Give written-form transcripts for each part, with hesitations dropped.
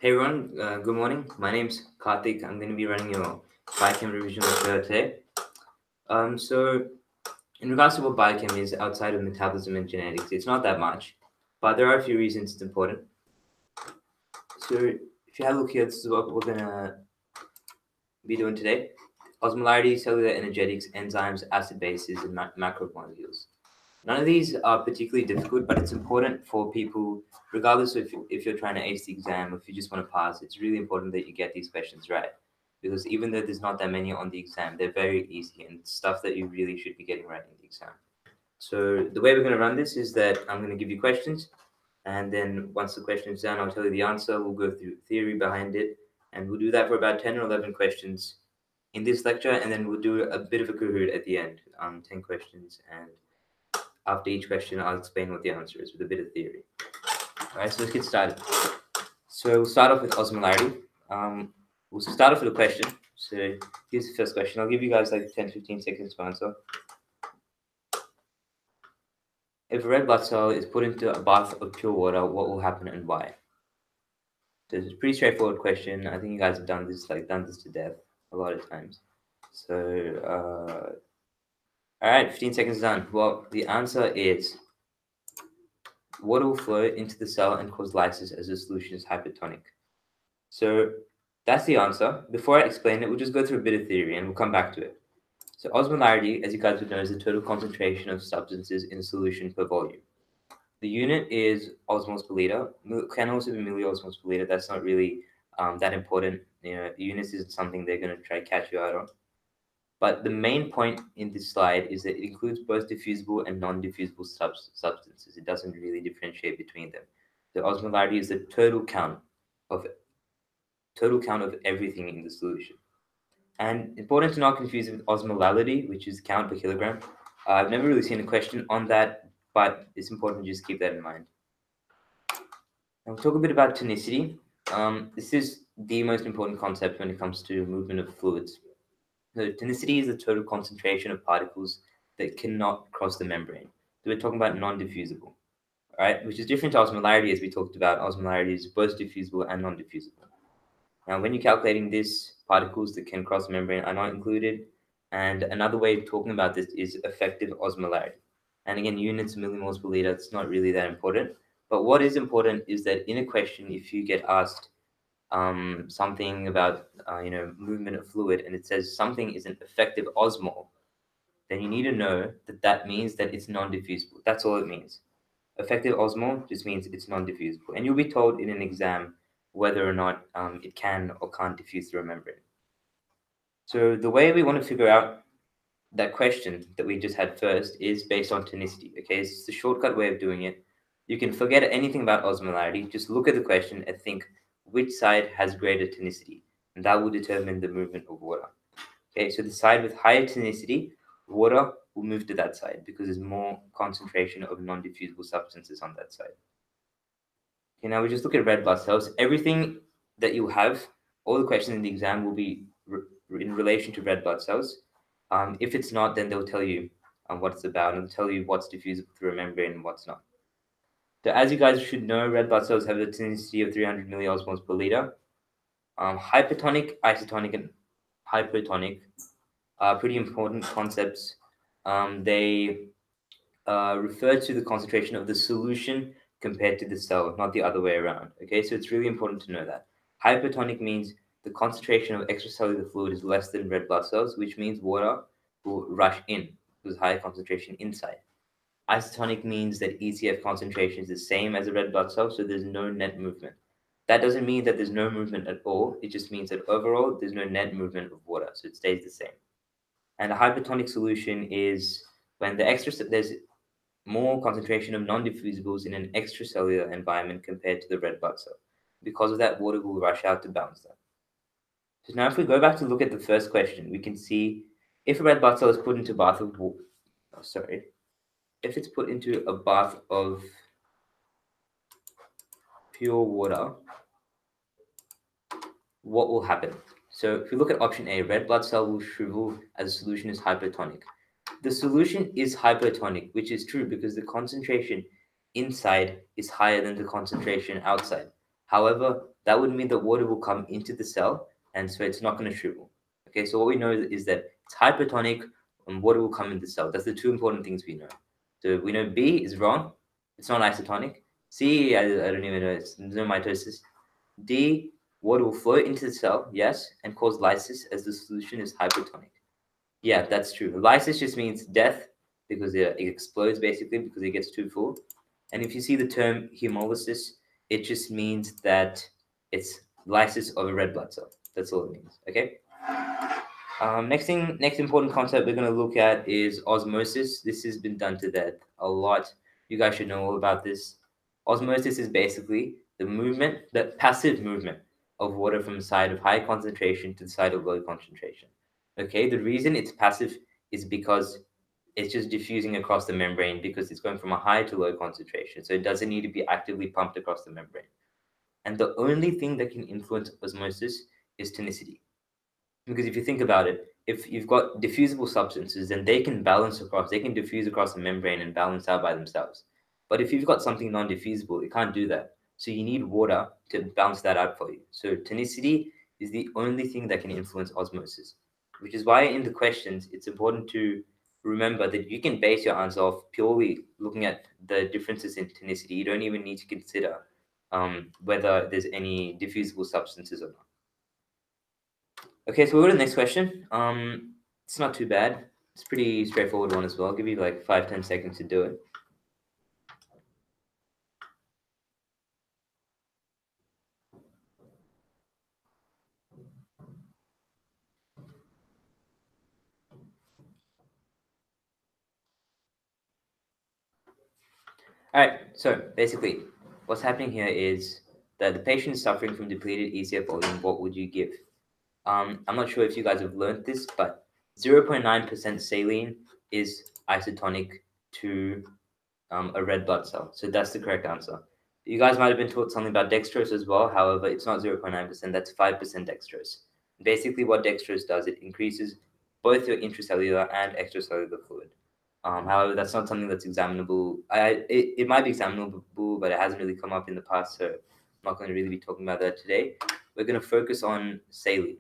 Hey everyone, good morning. My name's Karthik. I'm going to be running your biochem revision lecture today. So in regards to what biochem is outside of metabolism and genetics, it's not that much, but there are a few reasons it's important. So if you have a look here, this is what we're going to be doing today. Osmolarity, cellular energetics, enzymes, acid bases, and macromolecules. None of these are particularly difficult, but it's important for people, regardless of if you're trying to ace the exam or if you just want to pass, it's really important that you get these questions right. Because even though there's not that many on the exam, they're very easy and stuff that you really should be getting right in the exam. So the way we're going to run this is that I'm going to give you questions, and then once the question is done, I'll tell you the answer. We'll go through theory behind it, and we'll do that for about 10 or 11 questions in this lecture, and then we'll do a bit of a Kahoot at the end, 10 questions, and after each question, I'll explain what the answer is with a bit of theory. All right, so let's get started. So we'll start off with osmolarity. We'll start off with a question. So here's the first question. I'll give you guys like 10-15 seconds to answer. If a red blood cell is put into a bath of pure water, what will happen and why? So it's a pretty straightforward question. I think you guys have done this to death a lot of times. So all right, 15 seconds done. Well, the answer is water will flow into the cell and cause lysis as the solution is hypertonic. So that's the answer. Before I explain it, we'll just go through a bit of theory and we'll come back to it. So osmolarity, as you guys would know, is the total concentration of substances in a solution per volume. The unit is osmoles per liter. Can also be milliosmoles per liter. That's not really that important. You know, the units isn't something they're going to try to catch you out on. But the main point in this slide is that it includes both diffusible and non-diffusible substances. It doesn't really differentiate between them. The osmolarity is the total count of everything in the solution. And important to not confuse it with osmolality, which is count per kilogram. I've never really seen a question on that, but it's important to just keep that in mind. Now we'll talk a bit about tonicity. This is the most important concept when it comes to movement of fluids. So tonicity is the total concentration of particles that cannot cross the membrane. So we're talking about non-diffusible, right? Which is different to osmolarity, as we talked about. Osmolarity is both diffusible and non-diffusible. Now, when you're calculating this, particles that can cross the membrane are not included. And another way of talking about this is effective osmolarity. And again, units millimoles per liter, it's not really that important. But what is important is that in a question, if you get asked something about movement of fluid and it says something is an effective osmol, then you need to know that that means that it's non-diffusible. That's all it means. Effective osmol just means it's non-diffusible, and you'll be told in an exam whether or not it can or can't diffuse through a membrane. So the way we want to figure out that question that we just had first is based on tonicity. Okay, it's the shortcut way of doing it. You can forget anything about osmolarity. Just look at the question and think which side has greater tonicity, and that will determine the movement of water. Okay, so the side with higher tonicity, water will move to that side because there's more concentration of non-diffusible substances on that side. Okay, now we just look at red blood cells. Everything that you have, all the questions in the exam will be in relation to red blood cells. If it's not, then they'll tell you what it's about, and they'll tell you what's diffusible through a membrane and what's not. So as you guys should know, red blood cells have a tonicity of 300 milliosmoles per liter. Hypertonic, isotonic, and hypotonic are pretty important concepts. They refer to the concentration of the solution compared to the cell, not the other way around. Okay, so it's really important to know that. Hypertonic means the concentration of extracellular fluid is less than red blood cells, which means water will rush in with higher concentration inside. Isotonic means that ECF concentration is the same as a red blood cell, so there's no net movement. That doesn't mean that there's no movement at all. It just means that overall there's no net movement of water, so it stays the same. And a hypertonic solution is when there's more concentration of non-diffusibles in an extracellular environment compared to the red blood cell. Because of that, water will rush out to balance that. So now if we go back to look at the first question, we can see if a red blood cell is put into a bath of if it's put into a bath of pure water, what will happen? So if we look at option A, red blood cell will shrivel as the solution is hypertonic. The solution is hypertonic, which is true because the concentration inside is higher than the concentration outside. However, that would mean that water will come into the cell, and so it's not going to shrivel. Okay, so what we know is that it's hypertonic and water will come into the cell. That's the two important things we know. So we know B is wrong, it's not isotonic. C, I don't even know, it's no mitosis. D, water will flow into the cell, yes, and cause lysis as the solution is hypertonic. Yeah, that's true. Lysis just means death because it explodes basically because it gets too full. And if you see the term hemolysis, it just means that it's lysis of a red blood cell. That's all it means. Okay. Next important concept we're going to look at is osmosis. This has been done to death a lot. You guys should know all about this. Osmosis is basically the passive movement of water from the side of high concentration to the side of low concentration. Okay, the reason it's passive is because it's just diffusing across the membrane because it's going from a high to low concentration. So it doesn't need to be actively pumped across the membrane. And the only thing that can influence osmosis is tonicity. Because if you think about it, if you've got diffusible substances, then they can diffuse across the membrane and balance out by themselves. But if you've got something non-diffusible, it can't do that. So you need water to balance that out for you. So tonicity is the only thing that can influence osmosis, which is why in the questions, it's important to remember that you can base your answer off purely looking at the differences in tonicity. You don't even need to consider whether there's any diffusible substances or not. Okay, so we'll go to the next question. It's not too bad. It's a pretty straightforward one as well. I'll give you like 5-10 seconds to do it. All right, so basically, what's happening here is that the patient is suffering from depleted ECF volume. What would you give? I'm not sure if you guys have learned this, but 0.9% saline is isotonic to a red blood cell. So that's the correct answer. You guys might have been taught something about dextrose as well. However, it's not 0.9%, that's 5% dextrose. Basically, what dextrose does, it increases both your intracellular and extracellular fluid. However, that's not something that's examinable. It might be examinable, but it hasn't really come up in the past, so I'm not going to really be talking about that today. We're going to focus on saline.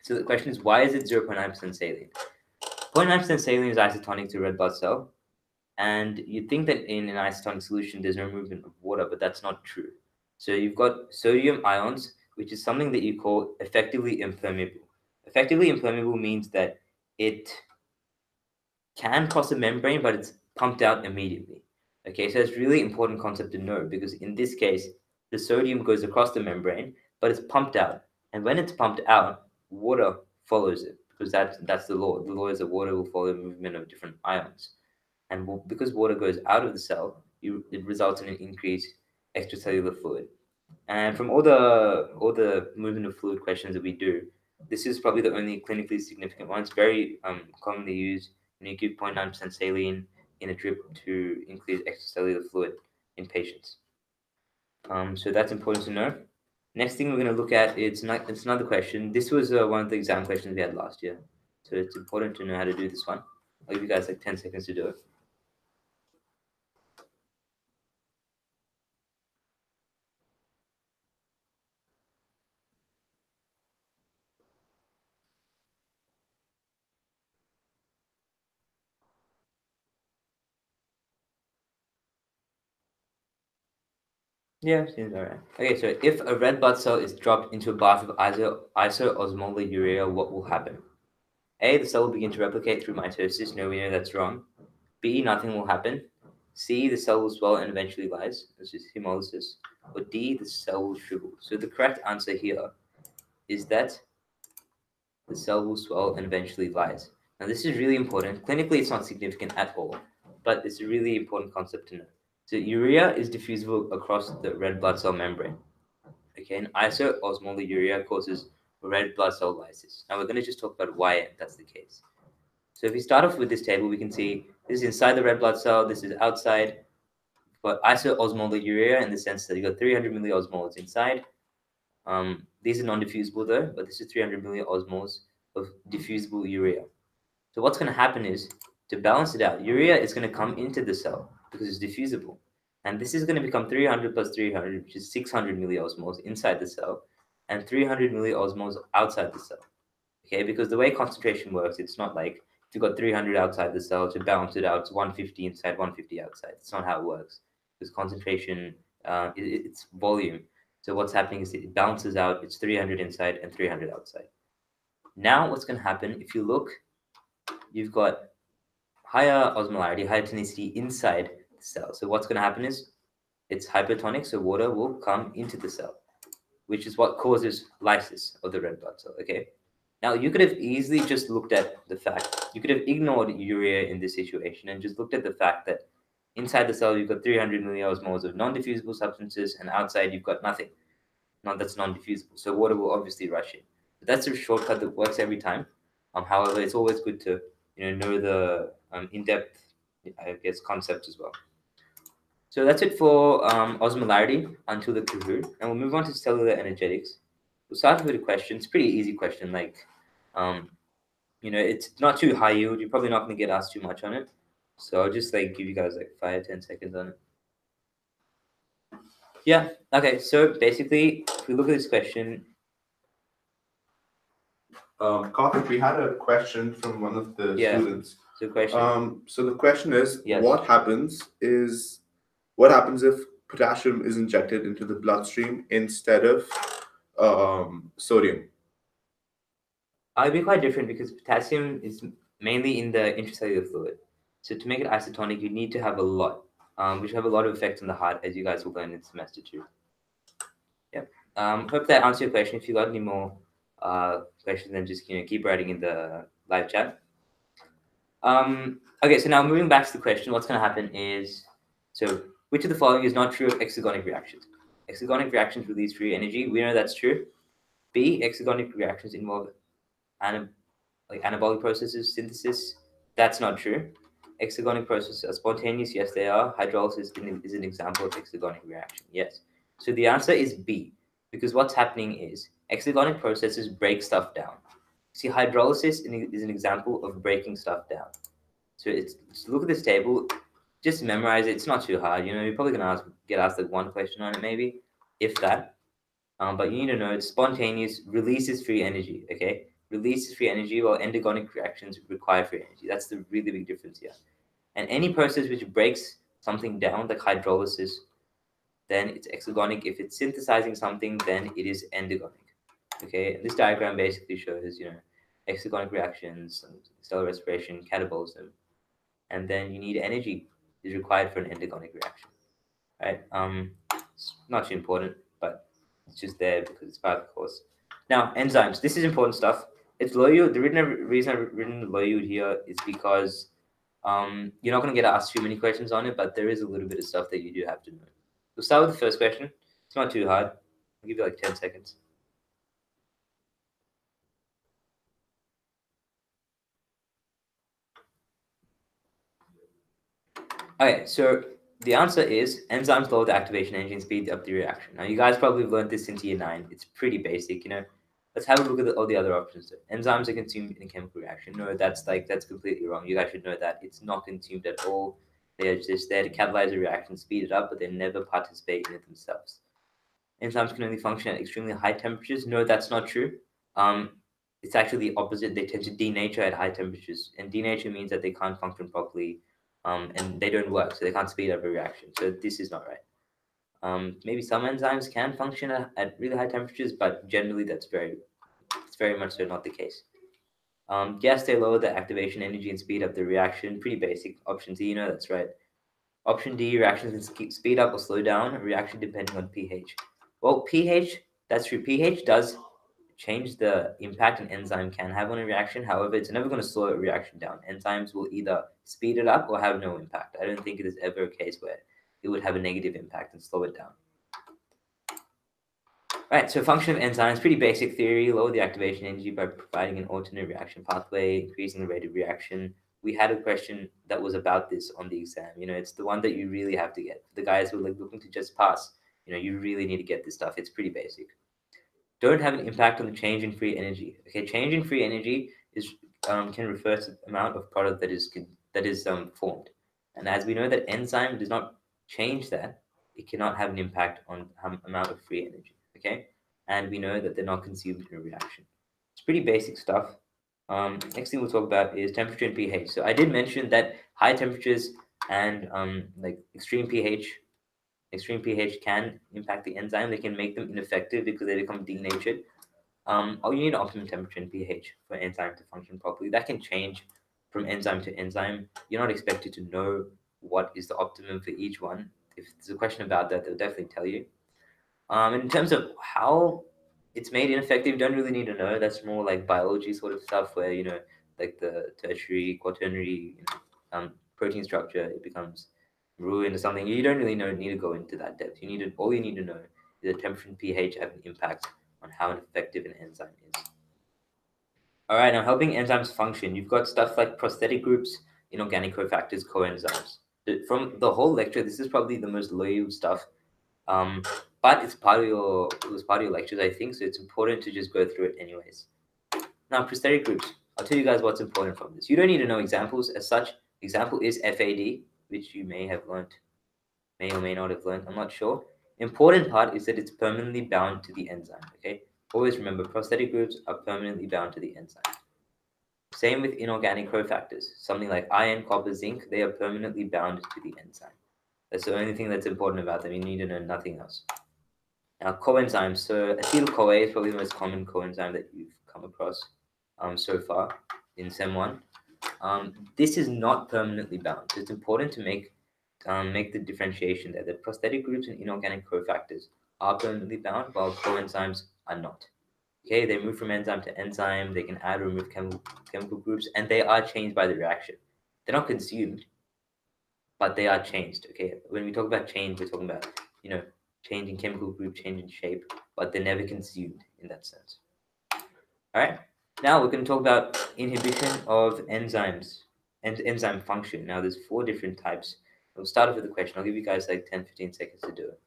So the question is, why is it 0.9% saline? 0.9% saline is isotonic to a red blood cell. And you'd think that in an isotonic solution, there's no movement of water, but that's not true. So you've got sodium ions, which is something that you call effectively impermeable. Effectively impermeable means that it can cross a membrane, but it's pumped out immediately. Okay, so it's really important concept to know because in this case, the sodium goes across the membrane, but it's pumped out. And when it's pumped out, water follows it because that's the law. The law is that water will follow the movement of different ions. And because water goes out of the cell, it results in an increased extracellular fluid. And from all the movement of fluid questions that we do, this is probably the only clinically significant one. It's very commonly used when you give 0.9% saline in a drip to increase extracellular fluid in patients. So that's important to know. Next thing we're going to look at it's another question. This was one of the exam questions we had last year, so it's important to know how to do this one. I'll give you guys like 10 seconds to do it. Yeah, seems alright. Okay, so if a red blood cell is dropped into a bath of isoosmolar urea, what will happen? A, the cell will begin to replicate through mitosis. No, we know that's wrong. B, nothing will happen. C, the cell will swell and eventually lyse. This is hemolysis. Or D, the cell will shrivel. So the correct answer here is that the cell will swell and eventually lyse. Now this is really important. Clinically, it's not significant at all, but it's a really important concept to know. So urea is diffusible across the red blood cell membrane. Okay, and isoosmolar urea causes red blood cell lysis. Now we're going to just talk about why that's the case. So if we start off with this table, we can see this is inside the red blood cell, this is outside. We've got isoosmolar urea in the sense that you've got 300 milliosmoles inside. These are non-diffusible though, but this is 300 milliosmoles of diffusible urea. So what's going to happen is, to balance it out, urea is going to come into the cell because it's diffusible. And this is going to become 300 plus 300, which is 600 milliosmoles inside the cell, and 300 milliosmoles outside the cell. Okay, because the way concentration works, it's not like if you've got 300 outside the cell, to balance it out, it's 150 inside, 150 outside. It's not how it works. Because concentration, it's volume. So what's happening is it balances out, it's 300 inside and 300 outside. Now what's going to happen, if you look, you've got higher osmolarity, higher tonicity inside the cell. So what's going to happen is it's hypertonic, so water will come into the cell, which is what causes lysis of the red blood cell, okay? Now, you could have easily just looked at the fact, you could have ignored urea in this situation and just looked at the fact that inside the cell, you've got 300 milliosmoles of non-diffusible substances, and outside, you've got nothing. That's non-diffusible. So water will obviously rush in. But that's a shortcut that works every time. However, it's always good to know the in-depth, I guess, concepts as well. So that's it for osmolarity until the Kahoot. And we'll move on to cellular energetics. We'll start with a question. It's a pretty easy question. Like, it's not too high yield. You're probably not going to get asked too much on it. So I'll just give you guys 5-10 seconds on it. Yeah. Okay. So basically, if we look at this question. Karthik, we had a question from one of the students. So question. So the question is, what happens if potassium is injected into the bloodstream instead of sodium? It'd be quite different because potassium is mainly in the intracellular fluid. So to make it isotonic, you need to have a lot, which have a lot of effects on the heart, as you guys will learn in semester 2. Yep. Hope that answered your question. If you got any more questions, then just keep writing in the live chat. Okay, so now moving back to the question, what's going to happen is, so which of the following is not true of exergonic reactions? Exergonic reactions release free energy. We know that's true. B, exergonic reactions involve anabolic processes, synthesis. That's not true. Exergonic processes are spontaneous. Yes, they are. Hydrolysis is an example of exergonic reaction. Yes. So the answer is B, because what's happening is exergonic processes break stuff down. See, hydrolysis is an example of breaking stuff down. So just look at this table, just memorize it. It's not too hard. You're probably gonna get asked one question on it, maybe, if that. But you need to know it's spontaneous, releases free energy. Okay, releases free energy, while endergonic reactions require free energy. That's the really big difference here. And any process which breaks something down, like hydrolysis, then it's exergonic. If it's synthesizing something, then it is endergonic. Okay, and this diagram basically shows, exergonic reactions, cell respiration, catabolism, and then you need energy is required for an endergonic reaction, right? It's not too important, but it's just there because it's part of the course. Now, enzymes. This is important stuff. It's low yield. The reason I've written low yield here is because you're not going to get asked too many questions on it, but there is a little bit of stuff that you do have to know. We'll start with the first question. It's not too hard. I'll give you 10 seconds. Okay, so the answer is enzymes lower the activation energy and speed up the reaction. Now, you guys probably learned this into year 9. It's pretty basic, Let's have a look at all the other options. Enzymes are consumed in a chemical reaction. No, that's completely wrong. You guys should know that. It's not consumed at all. They are just there to catalyze a reaction, speed it up, but they never participate in it themselves. Enzymes can only function at extremely high temperatures. No, that's not true. It's actually the opposite. They tend to denature at high temperatures. And denature means that they can't function properly. And they don't work, so they can't speed up a reaction. So this is not right. Maybe some enzymes can function at really high temperatures, but generally it's very much so not the case. Yes, they lower the activation energy and speed up the reaction. Pretty basic. Option C, that's right. Option D, reactions can speed up or slow down a reaction depending on pH. Well, pH, that's true. pH does change the impact an enzyme can have on a reaction. However, it's never going to slow a reaction down. Enzymes will either speed it up or have no impact. I don't think it is ever a case where it would have a negative impact and slow it down. Right, so function of enzymes, pretty basic theory, lower the activation energy by providing an alternate reaction pathway, increasing the rate of reaction. We had a question that was about this on the exam. It's the one that you really have to get. The guys who are looking to just pass, you really need to get this stuff. It's pretty basic. Don't have an impact on the change in free energy. Okay, change in free energy is can refer to the amount of product that is formed. And as we know that enzyme does not change that, it cannot have an impact on amount of free energy. Okay, and we know that they're not consumed in a reaction. It's pretty basic stuff. Next thing we'll talk about is temperature and pH. So I did mention that high temperatures and like extreme pH can impact the enzyme. They can make them ineffective because they become denatured. You need optimum temperature and pH for enzyme to function properly. That can change from enzyme to enzyme. You're not expected to know what is the optimum for each one. If there's a question about that, they'll definitely tell you. In terms of how it's made ineffective, you don't really need to know. That's more like biology sort of stuff where, like the tertiary, quaternary protein structure, it becomes ruined or something. You don't really need to go into that depth. All you need to know is that temperature and pH have an impact on how effective an enzyme is. All right, now helping enzymes function, you've got stuff like prosthetic groups, inorganic cofactors, coenzymes. From the whole lecture, this is probably the most low stuff. But it was part of your lectures, I think, so it's important to just go through it anyways. Now, prosthetic groups. I'll tell you guys what's important from this. You don't need to know examples as such. Example is FAD, which you may or may not have learned. I'm not sure. Important part is that it's permanently bound to the enzyme. Okay. Always remember, prosthetic groups are permanently bound to the enzyme. Same with inorganic cofactors. Something like iron, copper, zinc. They are permanently bound to the enzyme. That's the only thing that's important about them. You need to know nothing else. Now, coenzymes. So acetyl-CoA is probably the most common coenzyme that you've come across so far in Sem 1. This is not permanently bound. So it's important to make the differentiation there. That prosthetic groups and inorganic cofactors are permanently bound, while coenzymes are not. Okay, they move from enzyme to enzyme. They can add or remove chemical groups, and they are changed by the reaction. They're not consumed, but they are changed. Okay, when we talk about change, we're talking about change in chemical group, change in shape, but they're never consumed in that sense. All right, now we're going to talk about inhibition of enzymes and enzyme function. Now there's 4 different types. We'll start off with a question. I'll give you guys like 10-15 seconds to do it.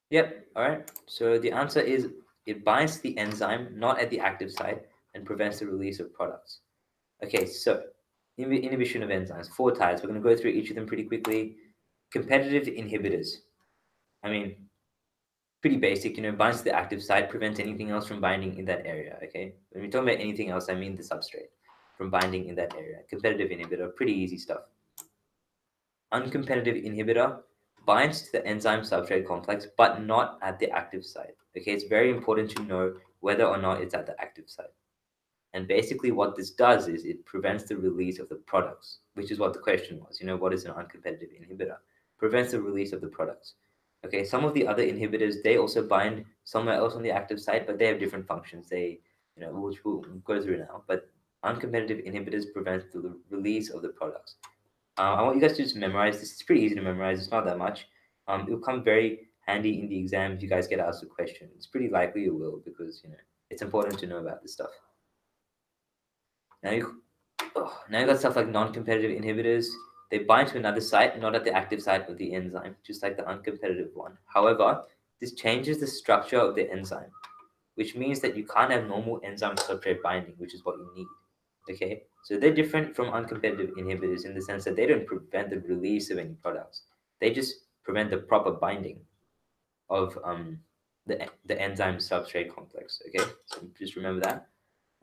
Yep, all right. So the answer is it binds to the enzyme, not at the active site, and prevents the release of products. Okay, so inhibition of enzymes, 4 types. We're going to go through each of them pretty quickly. Competitive inhibitors. I mean, pretty basic, binds to the active site, prevents anything else from binding in that area, okay? When we talk about anything else, I mean the substrate from binding in that area. Competitive inhibitor, pretty easy stuff. Uncompetitive inhibitor binds to the enzyme substrate complex, but not at the active site, okay? It's very important to know whether or not it's at the active site. And basically what this does is it prevents the release of the products, which is what the question was. What is an uncompetitive inhibitor? Prevents the release of the products. Okay, some of the other inhibitors, they also bind somewhere else on the active site, but they have different functions. Which we'll go through now. But uncompetitive inhibitors prevent the release of the products. I want you guys to just memorize this. It's pretty easy to memorize. It's not that much. It'll come very handy in the exam if you guys get asked a question. It's pretty likely you will because, it's important to know about this stuff. Now you got stuff like non-competitive inhibitors. They bind to another site, not at the active site of the enzyme, just like the uncompetitive one. However, this changes the structure of the enzyme, which means that you can't have normal enzyme substrate binding, which is what you need. Okay, so they're different from uncompetitive inhibitors in the sense that they don't prevent the release of any products. They just prevent the proper binding of the enzyme substrate complex. Okay, so just remember that.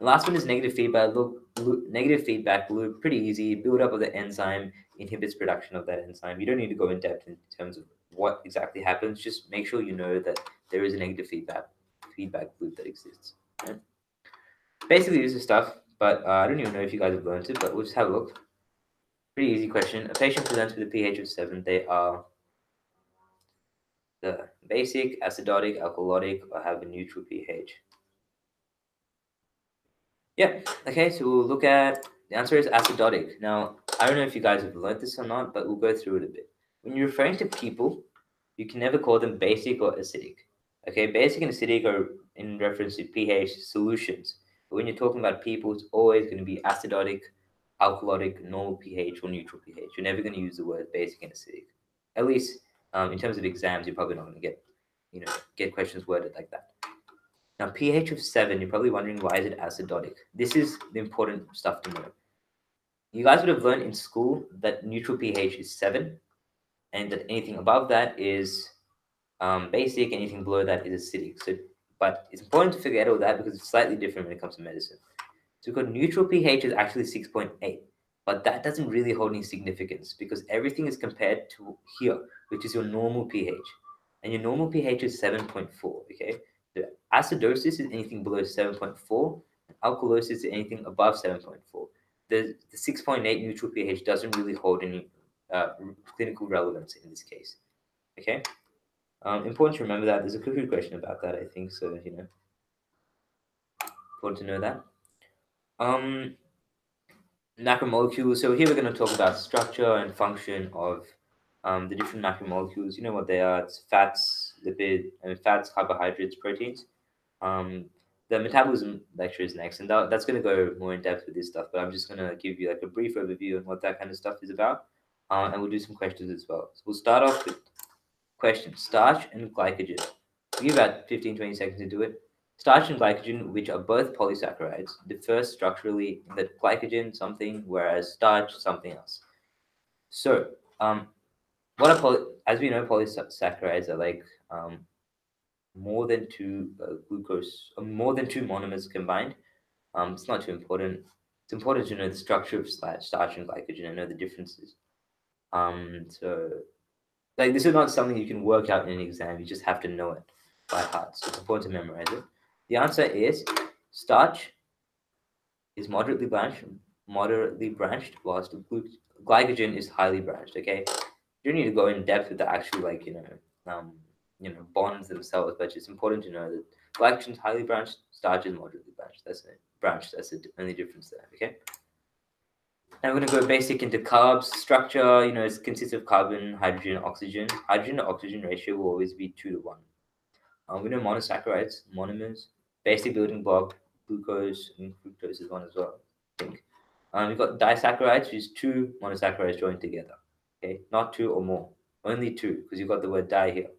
The last one is negative feedback loop. Negative feedback loop, pretty easy. Build up of the enzyme inhibits production of that enzyme. You don't need to go in depth in terms of what exactly happens. Just make sure you know that there is a negative feedback loop that exists. Right? Basically, this is stuff, but I don't even know if you guys have learned it, but we'll just have a look. Pretty easy question. A patient presents with a pH of 7. They are the basic, acidotic, alkalotic, or have a neutral pH. Yeah. Okay, so we'll look at the answer is acidotic. Now, I don't know if you guys have learned this or not, but we'll go through it a bit. When you're referring to people, you can never call them basic or acidic. Okay, basic and acidic are in reference to pH solutions. But when you're talking about people, it's always going to be acidotic, alkalotic, normal pH, or neutral pH. You're never going to use the word basic and acidic. At least in terms of exams, you're probably not going to get questions worded like that. Now, pH of 7, you're probably wondering why is it acidotic? This is the important stuff to know. You guys would have learned in school that neutral pH is 7, and that anything above that is basic, anything below that is acidic. So, but it's important to figure out all that because it's slightly different when it comes to medicine. So we've got neutral pH is actually 6.8, but that doesn't really hold any significance because everything is compared to here, which is your normal pH. And your normal pH is 7.4, okay? So acidosis is anything below 7.4, and alkalosis is anything above 7.4. The 6.8 neutral pH doesn't really hold any clinical relevance in this case, okay? Important to remember that. There's a cookery question about that, I think, so, important to know that. Macromolecules. So here we're going to talk about structure and function of the different macromolecules. You know what they are. It's fats, fats, carbohydrates, proteins. The metabolism lecture is next, and that's going to go more in depth with this stuff. But I'm just going to give you like a brief overview on what that kind of stuff is about, and we'll do some questions as well. So we'll start off with questions: starch and glycogen. We'll give about 15-20 seconds to do it. Starch and glycogen, which are both polysaccharides, differ structurally in that glycogen something, whereas starch something else. So, as we know, polysaccharides are like more than two more than two monomers combined. It's not too important. It's important to know the structure of starch and glycogen and know the differences. So, like, this is not something you can work out in an exam. You just have to know it by heart. So it's important to memorize it. The answer is starch is moderately branched, whilst glycogen is highly branched. Okay, you don't need to go in depth with the actual bonds themselves, but it's important to know that glycogen is highly branched, starch is moderately branched. That's it. Branched. That's the only difference there. Okay. Now we're going to go basic into carbs. Structure, it consists of carbon, hydrogen, oxygen. Hydrogen to oxygen ratio will always be 2 to 1. We know monosaccharides, monomers, basic building block, glucose, and fructose is one as well, I think. We've got disaccharides, which is 2 monosaccharides joined together. Okay, not 2 or more, only 2, because you've got the word di here.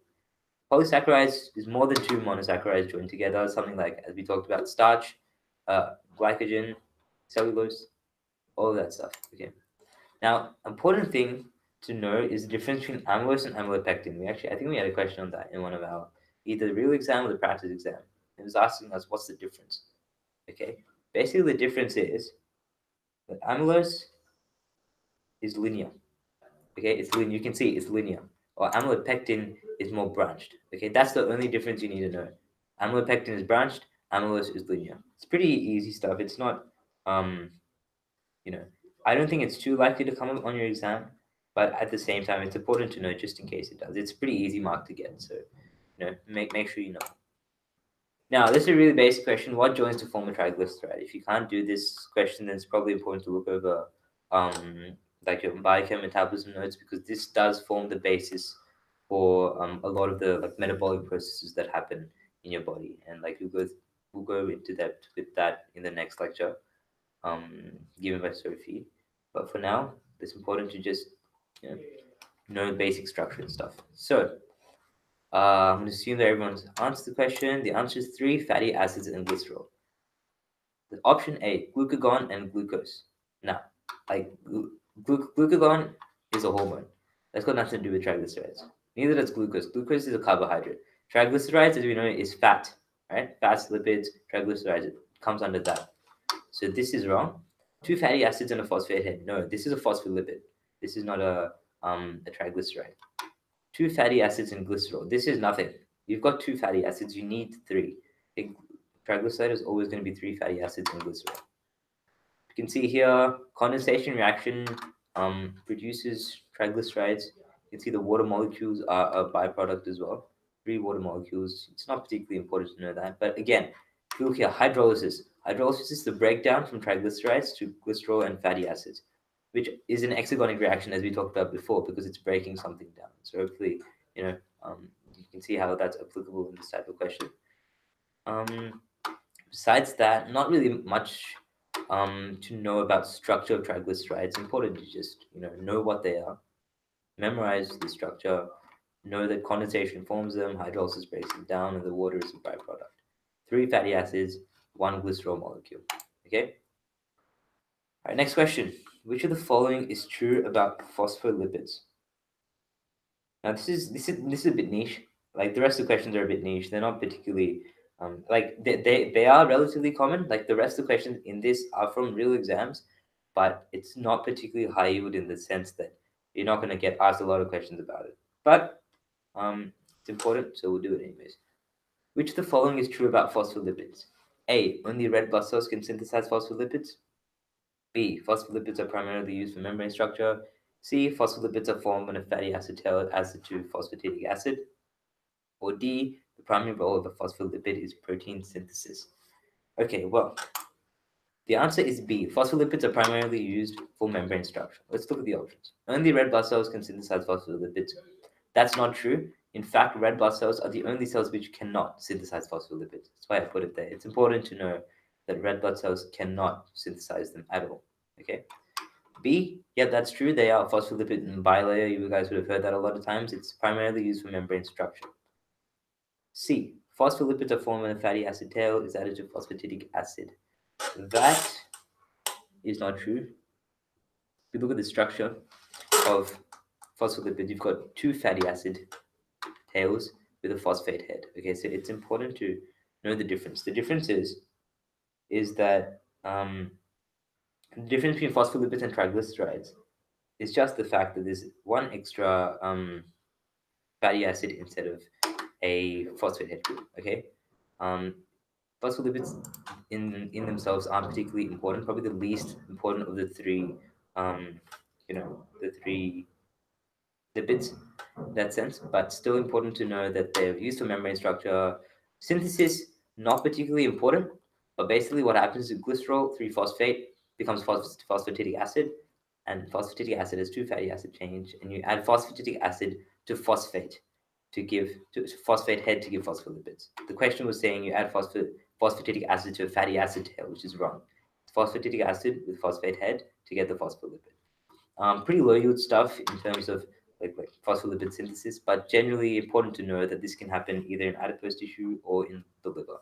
Polysaccharides is more than 2 monosaccharides joined together, something like, as we talked about, starch, glycogen, cellulose, all of that stuff. Okay. Now, important thing to know is the difference between amylose and amylopectin. I think we had a question on that in one of our either the real exam or the practice exam. It was asking us what's the difference. Okay. Basically, the difference is that amylose is linear. Okay, it's linear. You can see it's linear. Or amylopectin is more branched. Okay, that's the only difference you need to know. Amylopectin is branched. Amylose is linear. It's pretty easy stuff. It's not I don't think it's too likely to come up on your exam, but at the same time, it's important to know just in case it does. It's a pretty easy mark to get, so make sure you know. Now, this is a really basic question: what joins to form a triglyceride? If you can't do this question, then it's probably important to look over like your biochem metabolism notes because this does form the basis for a lot of the metabolic processes that happen in your body, and we'll go into depth with that in the next lecture. Given by Sophie. But for now, it's important to just know basic structure and stuff. So I'm going to assume that everyone's answered the question. The answer is 3 fatty acids and glycerol. The option A, glucagon and glucose. Now, like glucagon is a hormone. That's got nothing to do with triglycerides. Neither does glucose. Glucose is a carbohydrate. Triglycerides, as we know, is fat, right? Fats, lipids, triglycerides. It comes under that. So this is wrong. 2 fatty acids and a phosphate head. No, this is a phospholipid. This is not a triglyceride. 2 fatty acids and glycerol. This is nothing. You've got 2 fatty acids. You need 3. A triglyceride is always going to be 3 fatty acids and glycerol. You can see here, condensation reaction produces triglycerides. You can see the water molecules are a byproduct as well. 3 water molecules. It's not particularly important to know that. But again, Look here, hydrolysis. Hydrolysis is the breakdown from triglycerides to glycerol and fatty acids, which is an exergonic reaction as we talked about before because it's breaking something down. So hopefully, you can see how that's applicable in this type of question. Besides that, not really much to know about structure of triglycerides. It's important to just know what they are, memorize the structure, know that condensation forms them, hydrolysis breaks them down, and the water is a byproduct. 3 fatty acids, 1 glycerol molecule. Okay. All right. Next question: which of the following is true about phospholipids? Now this is a bit niche. Like the rest of the questions are a bit niche. They're not particularly like they are relatively common. Like the rest of the questions in this are from real exams, but it's not particularly high yield in the sense that you're not going to get asked a lot of questions about it. But it's important, so we'll do it anyways. Which of the following is true about phospholipids? A. Only red blood cells can synthesize phospholipids. B. Phospholipids are primarily used for membrane structure. C. Phospholipids are formed when a fatty acid tail acid to phosphatidic acid. Or D. The primary role of a phospholipid is protein synthesis. Okay, well, the answer is B. Phospholipids are primarily used for membrane structure. Let's look at the options. Only red blood cells can synthesize phospholipids. That's not true. In fact, red blood cells are the only cells which cannot synthesize phospholipids. That's why I put it there. It's important to know that red blood cells cannot synthesize them at all. Okay. B, yeah, that's true. They are phospholipid and bilayer. You guys would have heard that a lot of times. It's primarily used for membrane structure. C, phospholipids are formed when a fatty acid tail is added to phosphatidic acid. That is not true. If you look at the structure of phospholipids, you've got 2 fatty acid tails with a phosphate head. Okay, so it's important to know the difference. The difference is that the difference between phospholipids and triglycerides is just the fact that there's one extra fatty acid instead of a phosphate head group. Okay, phospholipids in themselves aren't particularly important. Probably the least important of the 3, the 3 lipids in that sense, but still important to know that they're used for membrane structure. Synthesis, not particularly important, but basically what happens is glycerol 3-phosphate becomes phosphatidic acid, and phosphatidic acid has 2 fatty acid chains, and you add phosphatidic acid to phosphate to phosphate head to give phospholipids. The question was saying you add phosphatidic acid to a fatty acid tail, which is wrong. It's phosphatidic acid with phosphate head to get the phospholipid. Pretty low yield stuff in terms of like phospholipid synthesis, but generally important to know that this can happen either in adipose tissue or in the liver.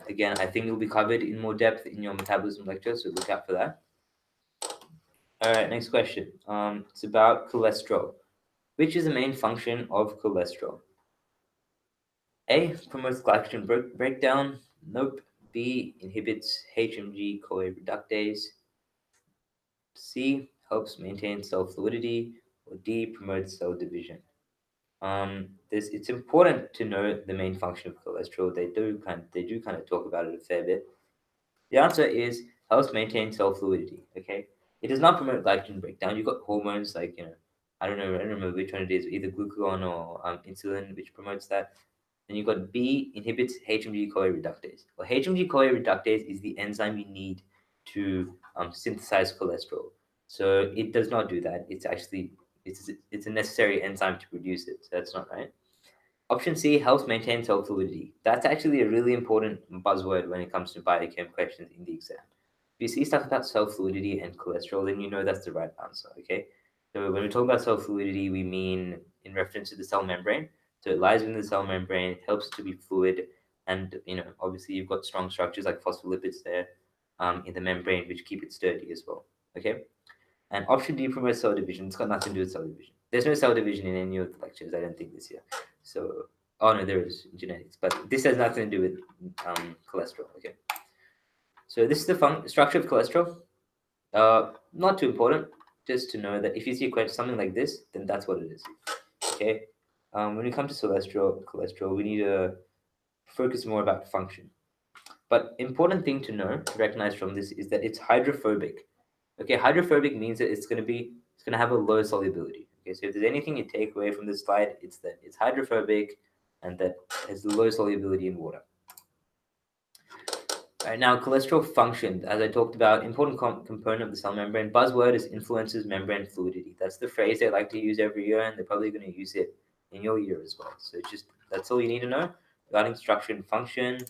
Again, I think it will be covered in more depth in your metabolism lecture, so look out for that. All right, next question. It's about cholesterol. Which is the main function of cholesterol? A. Promotes glycogen breakdown. Nope. B. Inhibits HMG-CoA reductase. C. Helps maintain cell fluidity. Or D. Promotes cell division. It's important to know the main function of cholesterol. They do kind of talk about it a fair bit. The answer is helps maintain cell fluidity. Okay, it does not promote glycogen breakdown. You've got hormones like I don't remember which one it is, either glucagon or insulin, which promotes that. Then you've got B, inhibits HMG-CoA reductase. Well, HMG-CoA reductase is the enzyme you need to synthesize cholesterol. So it does not do that. It's actually it's a necessary enzyme to produce it. So that's not right. Option C helps maintain cell fluidity. That's actually a really important buzzword when it comes to biochem questions in the exam. If you see stuff about cell fluidity and cholesterol, then you know that's the right answer, okay? So when we talk about cell fluidity, we mean in reference to the cell membrane. So it lies within the cell membrane, it helps to be fluid, and obviously you've got strong structures like phospholipids there in the membrane, which keep it sturdy as well, okay? And option D promotes cell division. It's got nothing to do with cell division. There's no cell division in any of the lectures, I don't think, this year. So, oh no, there is genetics, but this has nothing to do with cholesterol. Okay. So this is the structure of cholesterol. Not too important, just to know that if you see something like this, then that's what it is. Okay. When it comes to cholesterol, we need to focus more about function. But important thing to know, to recognize from this, is that it's hydrophobic. Okay, hydrophobic means that it's going to have a low solubility. Okay, so if there's anything you take away from this slide, it's that it's hydrophobic and that it has low solubility in water. All right, now cholesterol function, as I talked about, important component of the cell membrane. Buzzword is influences membrane fluidity. That's the phrase they like to use every year, and they're probably going to use it in your year as well. So it's just, that's all you need to know regarding structure and function.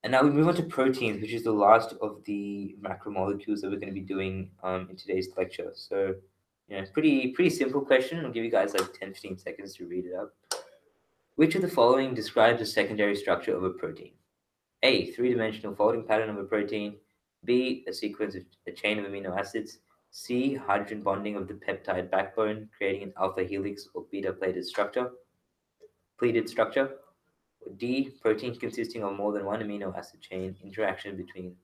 And now we move on to proteins, which is the last of the macromolecules that we're going to be doing in today's lecture. So, pretty simple question. I'll give you guys like 10, 15 seconds to read it up. Which of the following describes the secondary structure of a protein? A, three-dimensional folding pattern of a protein. B, a sequence of a chain of amino acids. C, hydrogen bonding of the peptide backbone, creating an alpha helix or beta pleated structure. D, protein consisting of more than one amino acid chain, interaction between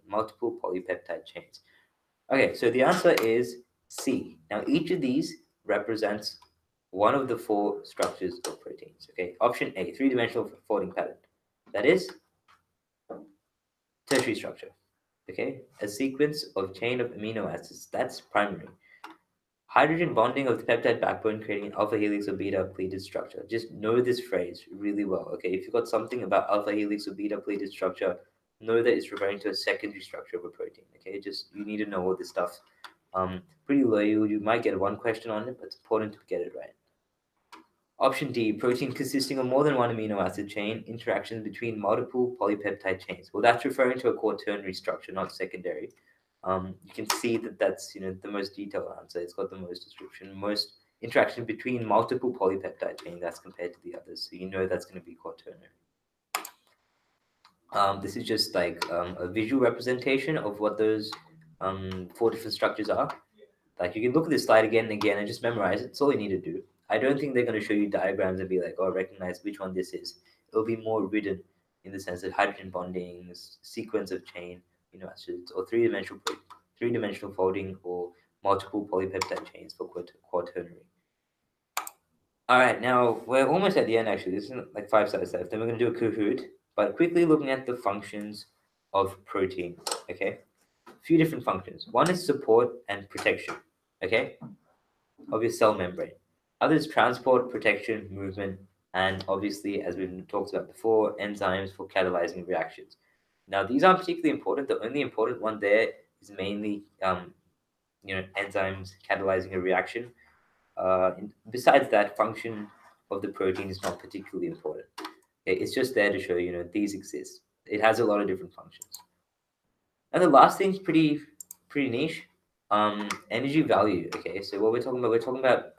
multiple polypeptide chains. Okay, so the answer is C. Now, each of these represents one of the four structures of proteins. Okay, option A, three-dimensional folding pattern. That is tertiary structure. Okay, a sequence of chain of amino acids. That's primary. Hydrogen bonding of the peptide backbone, creating an alpha helix or beta pleated structure. Just know this phrase really well. Okay, if you've got something about alpha helix or beta pleated structure, know that it's referring to a secondary structure of a protein. Okay, just you need to know all this stuff. Pretty low, you might get one question on it, but it's important to get it right. Option D, protein consisting of more than one amino acid chain, interactions between multiple polypeptide chains. Well, that's referring to a quaternary structure, not secondary. You can see that that's the most detailed answer. It's got the most description, most interaction between multiple polypeptide chains as compared to the others. So you know that's going to be quaternary. This is just like a visual representation of what those four different structures are. Like you can look at this slide again and again and just memorize it. It's all you need to do. I don't think they're going to show you diagrams and be like, oh, recognize which one this is. It'll be more written in the sense that hydrogen bonding, sequence of chain, acids, or three-dimensional folding, or multiple polypeptide chains for quaternary. All right, now we're almost at the end. Actually, this is like 5 slides left. Then we're going to do a Kahoot, but quickly looking at the functions of protein. Okay, a few different functions. One is support and protection. Okay, of your cell membrane. Others, transport, protection, movement, and obviously, as we've talked about before, enzymes for catalyzing reactions. Now, these aren't particularly important. The only important one there is mainly, enzymes catalyzing a reaction. Besides that, function of the protein is not particularly important. Okay? It's just there to show, these exist. It has a lot of different functions. And the last thing's pretty niche. Energy value. Okay, so what we're talking about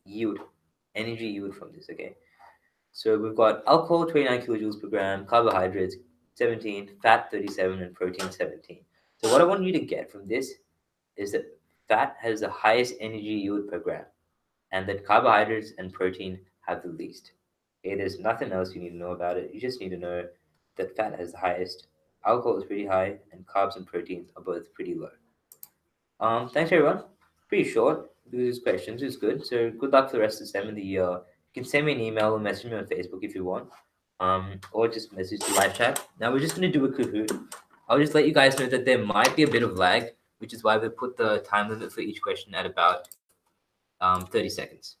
yield, energy yield from this. Okay, so we've got alcohol 29 kilojoules per gram, carbohydrates 17, fat 37, and protein 17. So what I want you to get from this is that fat has the highest energy yield per gram, and that carbohydrates and protein have the least. Okay, there's nothing else you need to know about it. You just need to know that fat has the highest, alcohol is pretty high, and carbs and proteins are both pretty low. Thanks everyone. Pretty short. These questions is good. So good luck for the rest of the sem in the year. You can send me an email or message me on Facebook if you want. Or just message the live chat. Now we're just gonna do a Kahoot. I'll just let you guys know that there might be a bit of lag, which is why we put the time limit for each question at about 30 seconds.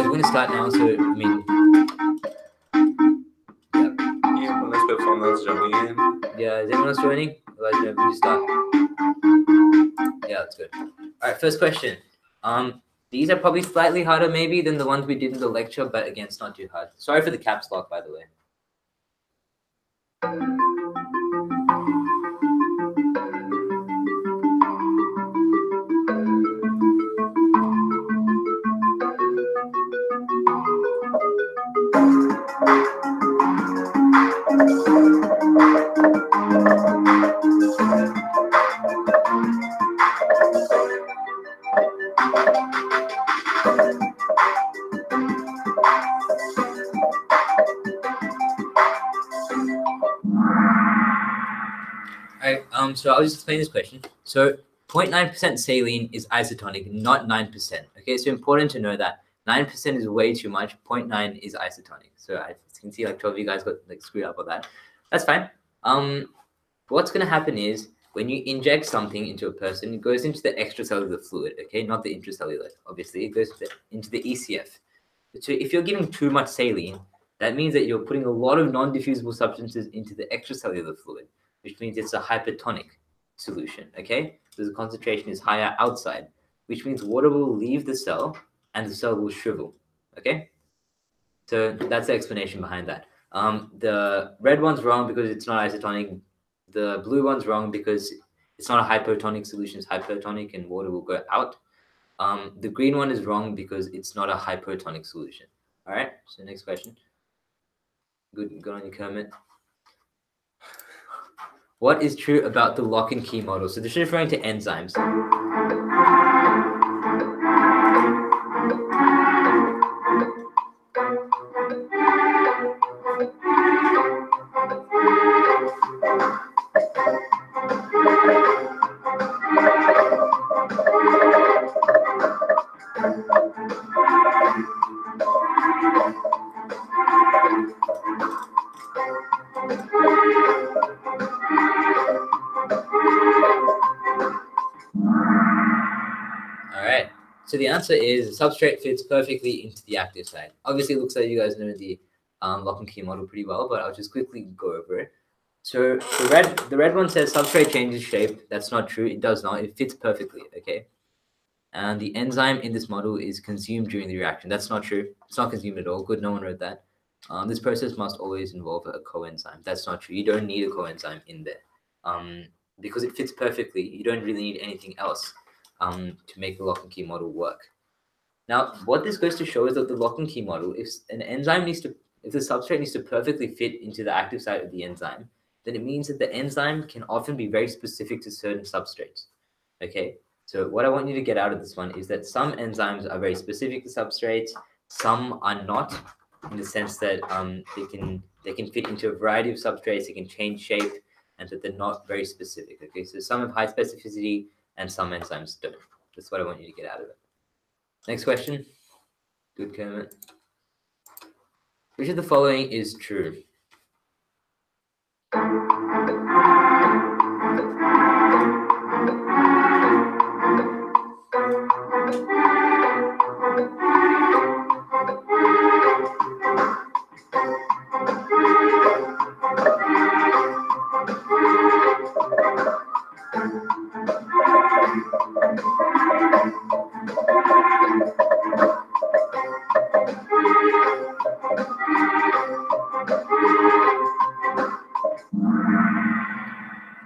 guys, we're going to start now. So, I mean, Yeah, let's put someone else joining in. Yeah, is anyone else joining? Otherwise, maybe we just start. Yeah, that's good. All right, first question. These are probably slightly harder maybe than the ones we did in the lecture, but again, it's not too hard. Sorry for the caps lock, by the way. Alright, so I'll just explain this question. So 0.9% saline is isotonic, not 9%. Okay, so important to know that 9% is way too much. 0.9 is isotonic. So I can see like 12 of you guys got like screwed up on that. That's fine. What's gonna happen is when you inject something into a person, it goes into the extracellular fluid, okay, not the intracellular. Obviously, it goes into the ECF. So if you're giving too much saline, that means that you're putting a lot of non-diffusible substances into the extracellular fluid, which means it's a hypertonic solution, okay? So the concentration is higher outside, which means water will leave the cell and the cell will shrivel, okay? So that's the explanation behind that. The red one's wrong because it's not isotonic. The blue one's wrong because it's not a hypertonic solution, it's hypertonic and water will go out. The green one is wrong because it's not a hypertonic solution. All right, so next question. Good on you, Kermit. What is true about the lock and key model? So this is referring to enzymes. So the answer is the substrate fits perfectly into the active site. Obviously, it looks like you guys know the lock and key model pretty well, but I'll just quickly go over it. So the red one says substrate changes shape. That's not true. It does not. It fits perfectly, okay? And the enzyme in this model is consumed during the reaction. That's not true. It's not consumed at all. Good, no one wrote that. This process must always involve a coenzyme. That's not true. You don't need a coenzyme in there. Because it fits perfectly, you don't really need anything else to make the lock and key model work. Now, what this goes to show is that the lock and key model, if the substrate needs to perfectly fit into the active site of the enzyme, then it means that the enzyme can often be very specific to certain substrates. Okay, so what I want you to get out of this one is that some enzymes are very specific to substrates, some are not, in the sense that they can fit into a variety of substrates, they can change shape, and that they're not very specific. Okay, so some have high specificity and some enzymes don't. That's what I want you to get out of it. Next question. Good, Kermit. Which of the following is true?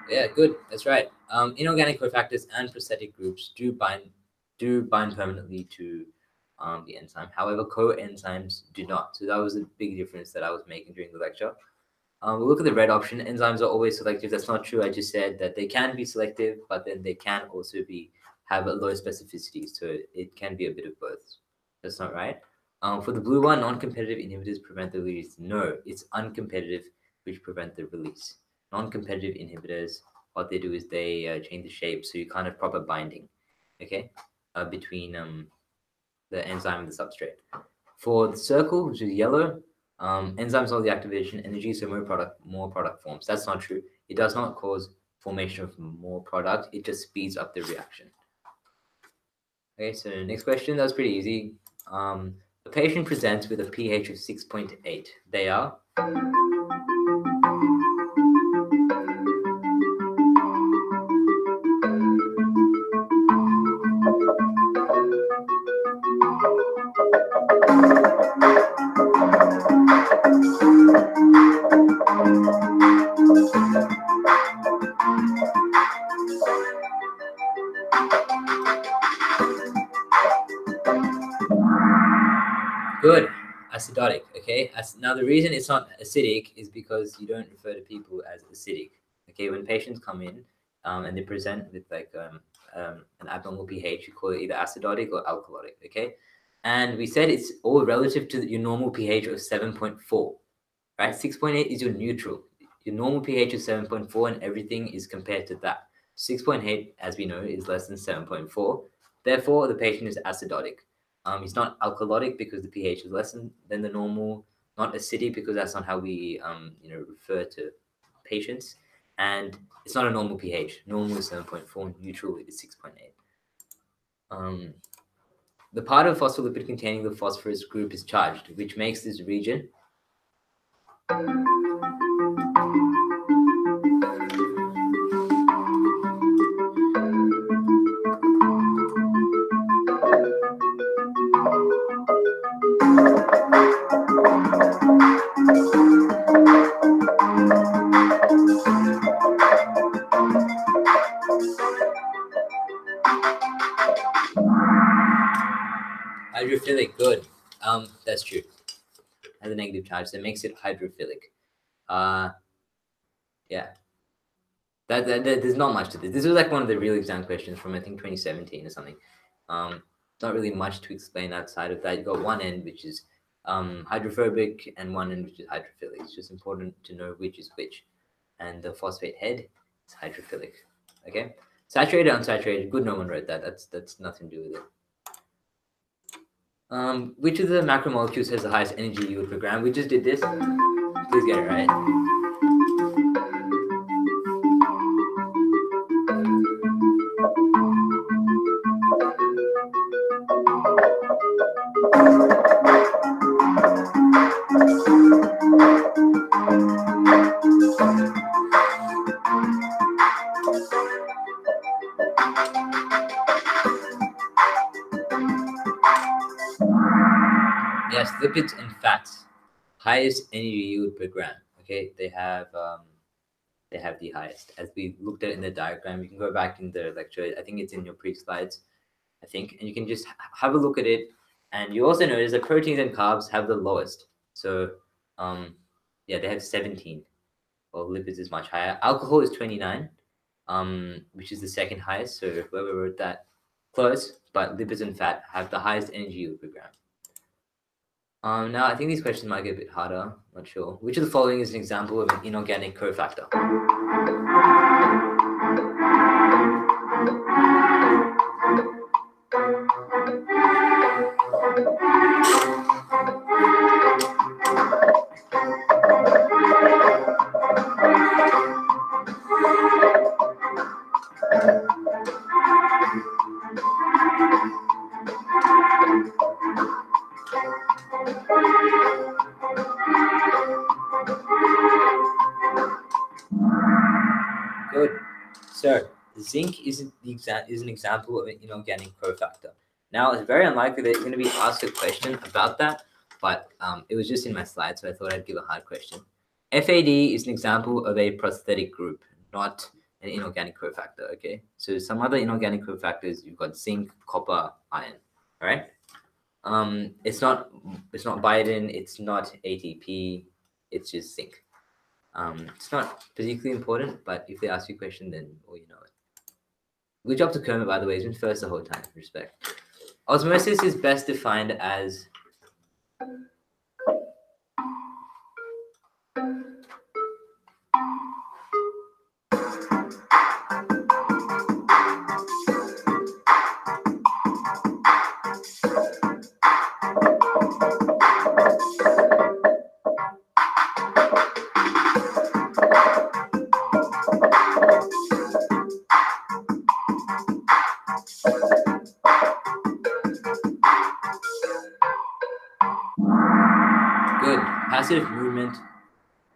Yeah, good. That's right. Inorganic cofactors and prosthetic groups do bind permanently to the enzyme. However, coenzymes do not. So that was a big difference that I was making during the lecture. We'll look at the red option. Enzymes are always selective. That's not true. I just said that they can be selective, but then they can also have a low specificity. So it can be a bit of both. That's not right. For the blue one, non-competitive inhibitors prevent the release. No, it's uncompetitive, which prevent the release. Non-competitive inhibitors, what they do is they change the shape, so you can't have proper binding, okay, between the enzyme and the substrate. For the circle, which is yellow, enzymes are the activation energy, so more product forms. That's not true. It does not cause formation of more product. It just speeds up the reaction. Okay, so next question. That was pretty easy. A patient presents with a pH of 6.8. They are good. Acidotic, okay? Now, the reason it's not acidic is because you don't refer to people as acidic, okay? When patients come in and they present with like an abnormal pH, you call it either acidotic or alkalotic, okay? And we said it's all relative to your normal pH of 7.4, right? 6.8 is your neutral. Your normal pH is 7.4 and everything is compared to that. 6.8, as we know, is less than 7.4. Therefore, the patient is acidotic. He's not alkalotic because the pH is less than the normal, not acidic because that's not how we refer to patients. And it's not a normal pH. Normal is 7.4, neutral is 6.8. The part of phospholipid containing the phosphorus group is charged, which makes this region hydrophilic. Good. That's true. Has a negative charge that makes it hydrophilic. Yeah. That there's not much to this. This was like one of the real exam questions from I think 2017 or something. Not really much to explain outside of that. You got one end which is hydrophobic and one end which is hydrophilic. It's just important to know which is which. And the phosphate head is hydrophilic. Okay. Saturated, unsaturated. Good, no one wrote that. That's nothing to do with it. Which of the macromolecules has the highest energy yield per gram? We just did this. Please get it right. Yes, lipids and fats, highest energy yield per gram. Okay, they have the highest. As we looked at in the diagram, you can go back in the lecture. I think it's in your pre-slides. I think, and you can just have a look at it. And you also notice that proteins and carbs have the lowest. So, yeah, they have 17. Well, lipids is much higher. Alcohol is 29, which is the second highest. So whoever wrote that, close. But lipids and fat have the highest energy yield per gram. Now, I think these questions might get a bit harder. Not sure. Which of the following is an example of an inorganic cofactor? Good. So, zinc is an example of an inorganic cofactor. Now, it's very unlikely that you're going to be asked a question about that, but it was just in my slide, so I thought I'd give a hard question. FAD is an example of a prosthetic group, not an inorganic cofactor, okay? So some other inorganic cofactors, you've got zinc, copper, iron, all right? It's not biotin, it's not ATP, it's just zinc. It's not particularly important, but if they ask you a question, then you know it. Good job to Kermit, by the way. He's been first the whole time. Respect. Osmosis is best defined as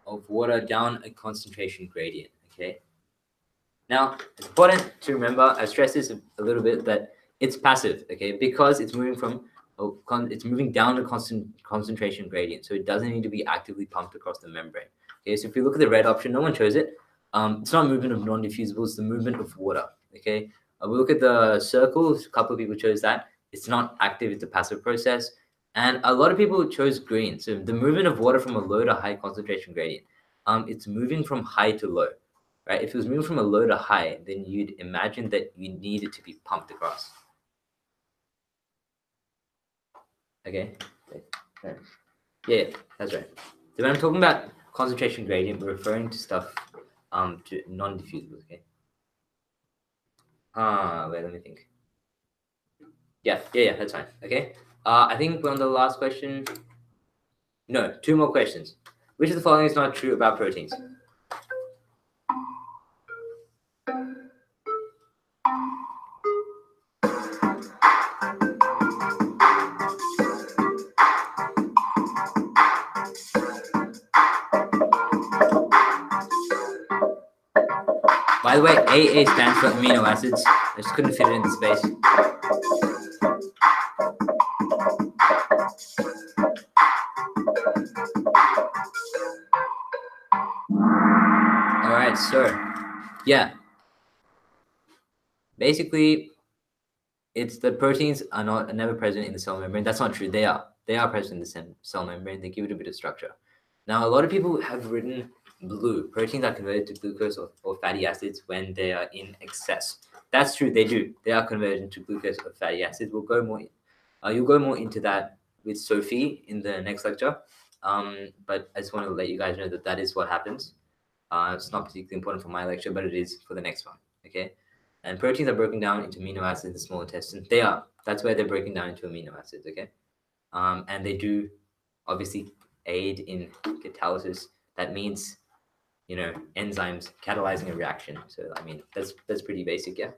of water down a concentration gradient, okay? Now, it's important to remember, I stress this a little bit, that it's passive, okay? Because it's moving from, it's moving down a concentration gradient, so it doesn't need to be actively pumped across the membrane. Okay, so if you look at the red option, no one chose it. It's not movement of non-diffusible, it's the movement of water, okay? We look at the circles, a couple of people chose that. It's not active, it's a passive process. And a lot of people chose green. So the movement of water from a low to high concentration gradient, it's moving from high to low, right? If it was moving from a low to high, then you'd imagine that you need it to be pumped across. Okay, yeah, that's right. So when I'm talking about concentration gradient, we're referring to stuff to non-diffusible, okay? Wait, let me think. Yeah, that's fine. Okay. I think we're on the last question. No, 2 more questions. Which of the following is not true about proteins? By the way, AA stands for amino acids. I just couldn't fit it into space. All right, so yeah. Basically, it's the proteins are never present in the cell membrane. That's not true. They are present in the cell membrane. They give it a bit of structure. Now, a lot of people have written blue. Proteins are converted to glucose or fatty acids when they are in excess. That's true. They do. They are converted into glucose or fatty acids. We'll go more. You'll go more into that with Sophie in the next lecture. But I just want to let you guys know that that is what happens. It's not particularly important for my lecture, but it is for the next one. Okay. And proteins are broken down into amino acids in the small intestine. They are. That's where they're broken down into amino acids. Okay. And they do obviously aid in catalysis. That means, enzymes catalyzing a reaction. So I mean, that's pretty basic, yeah.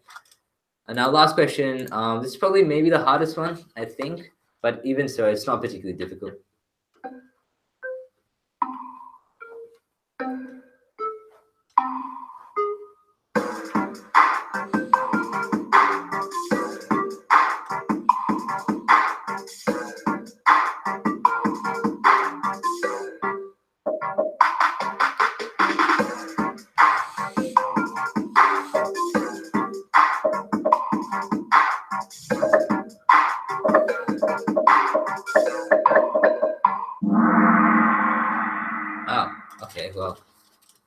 And now last question. This is probably maybe the hardest one, I think, but even so, it's not particularly difficult. Okay, well,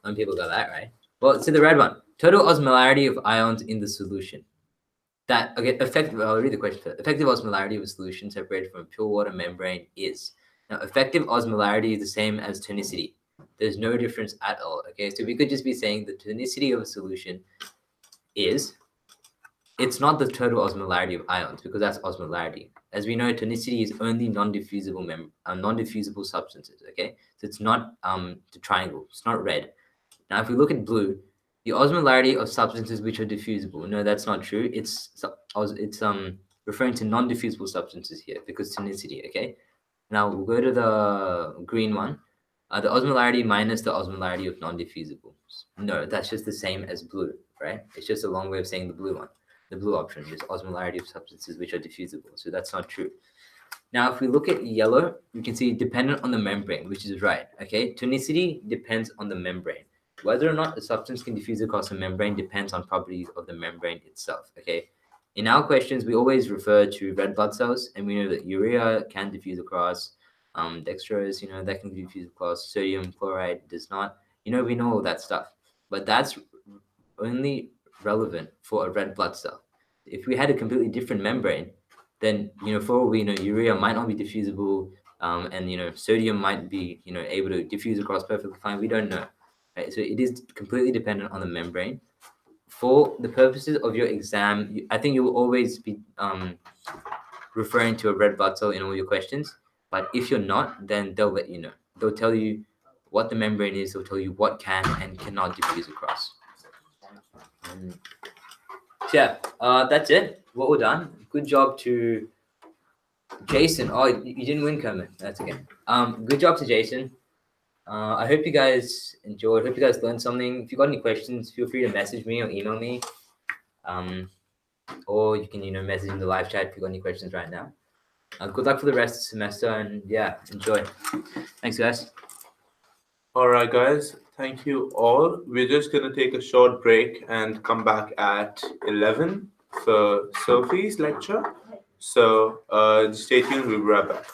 some people got that right. Well, so the red one, total osmolarity of ions in the solution. That, okay, I'll read the question first. Effective osmolarity of a solution separated from a pure water membrane is. Now, effective osmolarity is the same as tonicity. There's no difference at all, okay? So we could just be saying the tonicity of a solution is, it's not the total osmolarity of ions because that's osmolarity. As we know, tonicity is only non-diffusible substances, okay? So it's not the triangle, it's not red. Now, if we look at blue, the osmolarity of substances which are diffusible. No, that's not true. It's referring to non-diffusible substances here because tonicity, okay? Now, we'll go to the green one. The osmolarity minus the osmolarity of non-diffusibles. No, that's just the same as blue, right? It's just a long way of saying the blue one. The blue option is osmolarity of substances which are diffusible. So that's not true. Now, if we look at yellow, you can see dependent on the membrane, which is right, okay? Tonicity depends on the membrane. Whether or not a substance can diffuse across a membrane depends on properties of the membrane itself, okay? In our questions, we always refer to red blood cells, and we know that urea can diffuse across, dextrose, that can diffuse across, sodium chloride does not. We know all that stuff, but that's only relevant for a red blood cell. If we had a completely different membrane, then, for all we know, urea might not be diffusible, and, sodium might be, able to diffuse across perfectly fine. We don't know. Right? So it is completely dependent on the membrane. For the purposes of your exam, I think you will always be referring to a red blood cell in all your questions. But if you're not, then they'll let you know. They'll tell you what the membrane is. They'll tell you what can and cannot diffuse across. So yeah, that's it. What we're done. Good job to Jason. Oh, you didn't win, Kermit. That's okay. Good job to Jason. I hope you guys enjoyed. Hope you guys learned something. If you got any questions, feel free to message me or email me. Or you can, message in the live chat if you got any questions right now. Good luck for the rest of the semester, and yeah, enjoy. Thanks, guys. All right, guys. Thank you all. We're just going to take a short break and come back at 11 for Sophie's lecture. So stay tuned. We'll be right back.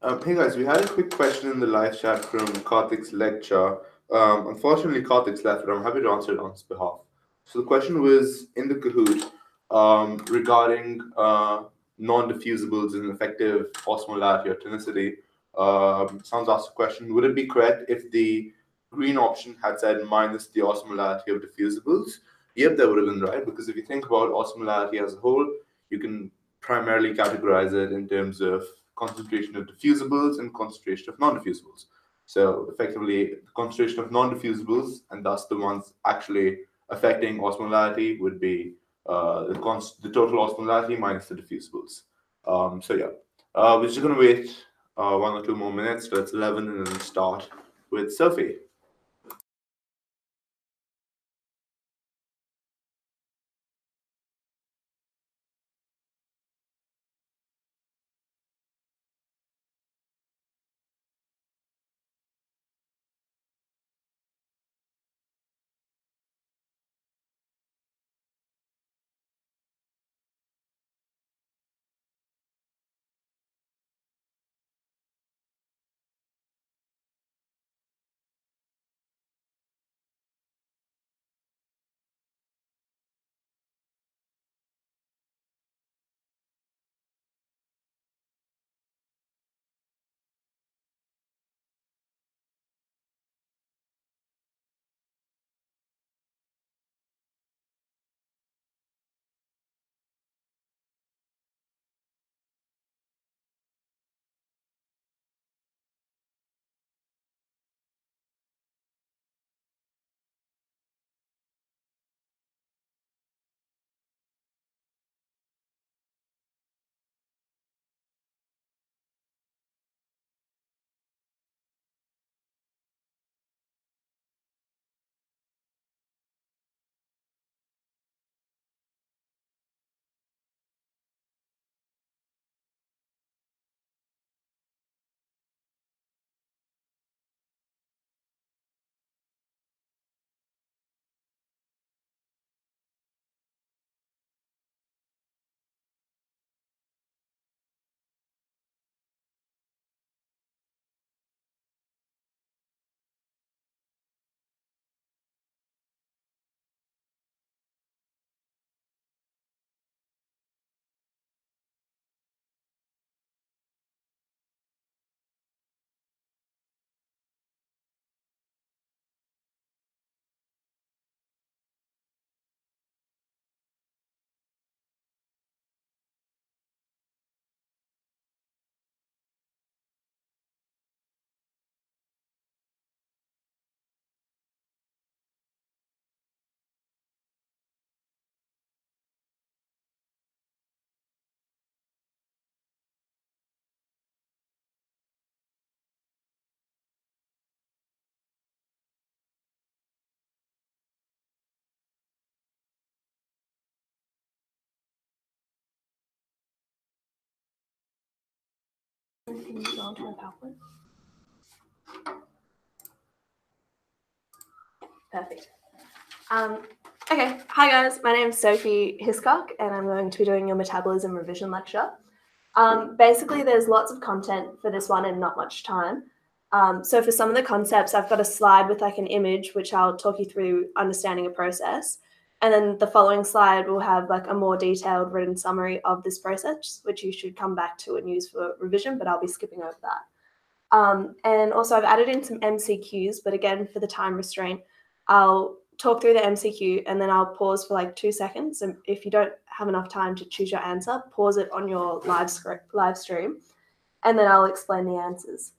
Hey guys, we had a quick question in the live chat from Karthik's lecture. Unfortunately, Karthik's left, but I'm happy to answer it on his behalf. So the question was in the Kahoot regarding non-diffusibles and effective osmolarity or tonicity. Someone's asked a question: would it be correct if the green option had said minus the osmolarity of diffusibles? Yep, that would have been right, because if you think about osmolarity as a whole, you can primarily categorize it in terms of concentration of diffusibles and concentration of non-diffusibles. So effectively, the concentration of non-diffusibles, and thus the ones actually affecting osmolarity, would be the total osmolarity minus the diffusibles. So yeah, we're just going to wait 1 or 2 more minutes till it's 11 and then start with Sophie. Can you go on to the PowerPoint? Perfect. Okay, hi guys, my name is Sophie Hiscock and I'm going to be doing your metabolism revision lecture. Basically, there's lots of content for this one and not much time. So for some of the concepts, I've got a slide with like an image, which I'll talk you through understanding a process. And then the following slide will have like a more detailed written summary of this process, which you should come back to and use for revision, but I'll be skipping over that. And also I've added in some MCQs, but again, for the time restraint, I'll talk through the MCQ and then I'll pause for like 2 seconds. And if you don't have enough time to choose your answer, pause it on your live stream, and then I'll explain the answers.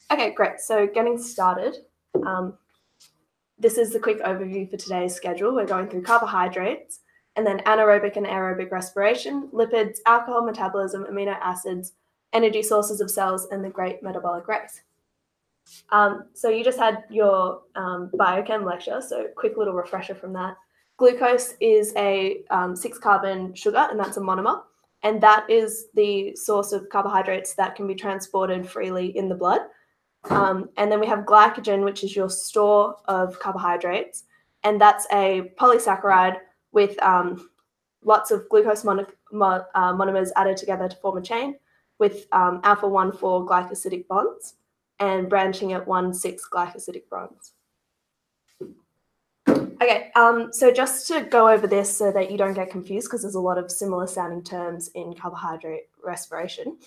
Okay, great. So getting started. This is the quick overview for today's schedule. We're going through carbohydrates, and then anaerobic and aerobic respiration, lipids, alcohol metabolism, amino acids, energy sources of cells, and the great metabolic race. So you just had your biochem lecture, so quick little refresher from that. Glucose is a 6-carbon sugar, and that's a monomer, and that is the source of carbohydrates that can be transported freely in the blood. And then we have glycogen, which is your store of carbohydrates, and that's a polysaccharide with lots of glucose monomers added together to form a chain. with alpha 1,4 glycosidic bonds and branching at 1,6 glycosidic bonds. Okay, so just to go over this so that you don't get confused, because there's a lot of similar sounding terms in carbohydrate respiration,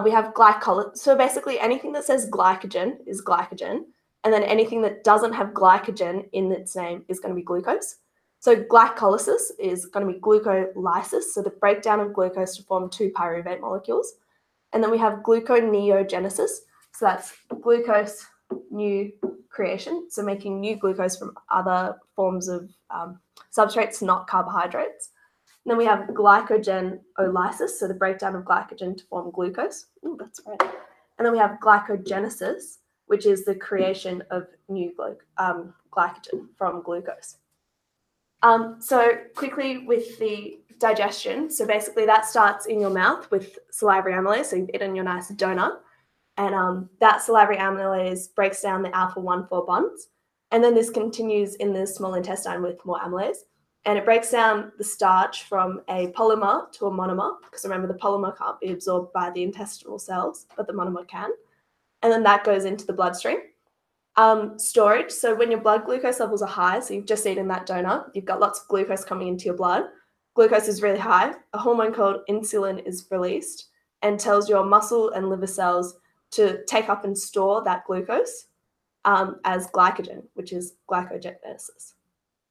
we have glycolysis. So basically anything that says glycogen is glycogen, and then anything that doesn't have glycogen in its name is going to be glucose. So glycolysis is going to be glucolysis, so the breakdown of glucose to form 2 pyruvate molecules. And then we have gluconeogenesis, so that's glucose new creation, so making new glucose from other forms of substrates, not carbohydrates. And then we have glycogenolysis, so the breakdown of glycogen to form glucose. Ooh, that's right. And then we have glycogenesis, which is the creation of new glycogen from glucose. So quickly with the digestion, so basically that starts in your mouth with salivary amylase, so you've eaten your nice donut, and that salivary amylase breaks down the alpha 1,4 bonds, and then this continues in the small intestine with more amylase, and it breaks down the starch from a polymer to a monomer, because remember the polymer can't be absorbed by the intestinal cells, but the monomer can, and then that goes into the bloodstream. Storage, so when your blood glucose levels are high, so you've just eaten that donut, you've got lots of glucose coming into your blood, glucose is really high, a hormone called insulin is released and tells your muscle and liver cells to take up and store that glucose as glycogen, which is glycogenesis.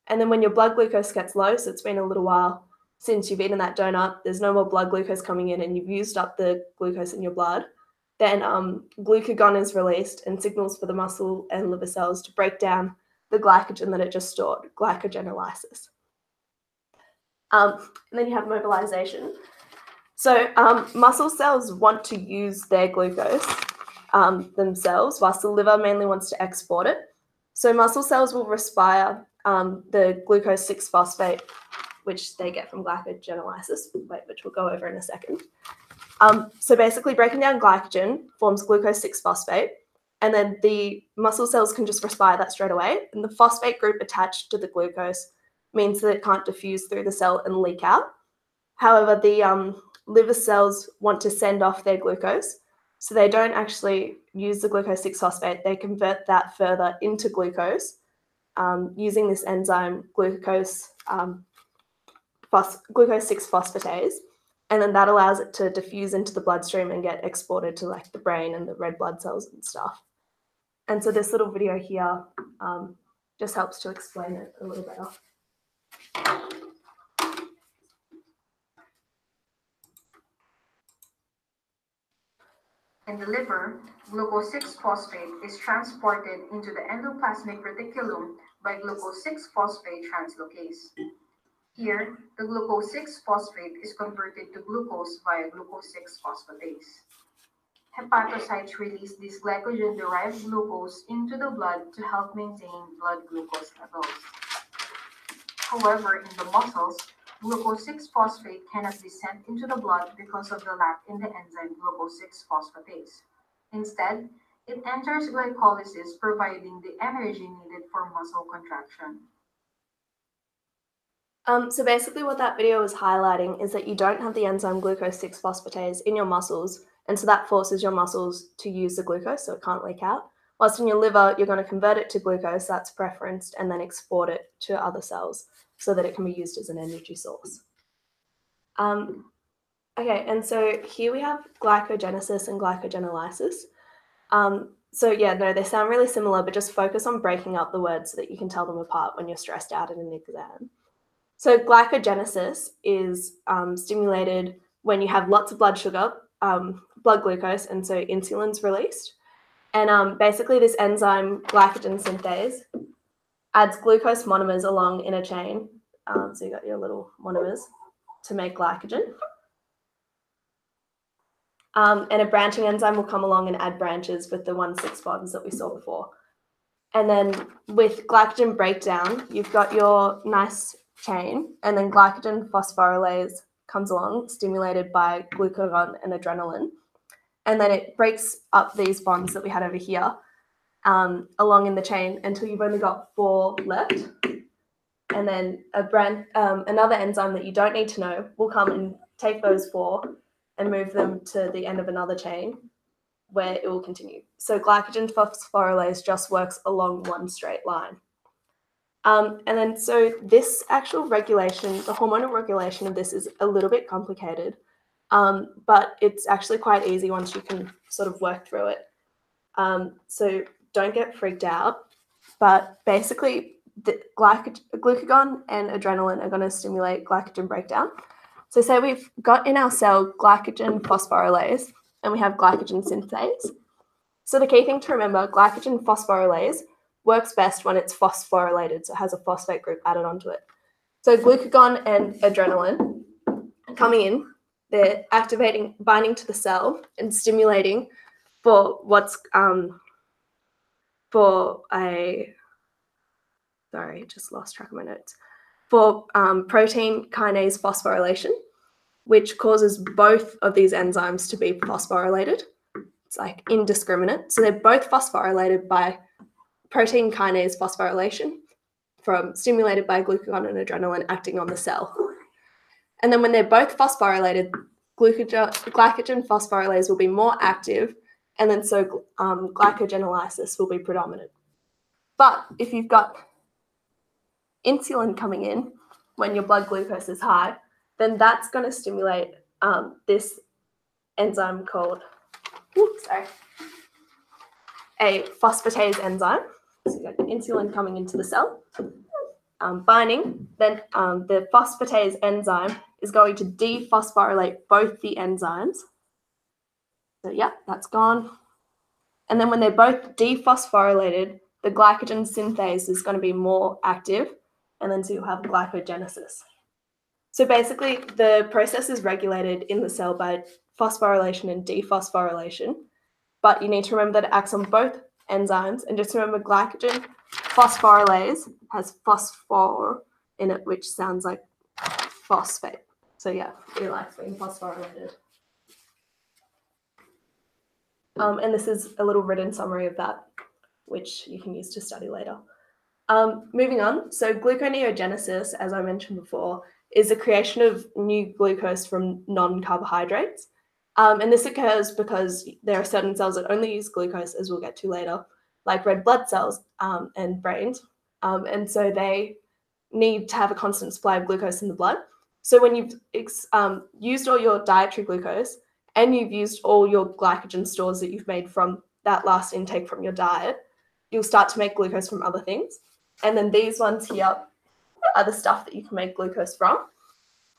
And then when your blood glucose gets low, so it's been a little while since you've eaten that donut, there's no more blood glucose coming in and you've used up the glucose in your blood, then glucagon is released and signals for the muscle and liver cells to break down the glycogen that it just stored, glycogenolysis. And then you have mobilization. So muscle cells want to use their glucose themselves, whilst the liver mainly wants to export it. So muscle cells will respire the glucose 6-phosphate, which they get from glycogenolysis, which we'll go over in a second. So basically breaking down glycogen forms glucose 6-phosphate, and then the muscle cells can just respire that straight away. And the phosphate group attached to the glucose means that it can't diffuse through the cell and leak out. However, the liver cells want to send off their glucose, so they don't actually use the glucose 6-phosphate. They convert that further into glucose using this enzyme glucose 6-phosphatase. And then that allows it to diffuse into the bloodstream and get exported to like the brain and the red blood cells and stuff. And so this little video here just helps to explain it a little better. In the liver, glucose 6-phosphate is transported into the endoplasmic reticulum by glucose 6-phosphate translocase. Here, the glucose 6-phosphate is converted to glucose via glucose 6-phosphatase. Hepatocytes release this glycogen-derived glucose into the blood to help maintain blood glucose levels. However, in the muscles, glucose 6-phosphate cannot be sent into the blood because of the lack in the enzyme glucose 6-phosphatase. Instead, it enters glycolysis, providing the energy needed for muscle contraction. So basically what that video is highlighting is that you don't have the enzyme glucose 6-phosphatase in your muscles, and so that forces your muscles to use the glucose so it can't leak out. Whilst in your liver, you're going to convert it to glucose, that's preferenced, and then export it to other cells so that it can be used as an energy source. Okay, and so here we have glycogenesis and glycogenolysis. So yeah, no, they sound really similar, but just focus on breaking up the words so that you can tell them apart when you're stressed out in an exam. So glycogenesis is stimulated when you have lots of blood sugar, blood glucose, and so insulin's released. And basically this enzyme, glycogen synthase, adds glucose monomers along in a chain. So you got your little monomers to make glycogen. And a branching enzyme will come along and add branches with the 1,6 bonds that we saw before. And then with glycogen breakdown, you've got your nice chain, and then glycogen phosphorylase comes along, stimulated by glucagon and adrenaline. And then it breaks up these bonds that we had over here along in the chain until you've only got 4 left. And then another enzyme that you don't need to know will come and take those 4 and move them to the end of another chain where it will continue. So glycogen phosphorylase just works along one straight line. And then so this actual regulation, the hormonal regulation of this is a little bit complicated, but it's actually quite easy once you can sort of work through it. So don't get freaked out, but basically the glucagon and adrenaline are going to stimulate glycogen breakdown. So say we've got in our cell glycogen phosphorylase and we have glycogen synthase. So the key thing to remember, glycogen phosphorylase works best when it's phosphorylated, so it has a phosphate group added onto it. So glucagon and adrenaline coming in, they're activating, binding to the cell and stimulating for what's sorry, just lost track of my notes, for protein kinase phosphorylation, which causes both of these enzymes to be phosphorylated. It's like indiscriminate. So they're both phosphorylated by protein kinase phosphorylation stimulated by glucagon and adrenaline acting on the cell. And then when they're both phosphorylated, glycogen phosphorylase will be more active, and then so glycogenolysis will be predominant. But if you've got insulin coming in when your blood glucose is high, then that's going to stimulate this enzyme called, a phosphatase enzyme. So you've got insulin coming into the cell, binding, then the phosphatase enzyme is going to dephosphorylate both the enzymes. So yeah, that's gone. And then when they're both dephosphorylated, the glycogen synthase is going to be more active, and then so you'll have glycogenesis. So basically, the process is regulated in the cell by phosphorylation and dephosphorylation, but you need to remember that it acts on both enzymes, and just remember glycogen phosphorylase has phosphor in it, which sounds like phosphate. So yeah, it likes being phosphorylated. And this is a little written summary of that, which you can use to study later. Moving on, so gluconeogenesis, as I mentioned before, is the creation of new glucose from non-carbohydrates. And this occurs because there are certain cells that only use glucose, as we'll get to later, like red blood cells and brains. And so they need to have a constant supply of glucose in the blood. So when you've used all your dietary glucose and you've used all your glycogen stores that you've made from that last intake from your diet, you'll start to make glucose from other things. And then these ones here are the stuff that you can make glucose from.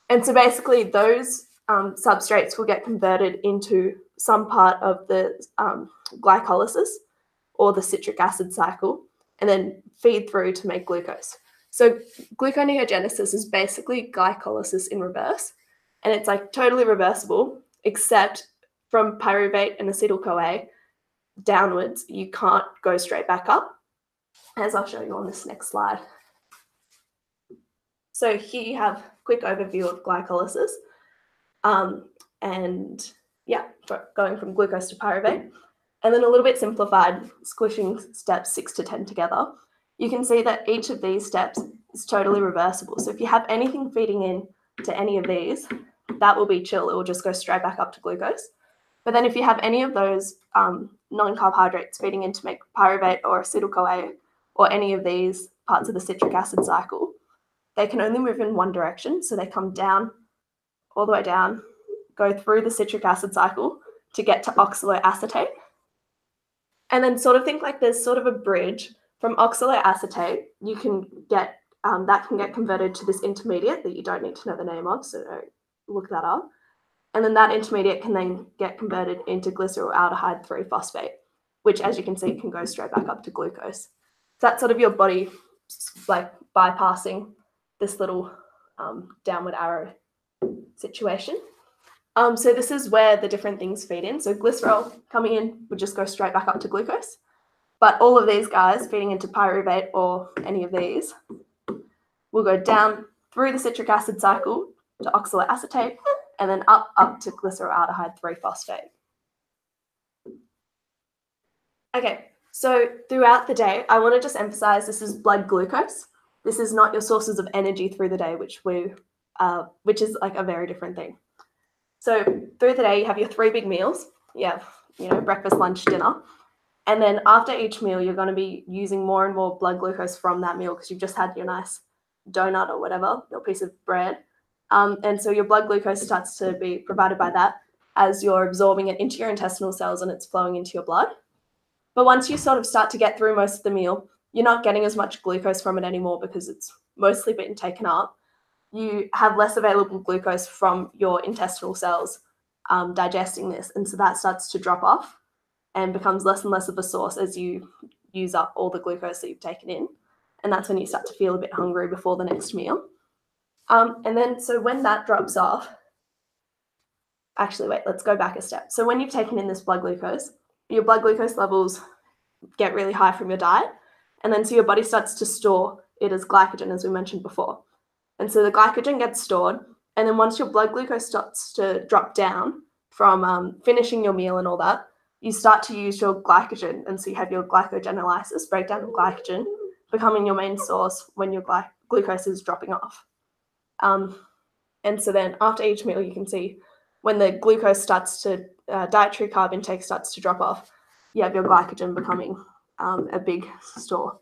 And so basically those substrates will get converted into some part of the glycolysis or the citric acid cycle and then feed through to make glucose. So gluconeogenesis is basically glycolysis in reverse, and it's like totally reversible, except from pyruvate and acetyl-CoA downwards, you can't go straight back up, as I'll show you on this next slide. So here you have a quick overview of glycolysis. And yeah, going from glucose to pyruvate. And then a little bit simplified, squishing steps 6 to 10 together. You can see that each of these steps is totally reversible. So if you have anything feeding in to any of these, that will be chill. It will just go straight back up to glucose. But then if you have any of those non-carbohydrates feeding in to make pyruvate or acetyl-CoA or any of these parts of the citric acid cycle, they can only move in one direction. So they come down, all the way down, go through the citric acid cycle to get to oxaloacetate. And then sort of think like there's sort of a bridge from oxaloacetate. You can get, that can get converted to this intermediate that you don't need to know the name of, so don't look that up. And then that intermediate can then get converted into glycerolaldehyde 3-phosphate, which as you can see can go straight back up to glucose. So that's sort of your body like bypassing this little downward arrow situation. So this is where the different things feed in. So glycerol coming in would just go straight back up to glucose. But all of these guys feeding into pyruvate or any of these will go down through the citric acid cycle to oxaloacetate and then up to glycerolaldehyde 3-phosphate. Okay, so throughout the day, I want to just emphasize this is blood glucose. This is not your sources of energy through the day, which is like a very different thing. So through the day, you have your 3 big meals. You have, breakfast, lunch, dinner. And then after each meal, you're going to be using more and more blood glucose from that meal because you've just had your nice donut or whatever, your piece of bread. And so your blood glucose starts to be provided by that as you're absorbing it into your intestinal cells and it's flowing into your blood. But once you sort of start to get through most of the meal, you're not getting as much glucose from it anymore because it's mostly been taken up. You have less available glucose from your intestinal cells digesting this. And so that starts to drop off and becomes less and less of a source as you use up all the glucose that you've taken in. And that's when you start to feel a bit hungry before the next meal. And then, so when that drops off, actually, wait, let's go back a step. So when you've taken in this blood glucose, your blood glucose levels get really high from your diet. And then so your body starts to store it as glycogen, as we mentioned before. And so the glycogen gets stored. And then once your blood glucose starts to drop down from finishing your meal and all that, you start to use your glycogen. And so you have your glycogenolysis, breakdown of glycogen, becoming your main source when your glucose is dropping off. And so then after each meal, you can see when the glucose starts to, dietary carb intake starts to drop off, you have your glycogen becoming a big store.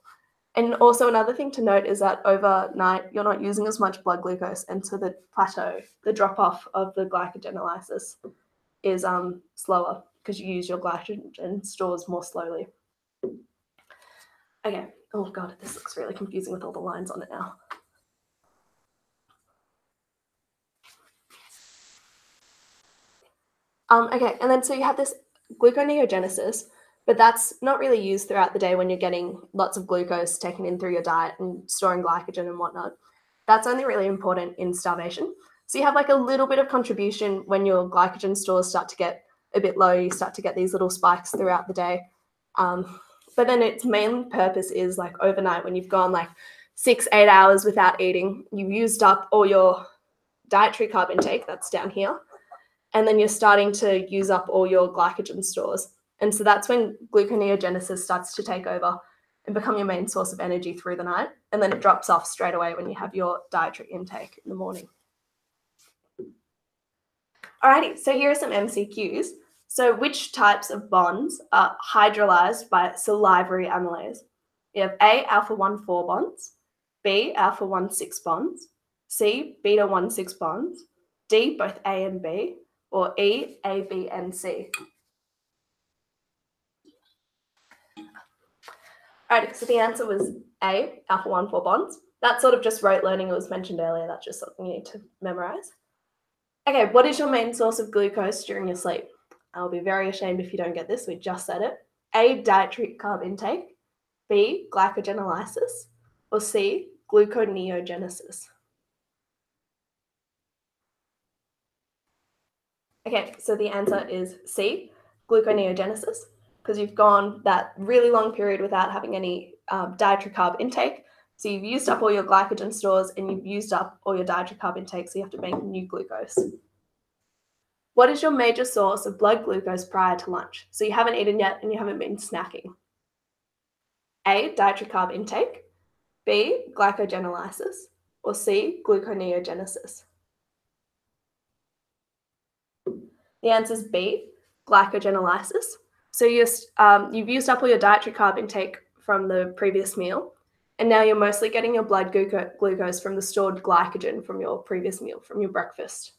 And also another thing to note is that overnight, you're not using as much blood glucose. And so the plateau, the drop off of the glycogenolysis is slower because you use your glycogen stores more slowly. Okay. Oh God, this looks really confusing with all the lines on it now. Okay, and then so you have this gluconeogenesis, but that's not really used throughout the day when you're getting lots of glucose taken in through your diet and storing glycogen and whatnot. That's only really important in starvation. So you have like a little bit of contribution when your glycogen stores start to get a bit low, you start to get these little spikes throughout the day. But then its main purpose is like overnight when you've gone like 6-8 hours without eating, you've used up all your dietary carb intake, that's down here, and then you're starting to use up all your glycogen stores. And so that's when gluconeogenesis starts to take over and become your main source of energy through the night. And then it drops off straight away when you have your dietary intake in the morning. Alrighty, so here are some MCQs. So which types of bonds are hydrolyzed by salivary amylase? You have A, alpha-1,4 bonds, B, alpha-1,6 bonds, C, beta-1,6 bonds, D, both A and B, or E, A, B, and C. Alright, so the answer was A, alpha-1,4 bonds. That's sort of just rote learning. It was mentioned earlier. That's just something you need to memorize. Okay, what is your main source of glucose during your sleep? I'll be very ashamed if you don't get this. We just said it. A, dietary carb intake. B, glycogenolysis. Or C, gluconeogenesis. Okay, so the answer is C, gluconeogenesis, because you've gone that really long period without having any dietary carb intake. So you've used up all your glycogen stores and you've used up all your dietary carb intake, so you have to make new glucose. What is your major source of blood glucose prior to lunch? So you haven't eaten yet and you haven't been snacking. A, dietary carb intake. B, glycogenolysis. Or C, gluconeogenesis. The answer is B, glycogenolysis. So you've used up all your dietary carb intake from the previous meal, and now you're mostly getting your blood glucose from the stored glycogen from your previous meal, from your breakfast.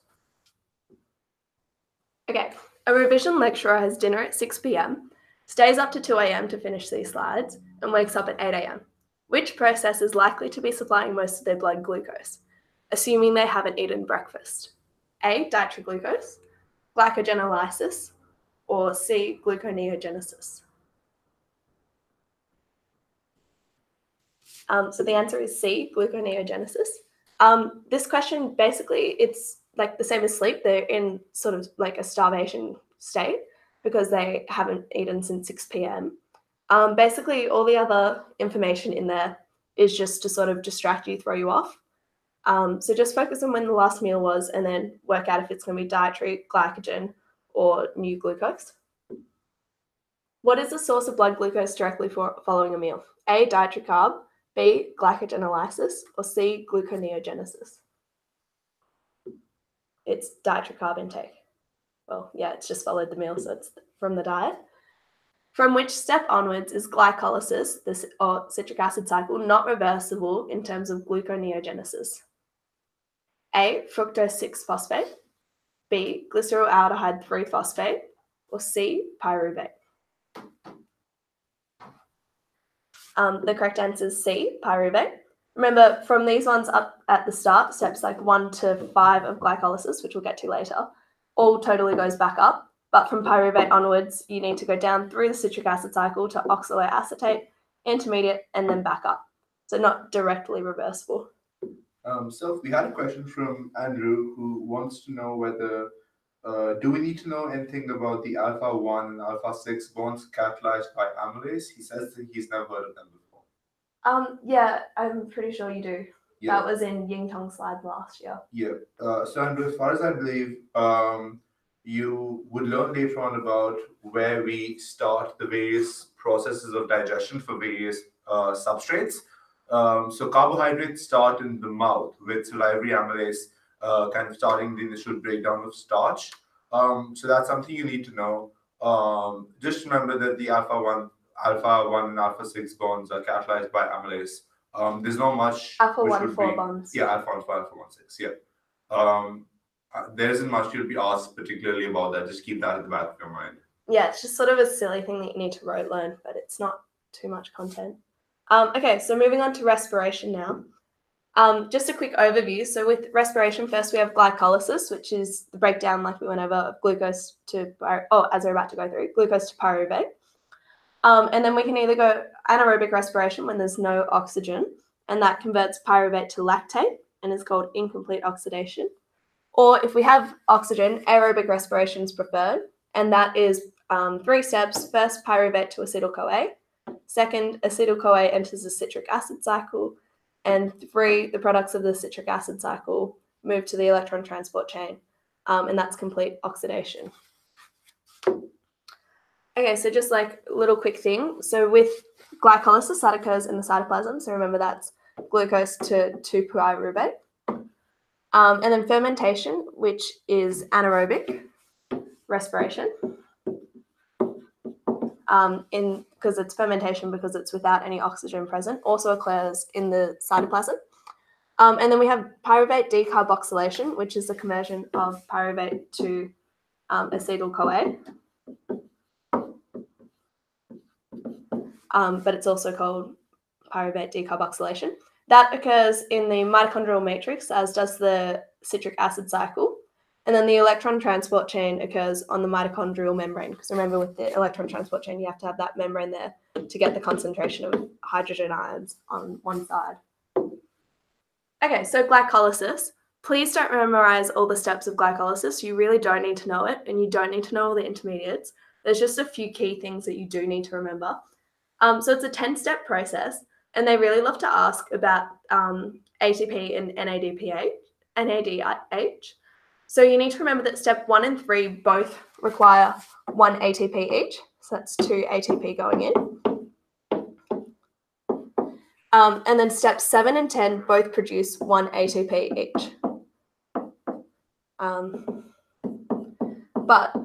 Okay, a revision lecturer has dinner at 6 p.m, stays up to 2 a.m. to finish these slides, and wakes up at 8 a.m. Which process is likely to be supplying most of their blood glucose, assuming they haven't eaten breakfast? A, dietary glucose, glycogenolysis, or C, gluconeogenesis? So the answer is C, gluconeogenesis. This question, basically, it's like the same as sleep. They're in sort of like a starvation state because they haven't eaten since 6 p.m. Basically, all the other information in there is just to sort of distract you, throw you off. So just focus on when the last meal was and then work out if it's going to be dietary, glycogen, or new glucose. What is the source of blood glucose directly following a meal? A, dietary carb, B, glycogenolysis, or C, gluconeogenesis? It's dietary carb intake. well, yeah, it's just followed the meal, so it's from the diet. From which step onwards is glycolysis, or citric acid cycle, not reversible in terms of gluconeogenesis? A, fructose 6-phosphate, B, glyceroldehyde 3-phosphate, or C, pyruvate? The correct answer is C, pyruvate. Remember, from these ones up at the start, steps like 1 to 5 of glycolysis, which we'll get to later, all totally goes back up. But from pyruvate onwards, you need to go down through the citric acid cycle to oxaloacetate, intermediate, and then back up. So not directly reversible. So we had a question from Andrew who wants to know whether do we need to know anything about the alpha-1 and alpha-6 bonds catalyzed by amylase? He says that he's never heard of them before. Yeah, I'm pretty sure you do. Yeah. That was in Ying Tong's slide last year. Yeah. So Andrew, as far as I believe, you would learn later on about where we start the various processes of digestion for various substrates. So carbohydrates start in the mouth with salivary amylase kind of starting the initial breakdown of starch. So that's something you need to know. Just remember that the alpha-1 and alpha-6 bonds are catalyzed by amylase. There's not much. Alpha-1, 4 bonds. Yeah, alpha-1, 4, alpha-1, 6. Yeah. There isn't much you'll be asked particularly about that. Just keep that at the back of your mind. Yeah, it's just sort of a silly thing that you need to rote learn, but it's not too much content. Okay, so moving on to respiration now. Just a quick overview. So with respiration, first we have glycolysis, which is the breakdown, like we went over, of glucose to, as we're about to go through, glucose to pyruvate. And then we can either go anaerobic respiration when there's no oxygen, and that converts pyruvate to lactate and is called incomplete oxidation. Or if we have oxygen, aerobic respiration is preferred, and that is 3 steps. First, pyruvate to acetyl-CoA. Second, acetyl-CoA enters the citric acid cycle. And 3, the products of the citric acid cycle move to the electron transport chain, and that's complete oxidation. Okay, so just like a little quick thing. So with glycolysis, that occurs in the cytoplasm. So remember that's glucose to 2-pyruvate. And then fermentation, which is anaerobic respiration, because it's fermentation because it's without any oxygen present, also occurs in the cytoplasm. And then we have pyruvate decarboxylation, which is the conversion of pyruvate to acetyl-CoA. But it's also called pyruvate decarboxylation. That occurs in the mitochondrial matrix, as does the citric acid cycle. And then the electron transport chain occurs on the mitochondrial membrane, because remember with the electron transport chain, you have to have that membrane there to get the concentration of hydrogen ions on one side. Okay, so glycolysis. Please don't memorize all the steps of glycolysis. You really don't need to know it, and you don't need to know all the intermediates. There's just a few key things that you do need to remember. So it's a 10-step process, and they really love to ask about ATP and NADH. So you need to remember that step 1 and 3 both require 1 ATP each. So that's 2 ATP going in. And then steps 7 and 10 both produce 1 ATP each. But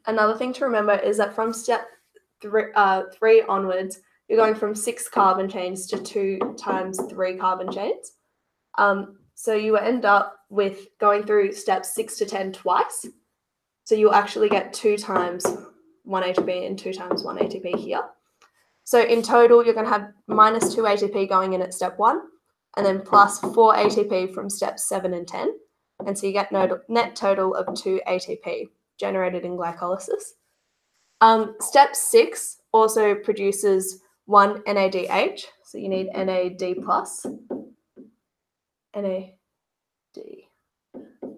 another thing to remember is that from step 3 onwards, you're going from 6 carbon chains to 2 times 3 carbon chains. So you end up with going through steps 6 to 10 twice. So you'll actually get 2 times 1 ATP and 2 times 1 ATP here. So in total, you're going to have minus 2 ATP going in at step 1, and then plus 4 ATP from steps 7 and 10. And so you get net total of 2 ATP generated in glycolysis. Step 6 also produces 1 NADH. So you need NAD plus. NAD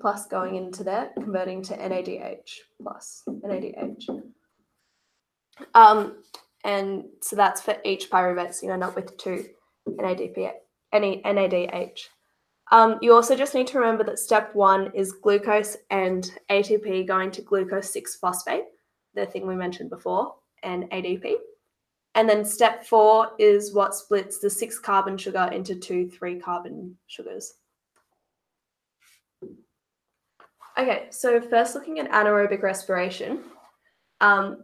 plus going into there, converting to NADH plus NADH. And so that's for each pyruvate, so you end up with 2 NADH. You also just need to remember that step 1 is glucose and ATP going to glucose 6-phosphate, the thing we mentioned before, and ADP. And then step 4 is what splits the 6-carbon sugar into 2 3-carbon sugars. Okay, so first looking at anaerobic respiration,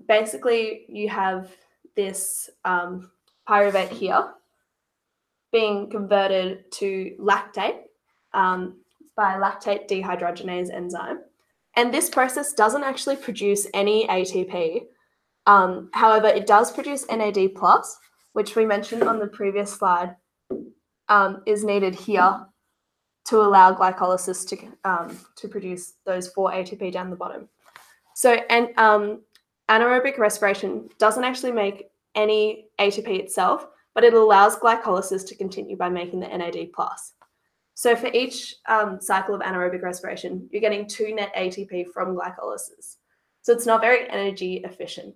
basically you have this pyruvate here being converted to lactate by lactate dehydrogenase enzyme. And this process doesn't actually produce any ATP. However, it does produce NAD+, which we mentioned on the previous slide, is needed here to allow glycolysis to produce those 4 ATP down the bottom. So anaerobic respiration doesn't actually make any ATP itself, but it allows glycolysis to continue by making the NAD+. So for each cycle of anaerobic respiration, you're getting 2 net ATP from glycolysis. So it's not very energy efficient.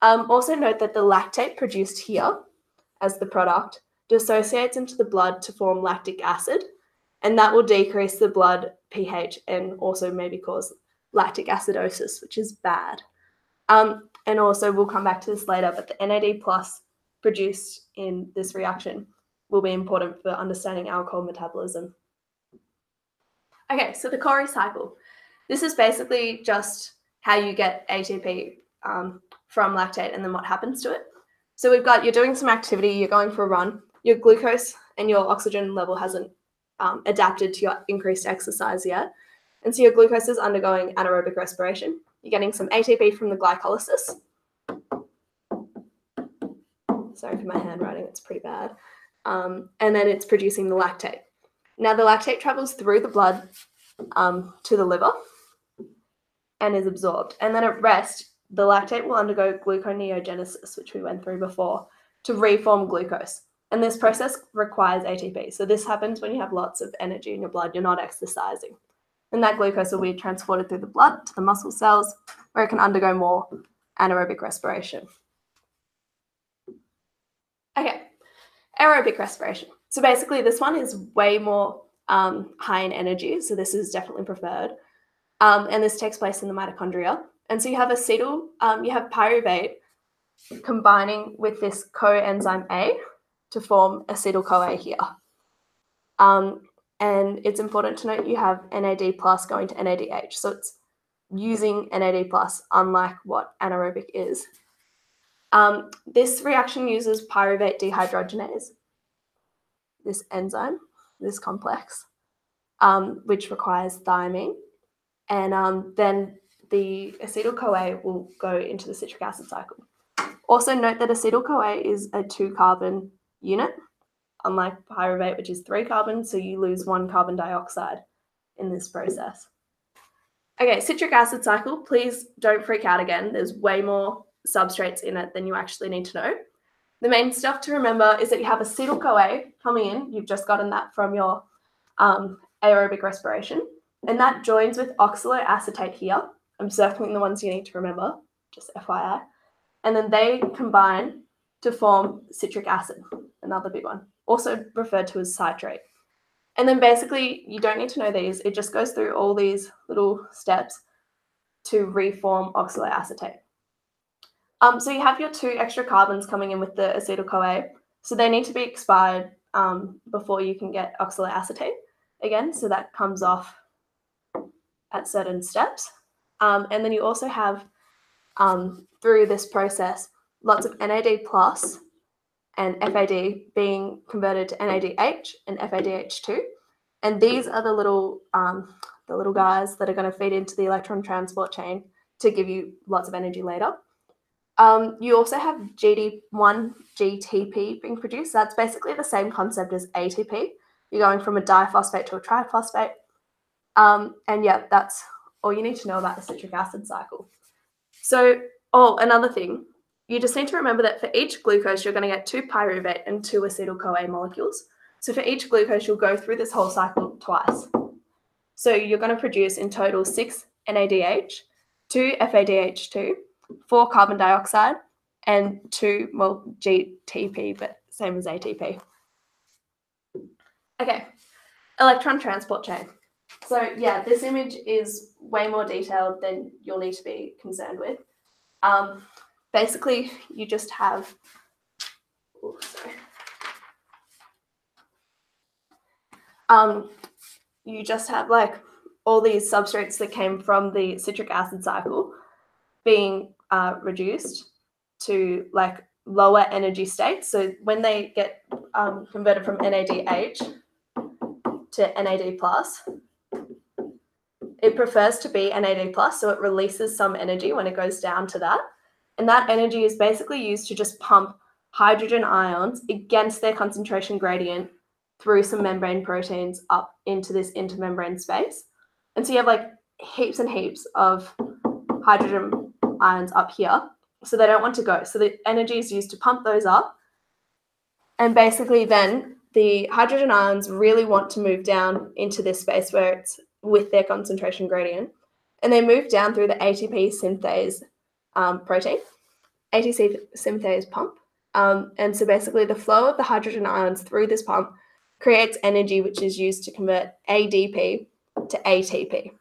Also note that the lactate produced here as the product dissociates into the blood to form lactic acid, and that will decrease the blood pH and also maybe cause lactic acidosis, which is bad. And also, we'll come back to this later, but the NAD+ produced in this reaction will be important for understanding alcohol metabolism. Okay, so the Cori cycle. This is basically just how you get ATP from lactate and then what happens to it. So we've got, you're doing some activity, you're going for a run, your glucose and your oxygen level hasn't adapted to your increased exercise yet. And so your glucose is undergoing anaerobic respiration. You're getting some ATP from the glycolysis. Sorry for my handwriting, it's pretty bad. And then it's producing the lactate. Now the lactate travels through the blood to the liver and is absorbed. And then at rest, the lactate will undergo gluconeogenesis, which we went through before, to reform glucose. And this process requires ATP. So this happens when you have lots of energy in your blood, you're not exercising. And that glucose will be transported through the blood to the muscle cells, where it can undergo more anaerobic respiration. Okay, aerobic respiration. So basically this one is way more high in energy, so this is definitely preferred. And this takes place in the mitochondria. And so you have you have pyruvate combining with this coenzyme A to form acetyl-CoA here. And it's important to note you have NAD+ going to NADH. So it's using NAD+, unlike what anaerobic is. This reaction uses pyruvate dehydrogenase, this enzyme, this complex, which requires thiamine. And then the acetyl-CoA will go into the citric acid cycle. Also note that acetyl-CoA is a 2-carbon unit, unlike pyruvate, which is 3 carbons, so you lose 1 carbon dioxide in this process. Okay, citric acid cycle, please don't freak out again. There's way more substrates in it than you actually need to know. The main stuff to remember is that you have acetyl-CoA coming in. You've just gotten that from your aerobic respiration, and that joins with oxaloacetate here. I'm circling the ones you need to remember, just FYI. And then they combine to form citric acid, another big one, also referred to as citrate. And then basically, you don't need to know these. It just goes through all these little steps to reform oxaloacetate. So you have your 2 extra carbons coming in with the acetyl-CoA. So they need to be expired before you can get oxaloacetate again. So that comes off at certain steps. And then you also have, through this process, lots of NAD+ and FAD being converted to NADH and FADH2. And these are the little guys that are going to feed into the electron transport chain to give you lots of energy later. You also have GD1 GTP being produced. That's basically the same concept as ATP. You're going from a diphosphate to a triphosphate. And yeah, that's all you need to know about the citric acid cycle. So, another thing, you just need to remember that for each glucose, you're going to get 2 pyruvate and 2 acetyl-CoA molecules. So for each glucose, you'll go through this whole cycle twice. So you're going to produce in total 6 NADH, 2 FADH2, 4 carbon dioxide, and 2 GTP, but same as ATP. Okay, electron transport chain. So yeah, this image is way more detailed than you'll need to be concerned with. Basically, you just have, like all these substrates that came from the citric acid cycle being reduced to like lower energy states. So when they get converted from NADH to NAD+, it prefers to be NAD+, so it releases some energy when it goes down to that. And that energy is basically used to just pump hydrogen ions against their concentration gradient through some membrane proteins up into this intermembrane space. And so you have like heaps and heaps of hydrogen ions up here. So they don't want to go. So the energy is used to pump those up. And basically then the hydrogen ions really want to move down into this space where it's with their concentration gradient. And they move down through the ATP synthase protein, ATP synthase pump. And so basically the flow of the hydrogen ions through this pump creates energy which is used to convert ADP to ATP.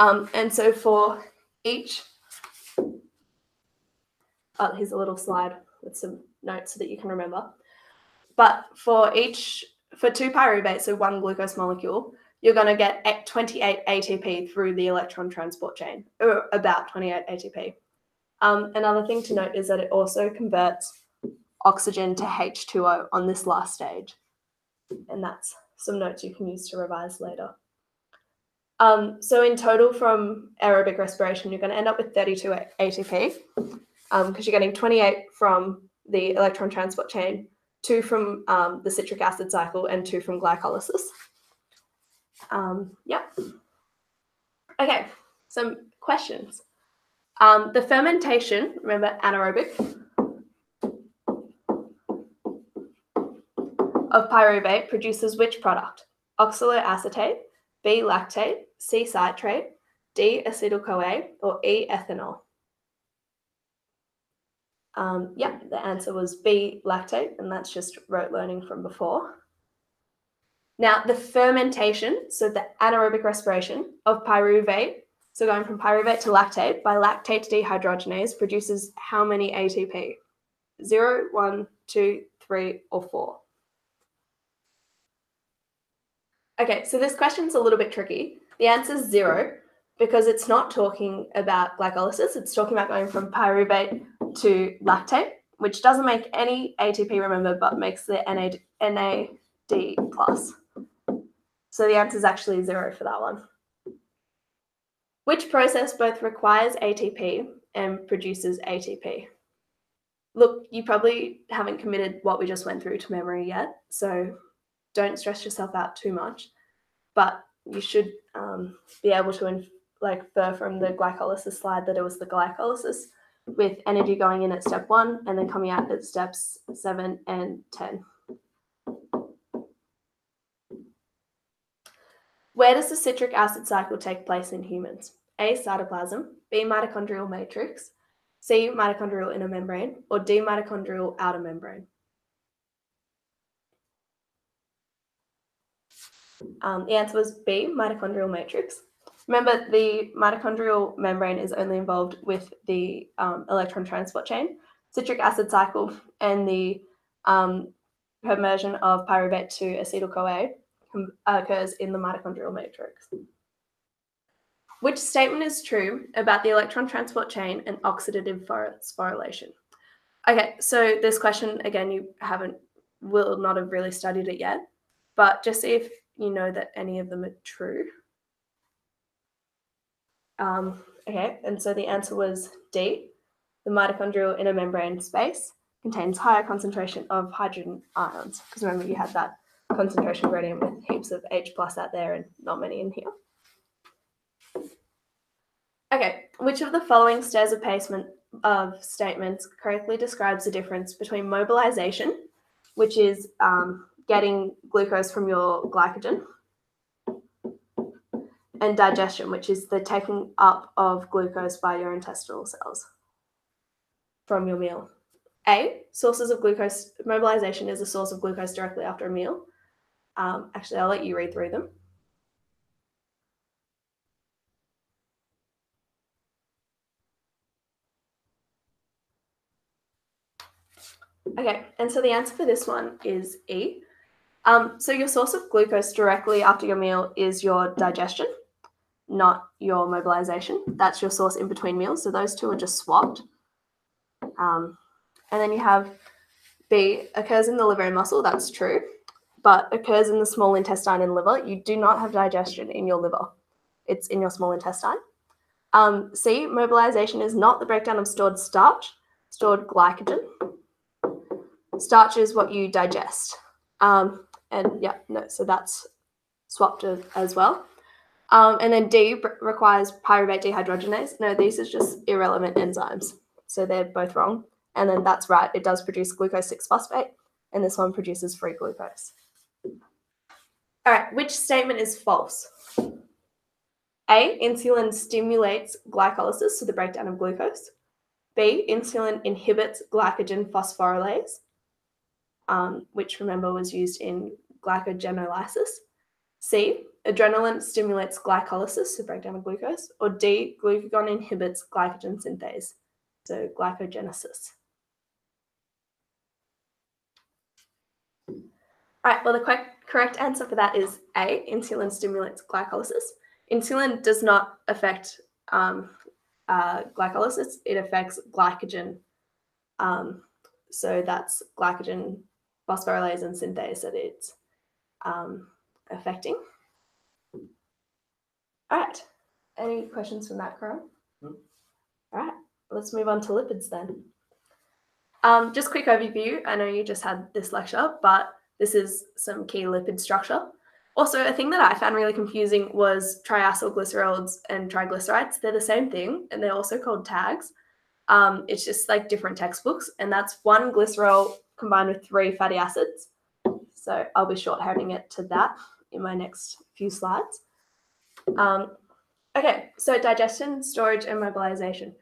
And so for each, here's a little slide with some notes so that you can remember. But for 2 pyruvate, so 1 glucose molecule, you're going to get 28 ATP through the electron transport chain, or about 28 ATP. Another thing to note is that it also converts oxygen to H2O on this last stage. And that's some notes you can use to revise later. So in total from aerobic respiration, you're going to end up with 32 ATP because you're getting 28 from the electron transport chain, 2 from the citric acid cycle, and 2 from glycolysis. Okay, some questions. The fermentation, remember anaerobic, of pyruvate produces which product? Oxaloacetate, B, lactate, C, citrate, D, acetyl-CoA, or E, ethanol? The answer was B, lactate, and that's just rote learning from before. Now, the fermentation, so the anaerobic respiration of pyruvate, so going from pyruvate to lactate by lactate dehydrogenase produces how many ATP? 0, 1, 2, 3, or 4? Okay, so this question's a little bit tricky. The answer is 0 because it's not talking about glycolysis. It's talking about going from pyruvate to lactate, which doesn't make any ATP, remember, but makes the NAD+. So the answer is actually 0 for that one. Which process both requires ATP and produces ATP? Look, you probably haven't committed what we just went through to memory yet, so don't stress yourself out too much, but you should be able to infer from the glycolysis slide that it was the glycolysis with energy going in at step 1 and then coming out at steps 7 and 10. Where does the citric acid cycle take place in humans? A, cytoplasm, B, mitochondrial matrix, C, mitochondrial inner membrane, or D, mitochondrial outer membrane? The answer was B, mitochondrial matrix. Remember, the mitochondrial membrane is only involved with the electron transport chain, citric acid cycle, and the conversion of pyruvate to acetyl-CoA occurs in the mitochondrial matrix. Which statement is true about the electron transport chain and oxidative phosphorylation? Okay, so this question, again, you will not have really studied it yet, but just see if you know that any of them are true. Okay, and so the answer was D. The mitochondrial inner membrane space contains higher concentration of hydrogen ions, because remember you had that concentration gradient with heaps of H+ out there and not many in here. Okay, which of the following statements correctly describes the difference between mobilization, which is getting glucose from your glycogen, and digestion, which is the taking up of glucose by your intestinal cells from your meal? A, sources of glucose, mobilization is a source of glucose directly after a meal. Actually, I'll let you read through them. Okay, and so the answer for this one is E. So your source of glucose directly after your meal is your digestion. not your mobilization. That's your source in between meals. So those two are just swapped. And then you have B, occurs in the liver and muscle. That's true. But occurs in the small intestine and liver. You do not have digestion in your liver. It's in your small intestine. C, mobilization is not the breakdown of stored starch, stored glycogen. Starch is what you digest. And yeah, no, so that's swapped as well. And then D requires pyruvate dehydrogenase. No, these are just irrelevant enzymes. So they're both wrong. And then that's right, it does produce glucose 6-phosphate, and this one produces free glucose. All right, which statement is false? A, insulin stimulates glycolysis, so the breakdown of glucose. B, insulin inhibits glycogen phosphorylase, which remember was used in glycogenolysis. C, adrenaline stimulates glycolysis, so breakdown of glucose. Or D, glucagon inhibits glycogen synthase, so glycogenesis. All right, well, the correct answer for that is A, insulin stimulates glycolysis. Insulin does not affect glycolysis, it affects glycogen. So that's glycogen phosphorylase and synthase that it's affecting. All right, any questions from that, Karan? No. All right, let's move on to lipids then. Just quick overview. I know you just had this lecture, but this is some key lipid structure. Also, a thing that I found really confusing was triacylglycerols and triglycerides. They're the same thing, and they're also called tags. It's just like different textbooks, and that's one glycerol combined with 3 fatty acids. So I'll be shorthanding it to that in my next few slides. Okay, so digestion, storage, and mobilization.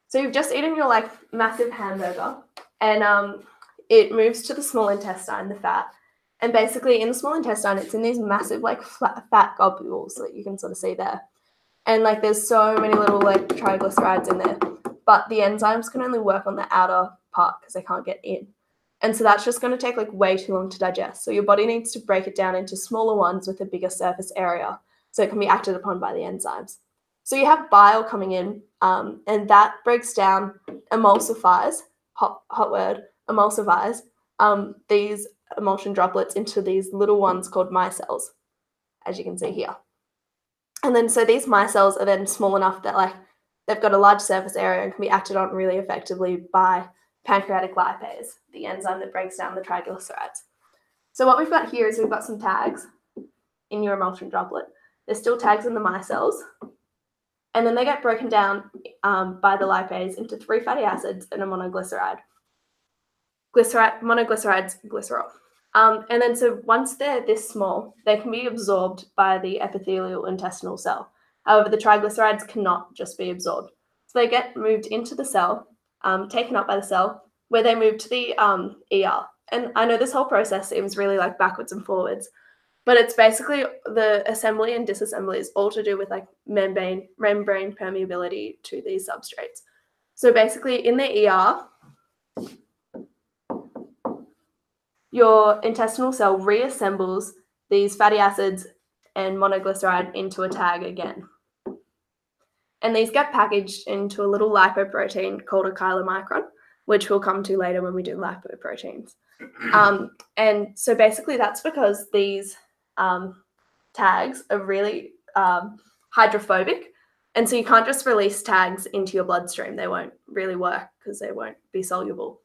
So you've just eaten your like massive hamburger, and it moves to the small intestine, the fat. And basically in the small intestine, it's in these massive like fat globules that you can sort of see there. And like there's so many little like triglycerides in there, but the enzymes can only work on the outer part because they can't get in. And so that's just going to take like way too long to digest. So your body needs to break it down into smaller ones with a bigger surface area so it can be acted upon by the enzymes. So you have bile coming in, and that breaks down, emulsifies, hot word, emulsifies these emulsion droplets into these little ones called micelles, as you can see here. And then so these micelles are then small enough that like they've got a large surface area and can be acted on really effectively by pancreatic lipase, the enzyme that breaks down the triglycerides. So what we've got here is we've got some tags in your emulsion droplet. There's still tags in the micelles, and then they get broken down by the lipase into 3 fatty acids and a monoglyceride. Monoglycerides, glycerol. And then so once they're this small, they can be absorbed by the epithelial intestinal cell. However, the triglycerides cannot just be absorbed. So they get moved into the cell, taken up by the cell, where they move to the ER. And I know this whole process seems really like backwards and forwards, but it's basically the assembly and disassembly is all to do with like membrane permeability to these substrates. So basically in the ER, your intestinal cell reassembles these fatty acids and monoglyceride into a tag again. And these get packaged into a little lipoprotein called a chylomicron, which we'll come to later when we do lipoproteins. And so basically that's because these tags are really hydrophobic. And so you can't just release tags into your bloodstream. They won't really work because they won't be soluble.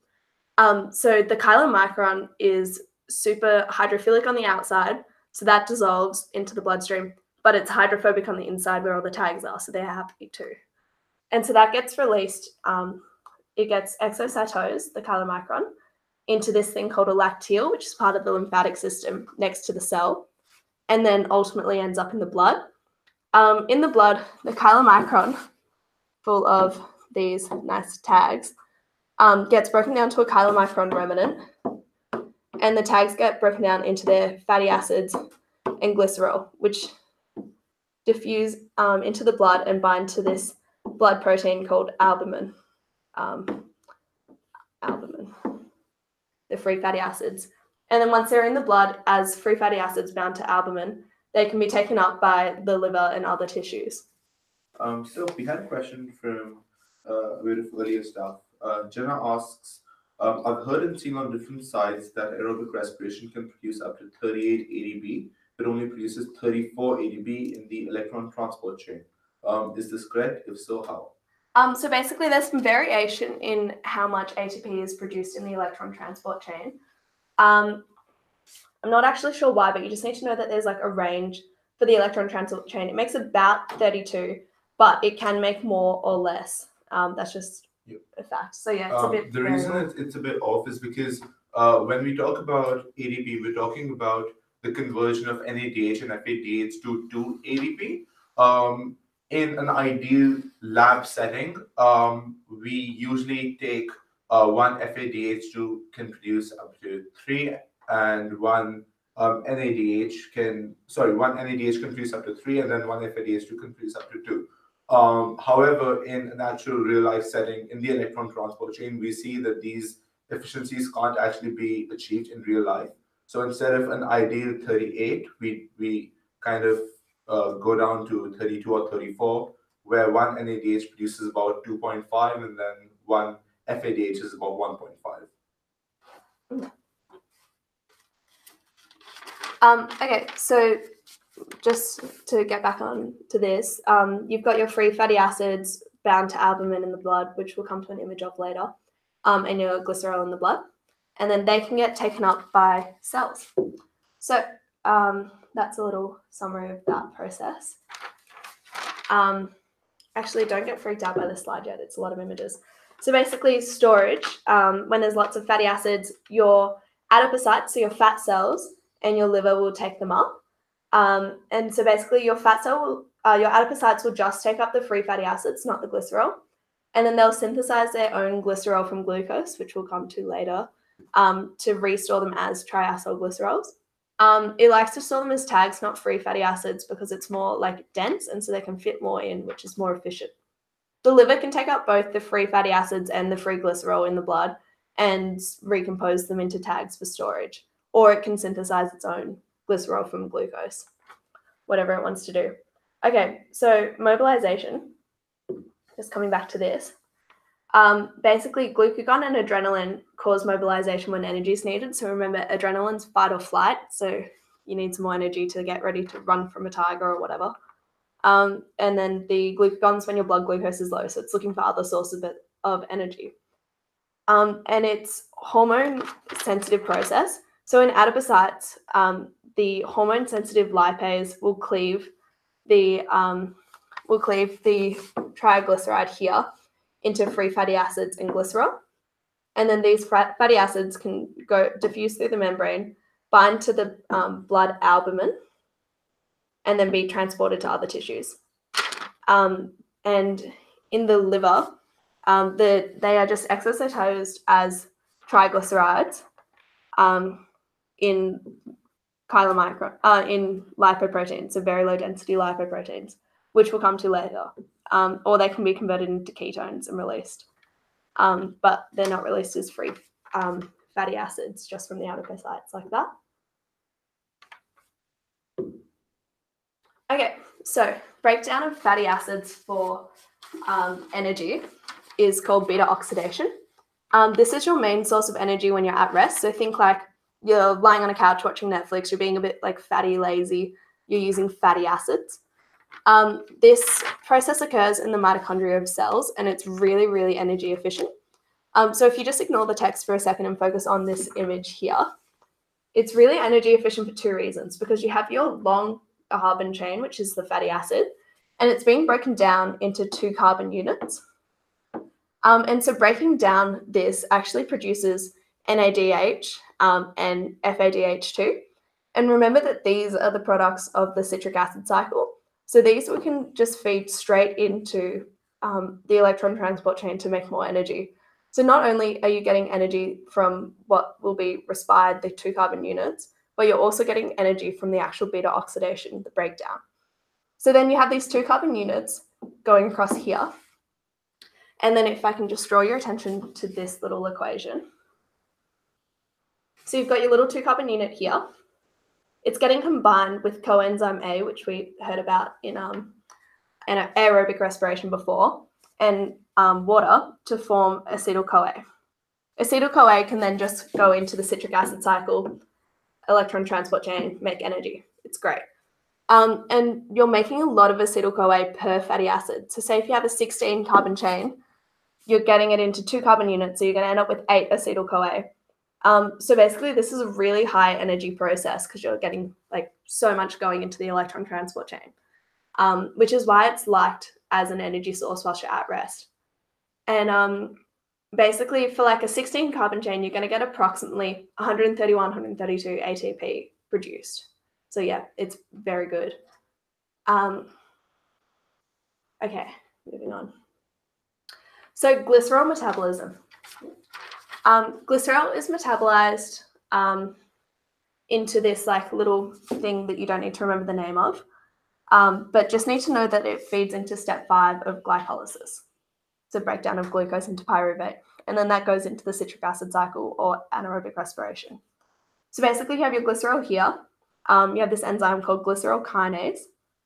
So the chylomicron is super hydrophilic on the outside, so that dissolves into the bloodstream, but it's hydrophobic on the inside where all the tags are, so they're happy too. And so that gets released, it gets exocytosed, the chylomicron, into this thing called a lacteal, which is part of the lymphatic system next to the cell, and then ultimately ends up in the blood. In the blood, the chylomicron, full of these nice tags, gets broken down to a chylomicron remnant, and the tags get broken down into their fatty acids and glycerol, which diffuse into the blood and bind to this blood protein called albumin. Albumin, the free fatty acids. And then once they're in the blood as free fatty acids bound to albumin, they can be taken up by the liver and other tissues. So we had a question from a bit of earlier stuff. Jenna asks, I've heard and seen on different sites that aerobic respiration can produce up to 38 ADP, but only produces 34 ADP in the electron transport chain. Is this correct? If so, how? So basically, there's some variation in how much ATP is produced in the electron transport chain. I'm not actually sure why, but you just need to know that there's like a range for the electron transport chain. It makes about 32, but it can make more or less. That's just a fact. So yeah, it's a bit The variable. reason it's a bit off is because when we talk about ADP, we're talking about the conversion of NADH and FADH to ADP. In an ideal lab setting, we usually take one FADH2 can produce up to 3, and one NADH can produce up to 3, and then one FADH2 can produce up to 2. However, in a natural real life setting, in the electron transport chain, we see that these efficiencies can't actually be achieved in real life. So instead of an ideal 38, we kind of go down to 32 or 34, where one NADH produces about 2.5, and then one FADH is about 1.5. Okay, so just to get back on to this, you've got your free fatty acids bound to albumin in the blood, which we'll come to an image of later, and your glycerol in the blood, and then they can get taken up by cells. So that's a little summary of that process. Actually, don't get freaked out by the slide yet. It's a lot of images. So basically, storage, when there's lots of fatty acids, your adipocytes, so your fat cells, and your liver will take them up. And so basically your your adipocytes will just take up the free fatty acids, not the glycerol. And then they'll synthesize their own glycerol from glucose, which we'll come to later, to restore them as triacylglycerols. It likes to store them as tags, not free fatty acids, because it's more like dense, and so they can fit more in, which is more efficient. The liver can take up both the free fatty acids and the free glycerol in the blood and recompose them into tags for storage, or it can synthesize its own glycerol from glucose, whatever it wants to do. Okay, so mobilization, just coming back to this. Basically, glucagon and adrenaline cause mobilization when energy is needed. So remember, adrenaline's fight or flight, so you need some more energy to get ready to run from a tiger or whatever. And then the glucagon's when your blood glucose is low, so it's looking for other sources of energy. And it's hormone-sensitive process. So in adipocytes, the hormone-sensitive lipase will cleave the triglyceride here into free fatty acids and glycerol. And then these fatty acids can diffuse through the membrane, bind to the blood albumin, and then be transported to other tissues. And in the liver, they are just exositosed as triglycerides in in lipoproteins, so very low density lipoproteins, which we'll come to later. Or they can be converted into ketones and released, but they're not released as free fatty acids just from the adipocytes like that. Okay, so breakdown of fatty acids for energy is called beta oxidation. This is your main source of energy when you're at rest. So think like you're lying on a couch watching Netflix, you're being a bit like fatty, lazy, you're using fatty acids. This process occurs in the mitochondria of cells, and it's really, really energy efficient. So if you just ignore the text for a second and focus on this image here, it's really energy efficient for two reasons, because you have your long carbon chain, which is the fatty acid, and it's being broken down into 2 carbon units. And so breaking down this actually produces NADH and FADH2. And remember that these are the products of the citric acid cycle. So these we can just feed straight into the electron transport chain to make more energy. So not only are you getting energy from what will be respired, the 2 carbon units, but you're also getting energy from the actual beta oxidation, the breakdown. So then you have these 2 carbon units going across here. And then if I can just draw your attention to this little equation. So you've got your little 2 carbon unit here. it's getting combined with coenzyme A, which we heard about in anaerobic respiration before, and water to form acetyl-CoA. Acetyl-CoA can then just go into the citric acid cycle, electron transport chain, make energy. It's great. And you're making a lot of acetyl-CoA per fatty acid. So say if you have a 16 carbon chain, you're getting it into 2 carbon units, so you're going to end up with 8 acetyl-CoA. So basically, this is a really high energy process because you're getting like so much going into the electron transport chain, which is why it's liked as an energy source whilst you're at rest. And basically, for like a 16 carbon chain, you're going to get approximately 131, 132 ATP produced. So yeah, it's very good. Okay, moving on. So glycerol metabolism. Glycerol is metabolized into this like little thing that you don't need to remember the name of, but just need to know that it feeds into step 5 of glycolysis. So breakdown of glucose into pyruvate, and then that goes into the citric acid cycle or anaerobic respiration. So basically you have your glycerol here. You have this enzyme called glycerol kinase.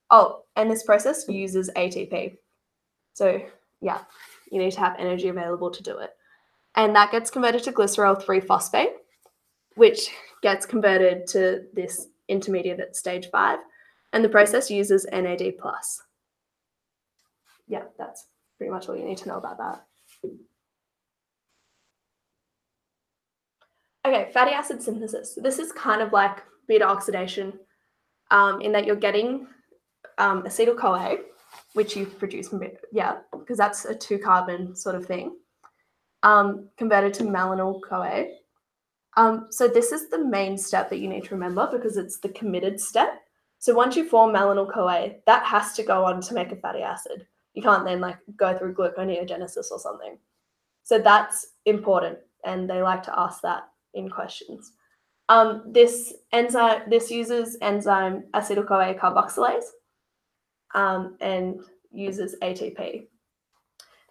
Oh, and this process uses ATP. So yeah, you need to have energy available to do it. And that gets converted to glycerol 3-phosphate, which gets converted to this intermediate at stage 5. And the process uses NAD+. Yeah, that's pretty much all you need to know about that. Okay, fatty acid synthesis. This is kind of like beta oxidation in that you're getting acetyl-CoA, which you produce from because that's a 2-carbon sort of thing, converted to malonyl-CoA. So this is the main step that you need to remember because it's the committed step. So once you form malonyl-CoA, that has to go on to make a fatty acid. You can't then like go through gluconeogenesis or something. So that's important, and they like to ask that in questions. This uses enzyme acetyl-CoA carboxylase and uses ATP.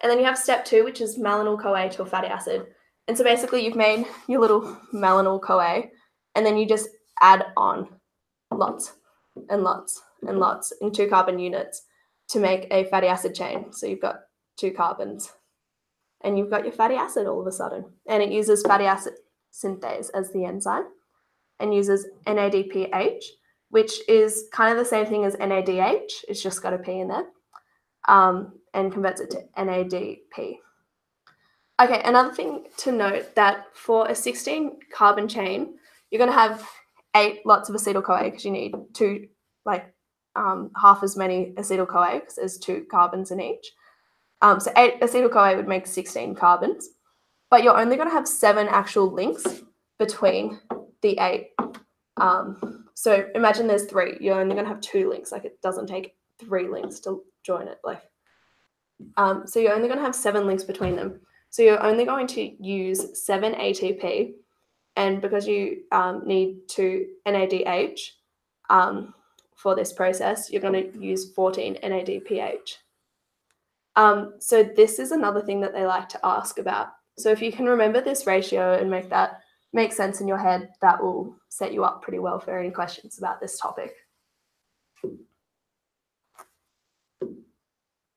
And then you have step 2, which is malonyl-CoA to a fatty acid. And so basically you've made your little malonyl-CoA, and then you just add on lots and lots and lots in 2 carbon units to make a fatty acid chain. So you've got 2 carbons, and you've got your fatty acid all of a sudden. And it uses fatty acid synthase as the enzyme and uses NADPH, which is kind of the same thing as NADH. It's just got a P in there, and converts it to NADP. Okay, another thing to note that for a 16 carbon chain, you're going to have 8 lots of acetyl-CoA because you need 2, like half as many acetyl-CoA because there's 2 carbons in each. So 8 acetyl-CoA would make 16 carbons, but you're only going to have 7 actual links between the 8. So imagine there's 3. You're only going to have 2 links. Like it doesn't take 3 links to join it. Like, so you're only going to have 7 links between them. So you're only going to use 7 ATP, and because you need 2 NADH for this process, you're going to use 14 NADPH. So this is another thing that they like to ask about. So if you can remember this ratio and make that make sense in your head, that will set you up pretty well for any questions about this topic.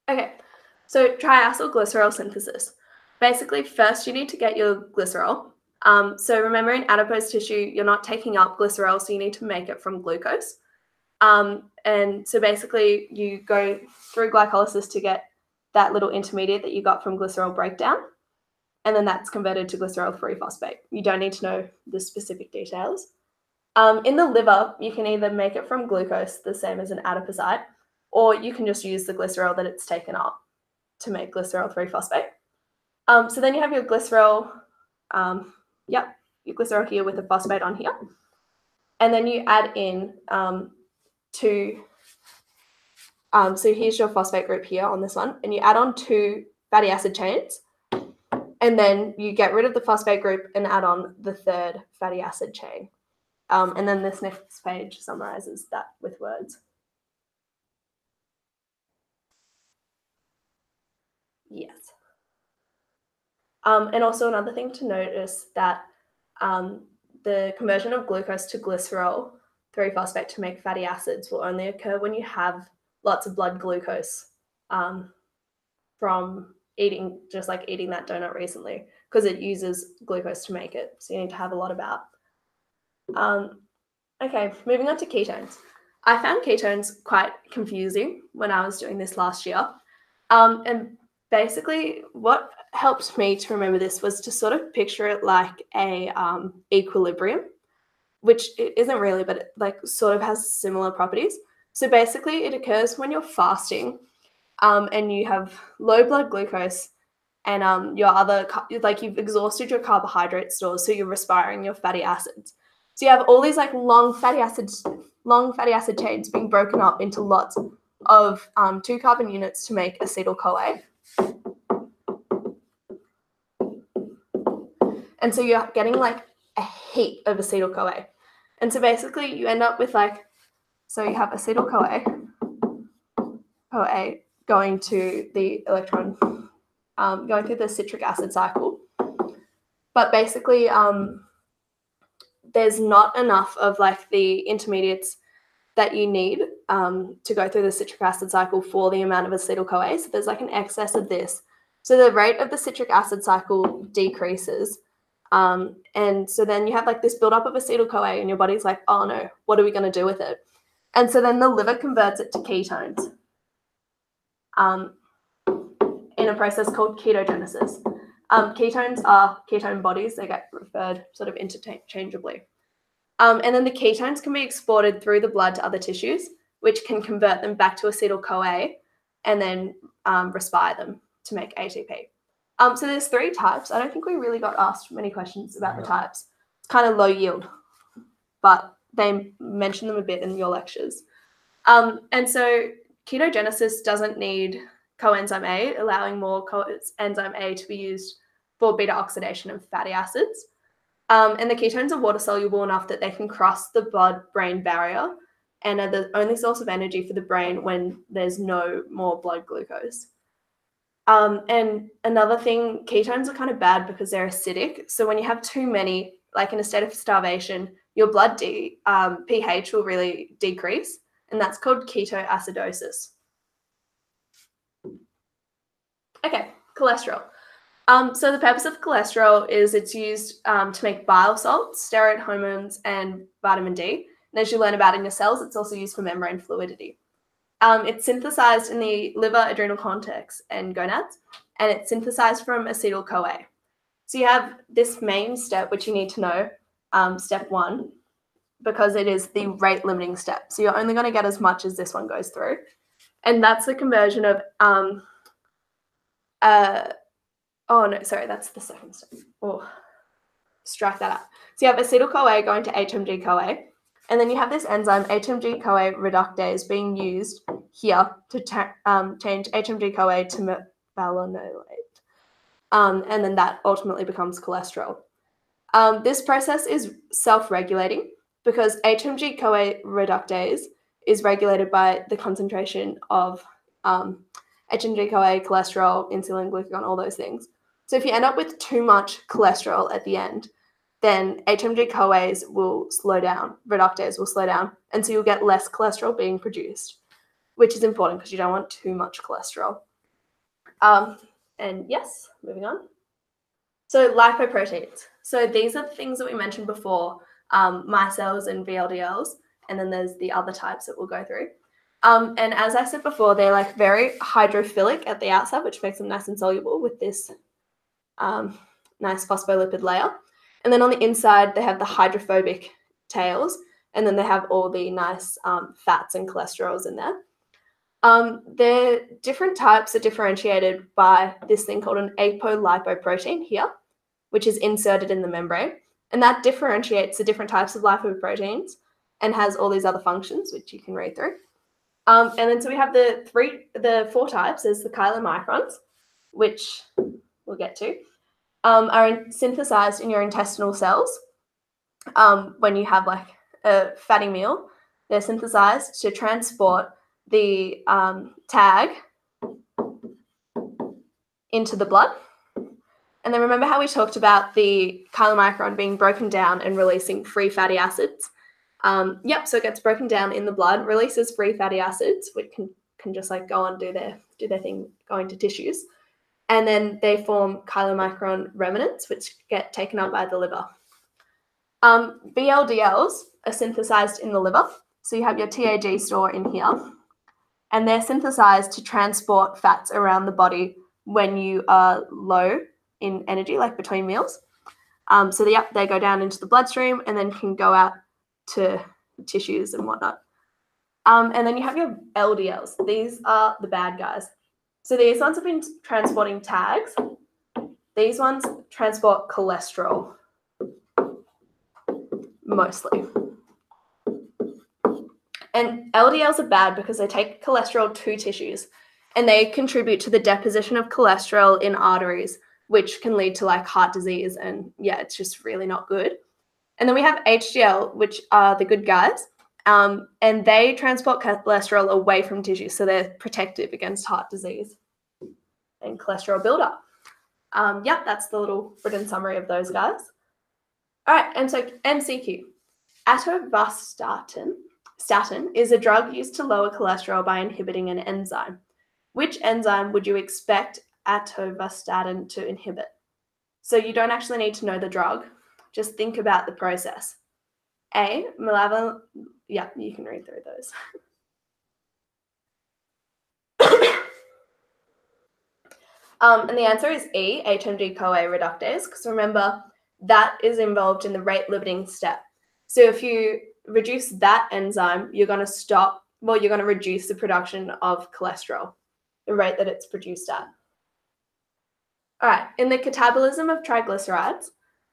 Okay, so triacylglycerol synthesis. Basically, first you need to get your glycerol. So remember, in adipose tissue, you're not taking up glycerol, so you need to make it from glucose. And so basically, you go through glycolysis to get that little intermediate that you got from glycerol breakdown, and then that's converted to glycerol 3-phosphate. You don't need to know the specific details. In the liver, you can either make it from glucose, the same as an adipocyte, or you can just use the glycerol that it's taken up to make glycerol 3-phosphate. So then you have your glycerol, your glycerol here with a phosphate on here. And then you add in so here's your phosphate group here on this one, and you add on 2 fatty acid chains, and then you get rid of the phosphate group and add on the 3rd fatty acid chain. And then this next page summarizes that with words. Yes. And also another thing to notice that the conversion of glucose to glycerol 3-phosphate to make fatty acids will only occur when you have lots of blood glucose from eating that donut recently, because it uses glucose to make it. So you need to have a lot about. Okay, moving on to ketones. I found ketones quite confusing when I was doing this last year. And basically what helped me to remember this was to sort of picture it like a equilibrium, which it isn't really, but it like sort of has similar properties. So basically it occurs when you're fasting and you have low blood glucose and you've exhausted your carbohydrate stores, so you're respiring your fatty acids. So you have all these like long fatty acid chains being broken up into lots of 2 carbon units to make acetyl-CoA. And so you're getting like a heap of acetyl-CoA. And so basically you end up with so you have acetyl-CoA going to the electron, going through the citric acid cycle. But basically there's not enough of like the intermediates that you need to go through the citric acid cycle for the amount of acetyl-CoA. So there's like an excess of this. So the rate of the citric acid cycle decreases. And so then you have like this buildup of acetyl-CoA and your body's like, oh no, what are we going to do with it? And so then the liver converts it to ketones in a process called ketogenesis. Ketones are ketone bodies. They get referred sort of interchangeably. And then the ketones can be exported through the blood to other tissues, which can convert them back to acetyl-CoA and then respire them to make ATP. So there's 3 types. I don't think we really got asked many questions about the types. It's kind of low yield, but they mention them a bit in your lectures. And so ketogenesis doesn't need coenzyme A, allowing more coenzyme A to be used for beta oxidation of fatty acids. And the ketones are water soluble enough that they can cross the blood-brain barrier and are the only source of energy for the brain when there's no more blood glucose. And another thing, ketones are kind of bad because they're acidic. So when you have too many, like in a state of starvation, your blood pH will really decrease, and that's called ketoacidosis. Okay, cholesterol. So the purpose of cholesterol is it's used to make bile salts, steroid hormones, and vitamin D. And as you learn about in your cells, it's also used for membrane fluidity. It's synthesized in the liver, adrenal cortex, and gonads, and it's synthesized from acetyl-CoA. So you have this main step, which you need to know, step 1, because it is the rate-limiting step. So you're only going to get as much as this one goes through. And that's the conversion of oh, no, sorry, that's the second step. Oh, strike that out. So you have acetyl-CoA going to HMG-CoA, and then you have this enzyme, HMG-CoA reductase, being used here to change HMG-CoA to mevalonate. And then that ultimately becomes cholesterol. This process is self-regulating because HMG-CoA reductase is regulated by the concentration of HMG-CoA, cholesterol, insulin, glucagon, all those things. So if you end up with too much cholesterol at the end, then HMG-CoAs will slow down, reductase will slow down, and so you'll get less cholesterol being produced, which is important because you don't want too much cholesterol. And yes, moving on. So lipoproteins. So these are the things that we mentioned before, micelles and VLDLs, and then there's the other types that we'll go through. And as I said before, they're like very hydrophilic at the outside, which makes them nice and soluble with this nice phospholipid layer. And then on the inside, they have the hydrophobic tails, and then they have all the nice fats and cholesterols in there. The different types are differentiated by this thing called an apolipoprotein here, which is inserted in the membrane. And that differentiates the different types of lipoproteins and has all these other functions, which you can read through. And then so we have the 4 types. There's the chylomicrons, which we'll get to, are synthesized in your intestinal cells. When you have like a fatty meal, they're synthesized to transport the tag into the blood. And then remember how we talked about the chylomicron being broken down and releasing free fatty acids? Yep, so it gets broken down in the blood, releases free fatty acids, which can just like go on, do their thing, go into tissues. And then they form chylomicron remnants, which get taken up by the liver. VLDLs are synthesized in the liver. So you have your TAG store in here, and they're synthesized to transport fats around the body when you are low in energy, like between meals. So they go down into the bloodstream and then can go out to tissues and whatnot. And then you have your LDLs. These are the bad guys. So these ones have been transporting tags. These ones transport cholesterol, mostly. And LDLs are bad because they take cholesterol to tissues, and they contribute to the deposition of cholesterol in arteries, which can lead to like heart disease. And yeah, it's just really not good. And then we have HDL, which are the good guys. And they transport cholesterol away from tissue, so they're protective against heart disease and cholesterol buildup. Yep, that's the little written summary of those guys. All right, and so MCQ. Atorvastatin is a drug used to lower cholesterol by inhibiting an enzyme. Which enzyme would you expect atorvastatin to inhibit? So you don't actually need to know the drug. Just think about the process. A, malevolent. Yeah, you can read through those. And the answer is E, HMG-CoA reductase, because remember, that is involved in the rate-limiting step. So if you reduce that enzyme, you're going to reduce the production of cholesterol, the rate that it's produced at. All right, in the catabolism of triglycerides,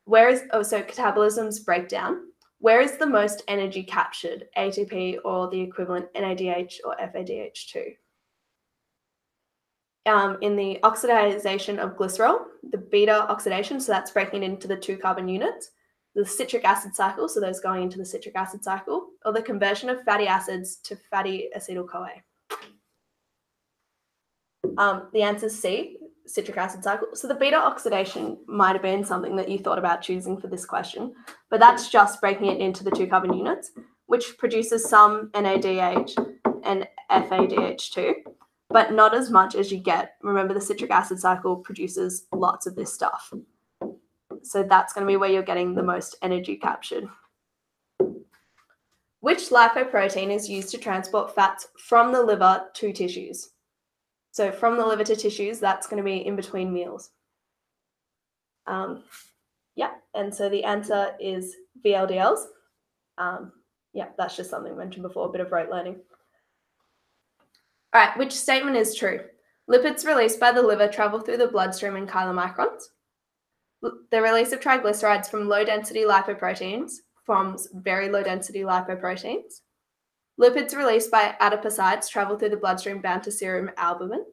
catabolism's breakdown, where is the most energy captured, ATP or the equivalent NADH or FADH2? In the oxidization of glycerol, the beta oxidation, so that's breaking it into the 2 carbon units, the citric acid cycle, so those going into the citric acid cycle, or the conversion of fatty acids to fatty acetyl-CoA. The answer is C, citric acid cycle. So the beta oxidation might have been something that you thought about choosing for this question, but that's just breaking it into the 2 carbon units, which produces some NADH and FADH2, but not as much as you get. Remember, the citric acid cycle produces lots of this stuff. So that's going to be where you're getting the most energy captured. Which lipoprotein is used to transport fats from the liver to tissues? So from the liver to tissues, that's going to be in between meals. Yeah, and so the answer is VLDLs. Yeah, that's just something mentioned before, a bit of rote learning. All right, which statement is true? Lipids released by the liver travel through the bloodstream in chylomicrons. The release of triglycerides from low-density lipoproteins forms very low-density lipoproteins. Lipids released by adipocytes travel through the bloodstream bound to serum albumin.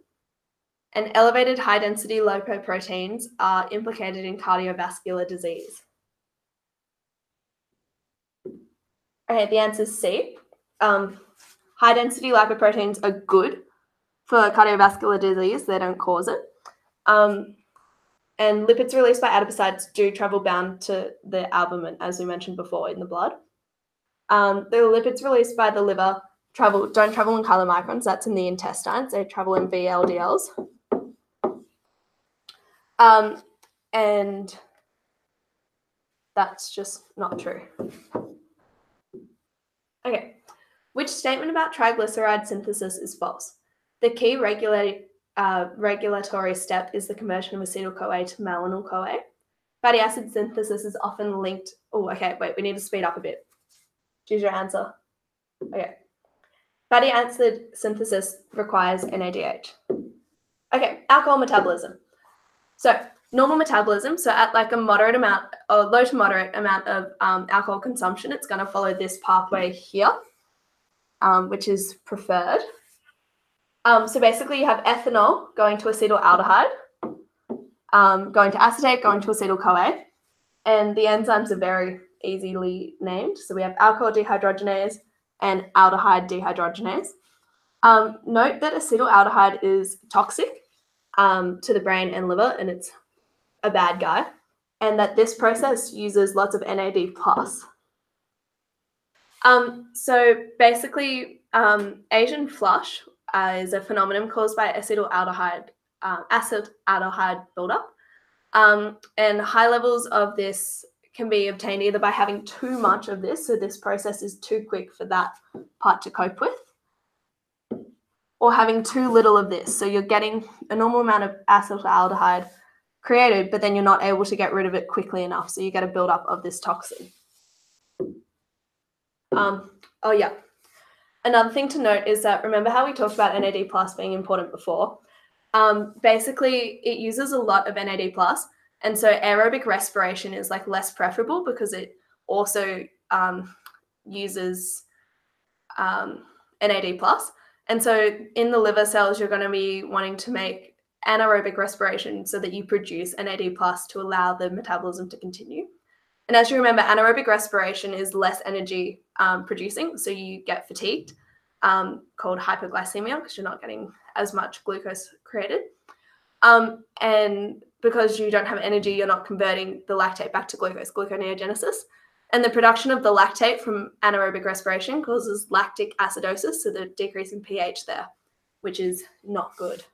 And elevated high-density lipoproteins are implicated in cardiovascular disease. Okay, the answer is C. High-density lipoproteins are good for cardiovascular disease. They don't cause it. And lipids released by adipocytes do travel bound to the albumin, as we mentioned before, in the blood. The lipids released by the liver don't travel in chylomicrons. That's in the intestines. They travel in VLDLs. And that's just not true. Okay. Which statement about triglyceride synthesis is false? The key regulatory step is the conversion of acetyl-CoA to malonyl-CoA. Fatty acid synthesis is often linked. Oh, okay, wait, we need to speed up a bit. Choose your answer. Okay. Fatty acid synthesis requires NADH. Okay, alcohol metabolism. So normal metabolism, so at like a moderate amount or low to moderate amount of alcohol consumption, it's going to follow this pathway here, which is preferred. So basically you have ethanol going to acetaldehyde, going to acetate, going to acetyl-CoA, and the enzymes are very easily named. So we have alcohol dehydrogenase and aldehyde dehydrogenase. Note that acetaldehyde is toxic to the brain and liver, and it's a bad guy, and that this process uses lots of NAD+. So basically, Asian flush is a phenomenon caused by acetaldehyde buildup. And high levels of this can be obtained either by having too much of this, so this process is too quick for that part to cope with, or having too little of this, so you're getting a normal amount of acetaldehyde created, but then you're not able to get rid of it quickly enough, so you get a buildup of this toxin. Oh yeah, another thing to note is that, remember how we talked about NAD plus being important before? Basically, it uses a lot of NAD plus, and so aerobic respiration is like less preferable because it also uses NAD plus. And so in the liver cells, you're going to be wanting to make anaerobic respiration so that you produce NAD plus to allow the metabolism to continue. And as you remember, anaerobic respiration is less energy producing, so you get fatigued, called hypoglycemia, because you're not getting as much glucose created. And because you don't have energy, you're not converting the lactate back to glucose, gluconeogenesis. And the production of the lactate from anaerobic respiration causes lactic acidosis, so the decrease in pH there, which is not good.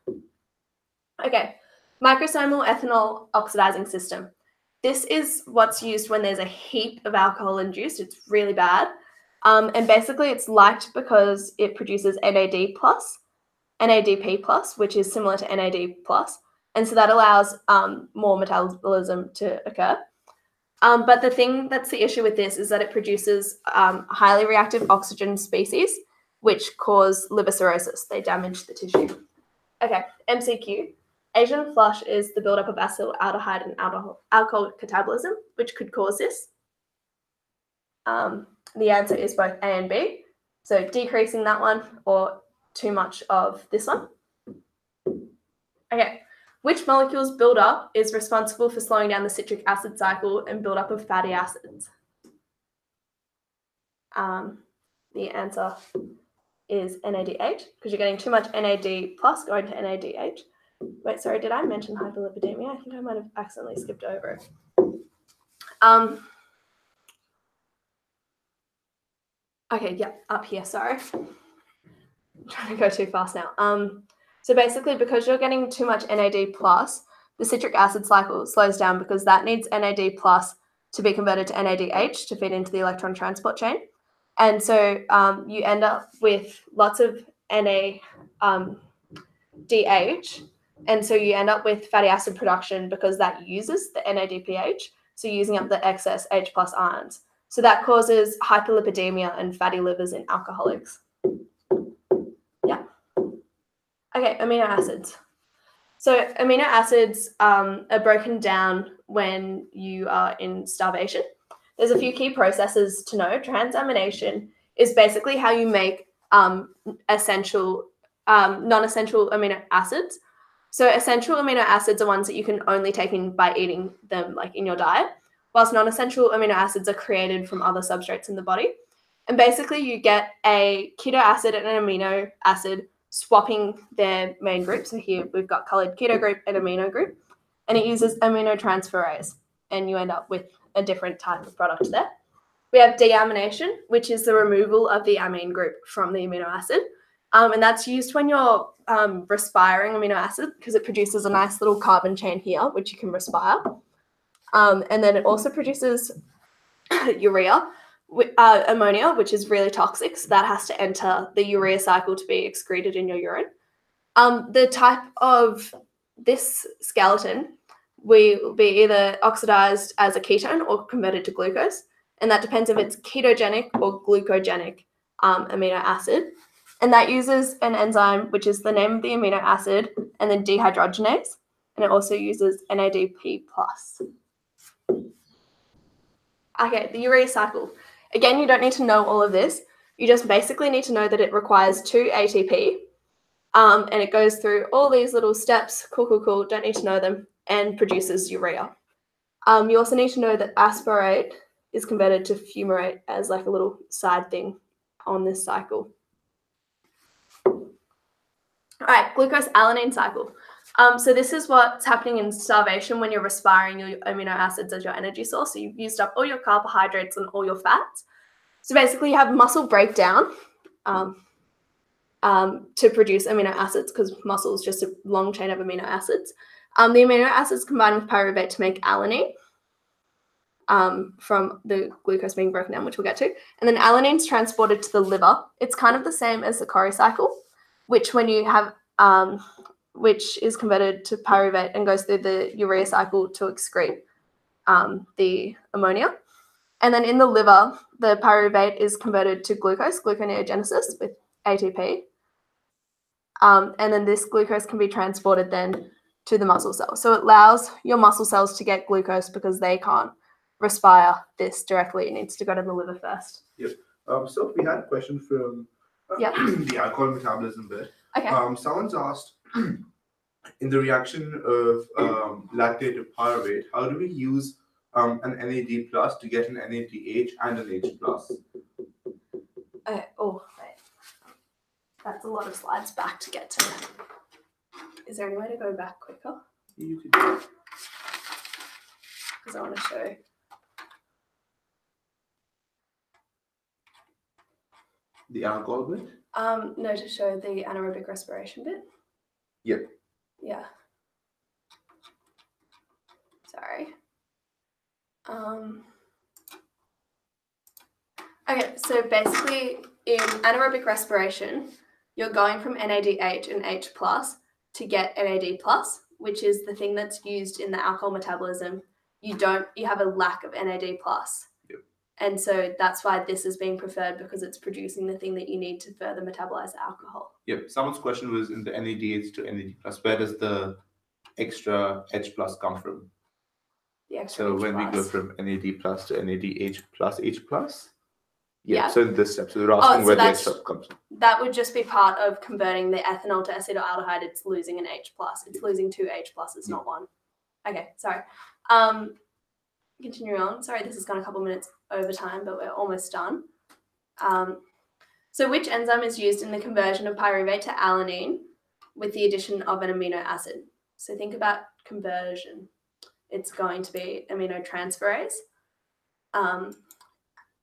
Okay, microsomal ethanol oxidizing system. This is what's used when there's a heap of alcohol induced. It's really bad. And basically it's liked because it produces NAD+, NADP+, which is similar to NAD+. And so that allows more metabolism to occur. But the thing that's the issue with this is that it produces highly reactive oxygen species, which cause liver cirrhosis. They damage the tissue. Okay, MCQ. Asian flush is the buildup of acetaldehyde and alcohol catabolism, which could cause this. The answer is both A and B. So decreasing that one or too much of this one. Okay, which molecules buildup is responsible for slowing down the citric acid cycle and buildup of fatty acids? The answer is NADH, because you're getting too much NAD plus going to NADH. Wait, sorry, did I mention hyperlipidemia? I think I might have accidentally skipped over it. Okay, yeah, up here, sorry. I'm trying to go too fast now. So basically, because you're getting too much NAD plus, the citric acid cycle slows down because that needs NAD plus to be converted to NADH to feed into the electron transport chain. And so you end up with lots of NADH, and so you end up with fatty acid production because that uses the NADPH, so using up the excess H plus ions. So that causes hyperlipidemia and fatty livers in alcoholics. Yeah. Okay, amino acids. So amino acids are broken down when you are in starvation. There's a few key processes to know. Transamination is basically how you make non-essential amino acids. So essential amino acids are ones that you can only take in by eating them, like in your diet, whilst non-essential amino acids are created from other substrates in the body. And basically you get a keto acid and an amino acid swapping their main group. So here we've got colored keto group and amino group, and it uses aminotransferase, and you end up with a different type of product there. We have deamination, which is the removal of the amine group from the amino acid. And that's used when you're respiring amino acid because it produces a nice little carbon chain here, which you can respire. And then it also produces urea, ammonia, which is really toxic. So that has to enter the urea cycle to be excreted in your urine. The type of this skeleton will be either oxidized as a ketone or converted to glucose. And that depends if it's ketogenic or glucogenic amino acid. And that uses an enzyme, which is the name of the amino acid, and then dehydrogenase. And it also uses NADP+. Okay, the urea cycle. Again, you don't need to know all of this. You just basically need to know that it requires 2 ATP. And it goes through all these little steps, cool, don't need to know them, and produces urea. You also need to know that aspartate is converted to fumarate as like a little side thing on this cycle. All right, glucose-alanine cycle. So this is what's happening in starvation when you're respiring your amino acids as your energy source. So you've used up all your carbohydrates and all your fats. So basically you have muscle breakdown to produce amino acids, because muscle is just a long chain of amino acids. The amino acids combine with pyruvate to make alanine from the glucose being broken down, which we'll get to. And then alanine is transported to the liver. It's kind of the same as the Cori cycle, which when you have which is converted to pyruvate and goes through the urea cycle to excrete the ammonia. And then in the liver, the pyruvate is converted to glucose, gluconeogenesis with ATP. And then this glucose can be transported then to the muscle cells. So it allows your muscle cells to get glucose because they can't respire this directly. It needs to go to the liver first. Yep. So we had a question from the alcohol metabolism bit. Okay. Someone's asked, in the reaction of lactate to pyruvate, how do we use an NAD plus to get an NADH and an H plus? Okay. Oh, wait. That's a lot of slides back to get to. Is there any way to go back quicker? You could do it. Because I want to show. The alcohol bit? No, to show the anaerobic respiration bit. Yep. Yeah. Sorry. Okay, so basically in anaerobic respiration, you're going from NADH and H plus to get NAD plus, which is the thing that's used in the alcohol metabolism. You have a lack of NAD plus. Yep. And so that's why this is being preferred, because it's producing the thing that you need to further metabolize the alcohol. Yep. Someone's question was in the NADH to NAD plus, where does the extra H plus come from? The extra So H when we plus. go from NAD plus to NADH plus H plus? Yeah. So in this step, so they're asking where the extra comes from. That would just be part of converting the ethanol to acetaldehyde. It's losing an H plus. It's losing 2 H pluses, not 1. Okay, sorry. Continuing on. Sorry, this has gone a couple minutes over time, but we're almost done. So which enzyme is used in the conversion of pyruvate to alanine with the addition of an amino acid? So think about conversion. It's going to be aminotransferase.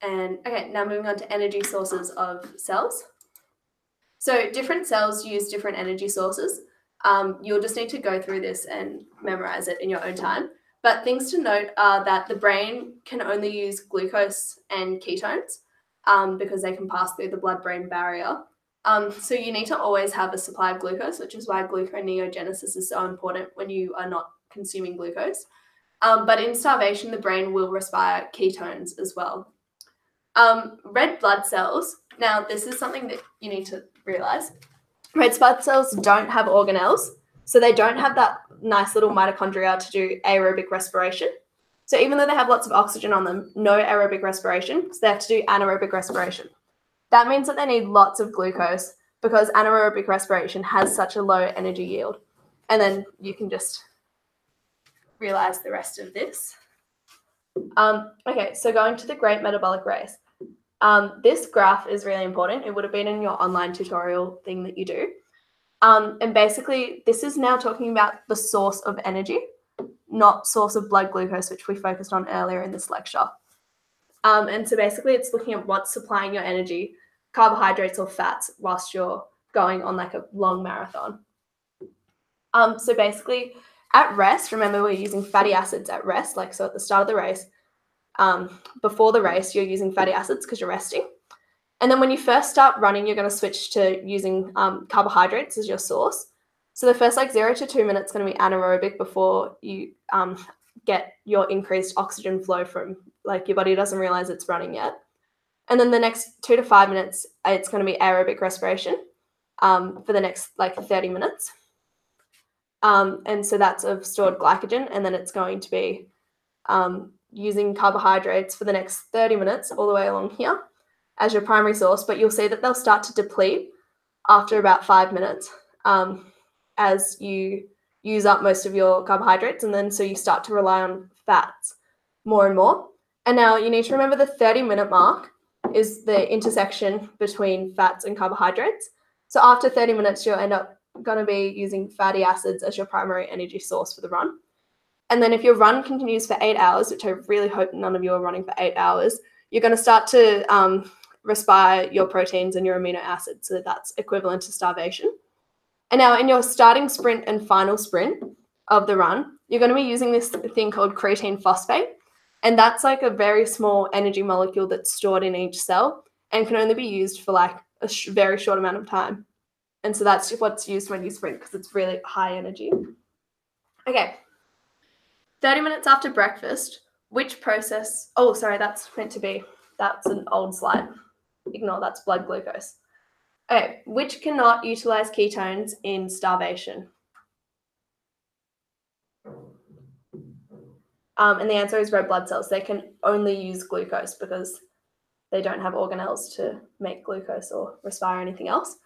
And okay, now moving on to energy sources of cells. So different cells use different energy sources. You'll just need to go through this and memorize it in your own time. But things to note are that the brain can only use glucose and ketones because they can pass through the blood-brain barrier. So you need to always have a supply of glucose, which is why gluconeogenesis is so important when you are not consuming glucose. But in starvation, the brain will respire ketones as well. Red blood cells, now this is something that you need to realize. Red blood cells don't have organelles, so they don't have that nice little mitochondria to do aerobic respiration. So even though they have lots of oxygen on them, no aerobic respiration, so they have to do anaerobic respiration. That means that they need lots of glucose because anaerobic respiration has such a low energy yield. And then you can just realize the rest of this. Okay, so going to the Great Metabolic Race. This graph is really important. It would have been in your online tutorial thing that you do. And basically, this is now talking about the source of energy, not source of blood glucose, which we focused on earlier in this lecture. And so basically, it's looking at what's supplying your energy, carbohydrates or fats, whilst you're going on like a long marathon. So basically, at rest, remember we're using fatty acids at rest, like so at the start of the race. Before the race, you're using fatty acids because you're resting. And then when you first start running, you're going to switch to using carbohydrates as your source. So the first 0 to 2 minutes is going to be anaerobic before you get your increased oxygen flow from, your body doesn't realize it's running yet. And then the next 2 to 5 minutes, it's going to be aerobic respiration for the next 30 minutes. And so that's of stored glycogen. And then it's going to be using carbohydrates for the next 30 minutes all the way along here as your primary source. But you'll see that they'll start to deplete after about 5 minutes as you use up most of your carbohydrates. And then so you start to rely on fats more and more. And now you need to remember the 30-minute mark is the intersection between fats and carbohydrates. So after 30 minutes, you'll end up going to be using fatty acids as your primary energy source for the run. And then if your run continues for 8 hours, which I really hope none of you are running for 8 hours, you're going to start to respire your proteins and your amino acids. So that's equivalent to starvation. And now in your starting sprint and final sprint of the run, you're going to be using this thing called creatine phosphate. And that's like a very small energy molecule that's stored in each cell and can only be used for like a very short amount of time. And so that's what's used when you sprint because it's really high energy. Okay. 30 minutes after breakfast, which process... Oh, sorry, that's meant to be... That's an old slide. Ignore, that's blood glucose. Okay, which cannot utilize ketones in starvation? And the answer is red blood cells. They can only use glucose because they don't have organelles to make glucose or respire or anything else.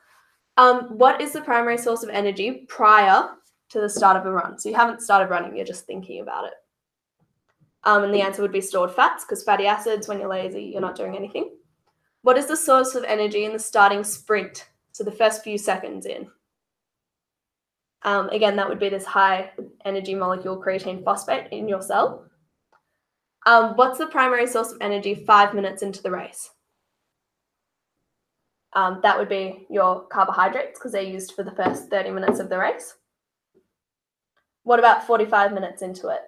What is the primary source of energy prior to the start of a run? So you haven't started running, you're just thinking about it. And the answer would be stored fats, because fatty acids, when you're lazy, you're not doing anything. What is the source of energy in the starting sprint? So the first few seconds in. Again, that would be this high energy molecule creatine phosphate in your cell. What's the primary source of energy 5 minutes into the race? That would be your carbohydrates, because they're used for the first 30 minutes of the race. What about 45 minutes into it?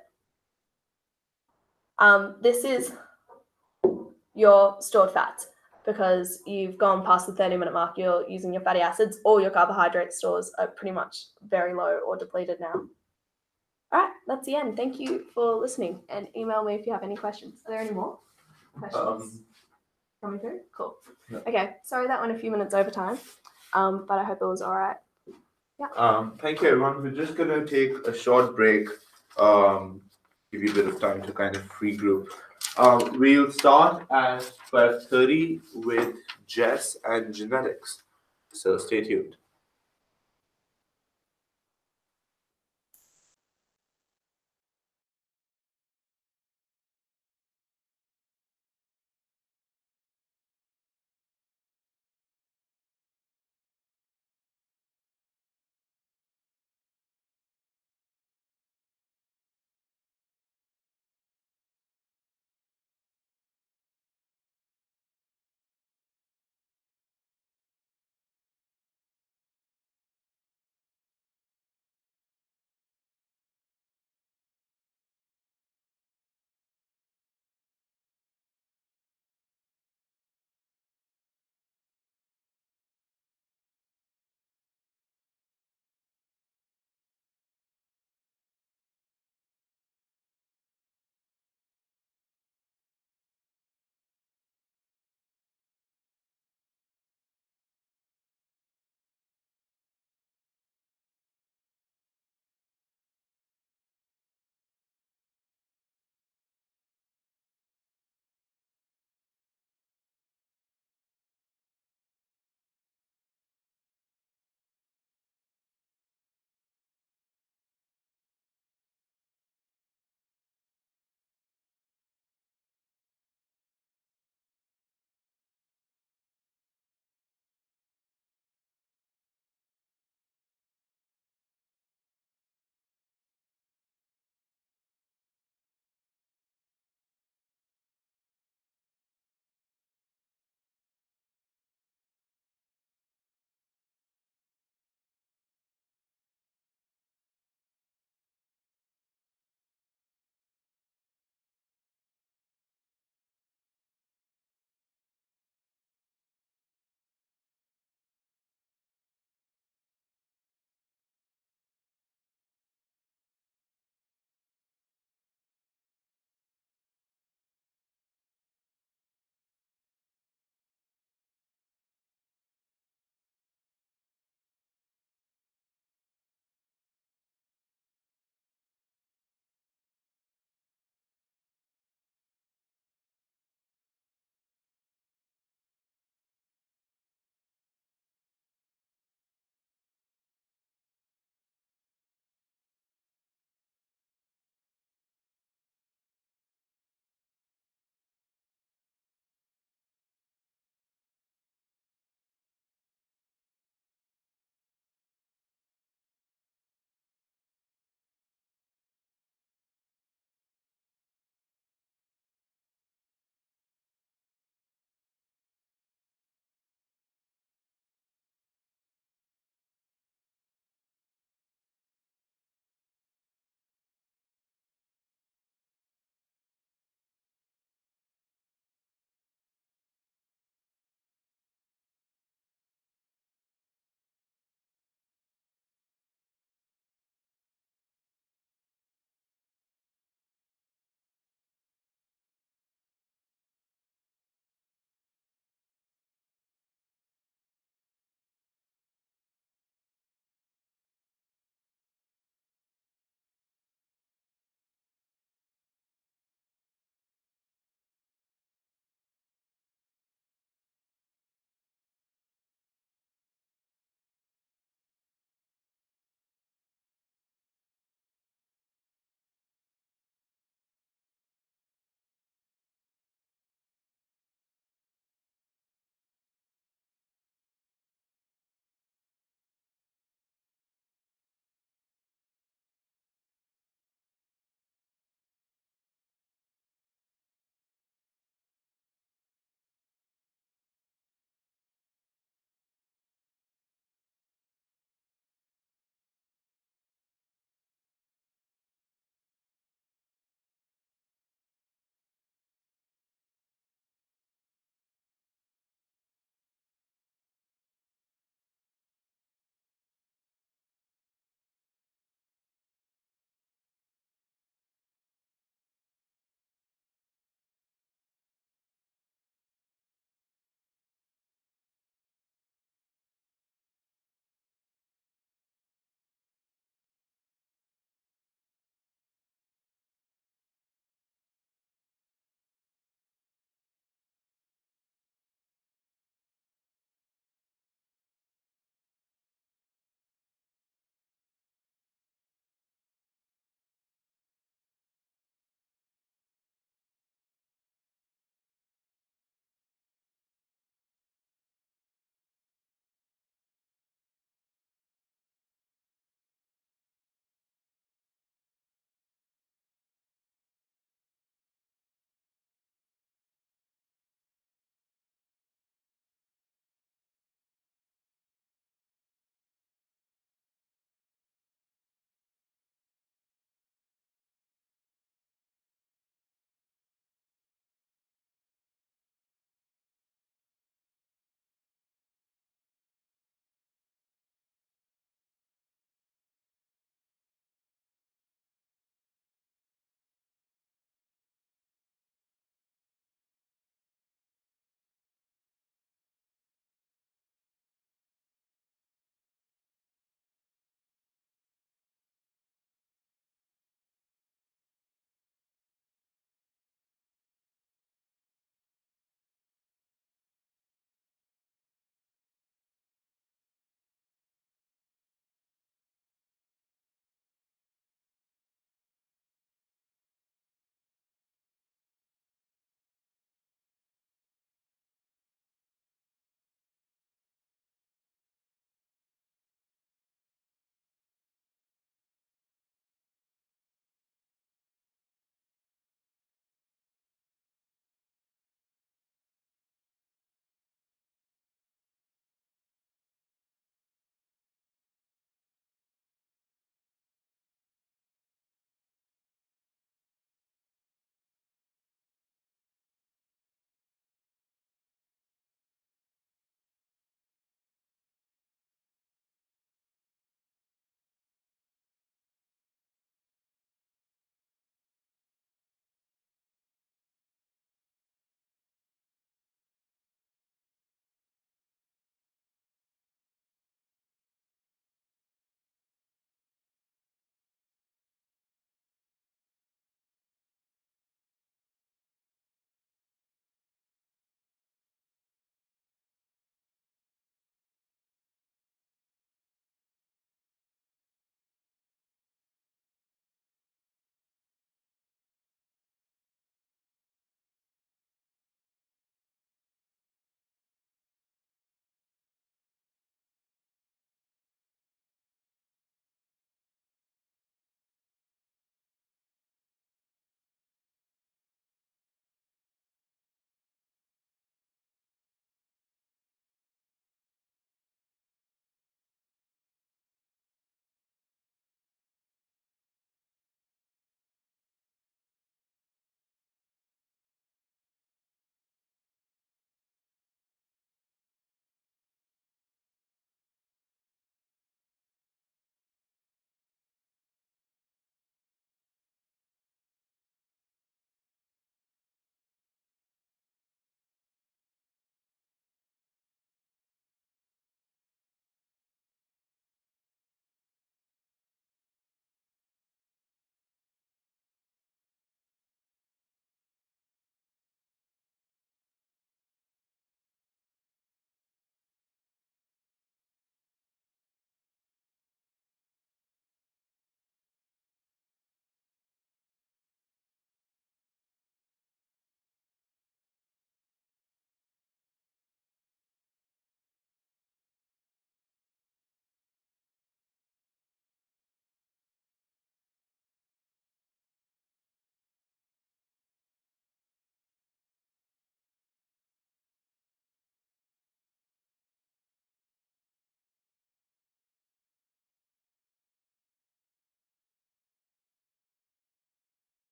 This is your stored fats, because you've gone past the 30-minute mark, you're using your fatty acids. All your carbohydrate stores are pretty much very low or depleted now. All right, that's the end. Thank you for listening, and email me if you have any questions. Are there any more questions coming through? Cool. No. Okay, sorry that went a few minutes over time, but I hope it was all right. Yeah. Thank you, everyone. We're just going to take a short break, give you a bit of time to kind of regroup. We'll start at 12:30 with Jess and genetics. So stay tuned.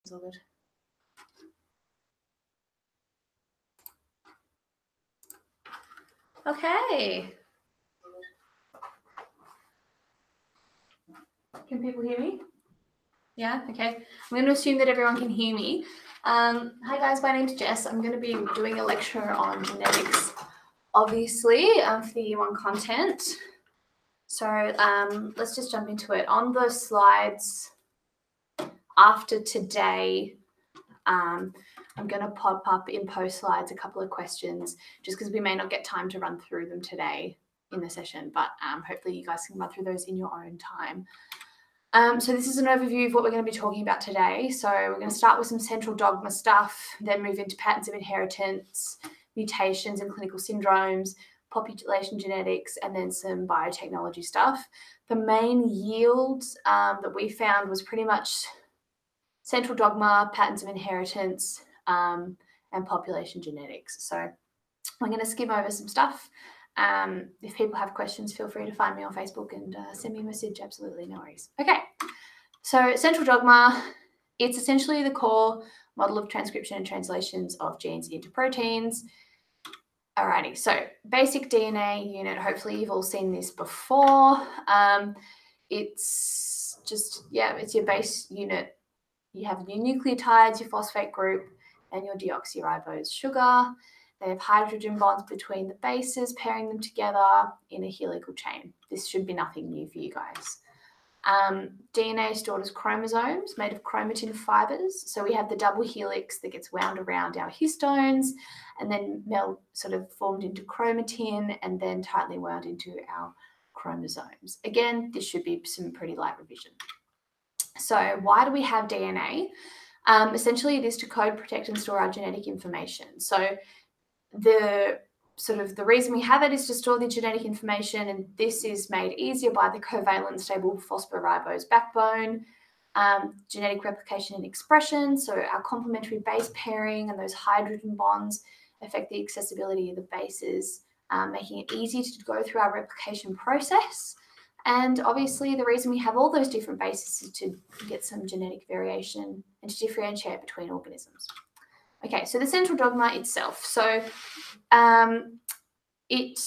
It's all good. Okay. Can people hear me? Yeah, okay. I'm going to assume that everyone can hear me. Hi guys, my name's Jess. I'm going to be doing a lecture on genetics, obviously, for the Year 1 content. So let's just jump into it. On the slides after today, I'm going to pop up in post slides a couple of questions, just because we may not get time to run through them today in the session, but hopefully you guys can run through those in your own time. So this is an overview of what we're going to be talking about today. So we're going to start with some central dogma stuff, then move into patterns of inheritance, mutations and clinical syndromes, population genetics, and then some biotechnology stuff. The main yield that we found was pretty much central dogma, patterns of inheritance, and population genetics. So I'm going to skim over some stuff. If people have questions, feel free to find me on Facebook and send me a message. Absolutely, no worries. Okay, so central dogma, it's essentially the core model of transcription and translations of genes into proteins. Alrighty, so basic DNA unit, hopefully you've all seen this before. It's just, yeah, it's your base unit. You have your nucleotides, your phosphate group, and your deoxyribose sugar. They have hydrogen bonds between the bases, pairing them together in a helical chain. This should be nothing new for you guys. DNA is stored as chromosomes made of chromatin fibers. So we have the double helix that gets wound around our histones and then sort of formed into chromatin and then tightly wound into our chromosomes. Again, this should be some pretty light revision. So why do we have DNA? Essentially, it is to code, protect, and store our genetic information. So the reason we have it is to store the genetic information, and this is made easier by the covalent stable phospholipid backbone, genetic replication and expression. So our complementary base pairing and those hydrogen bonds affect the accessibility of the bases, making it easy to go through our replication process. And obviously the reason we have all those different bases is to get some genetic variation and to differentiate between organisms. Okay, so the central dogma itself. So it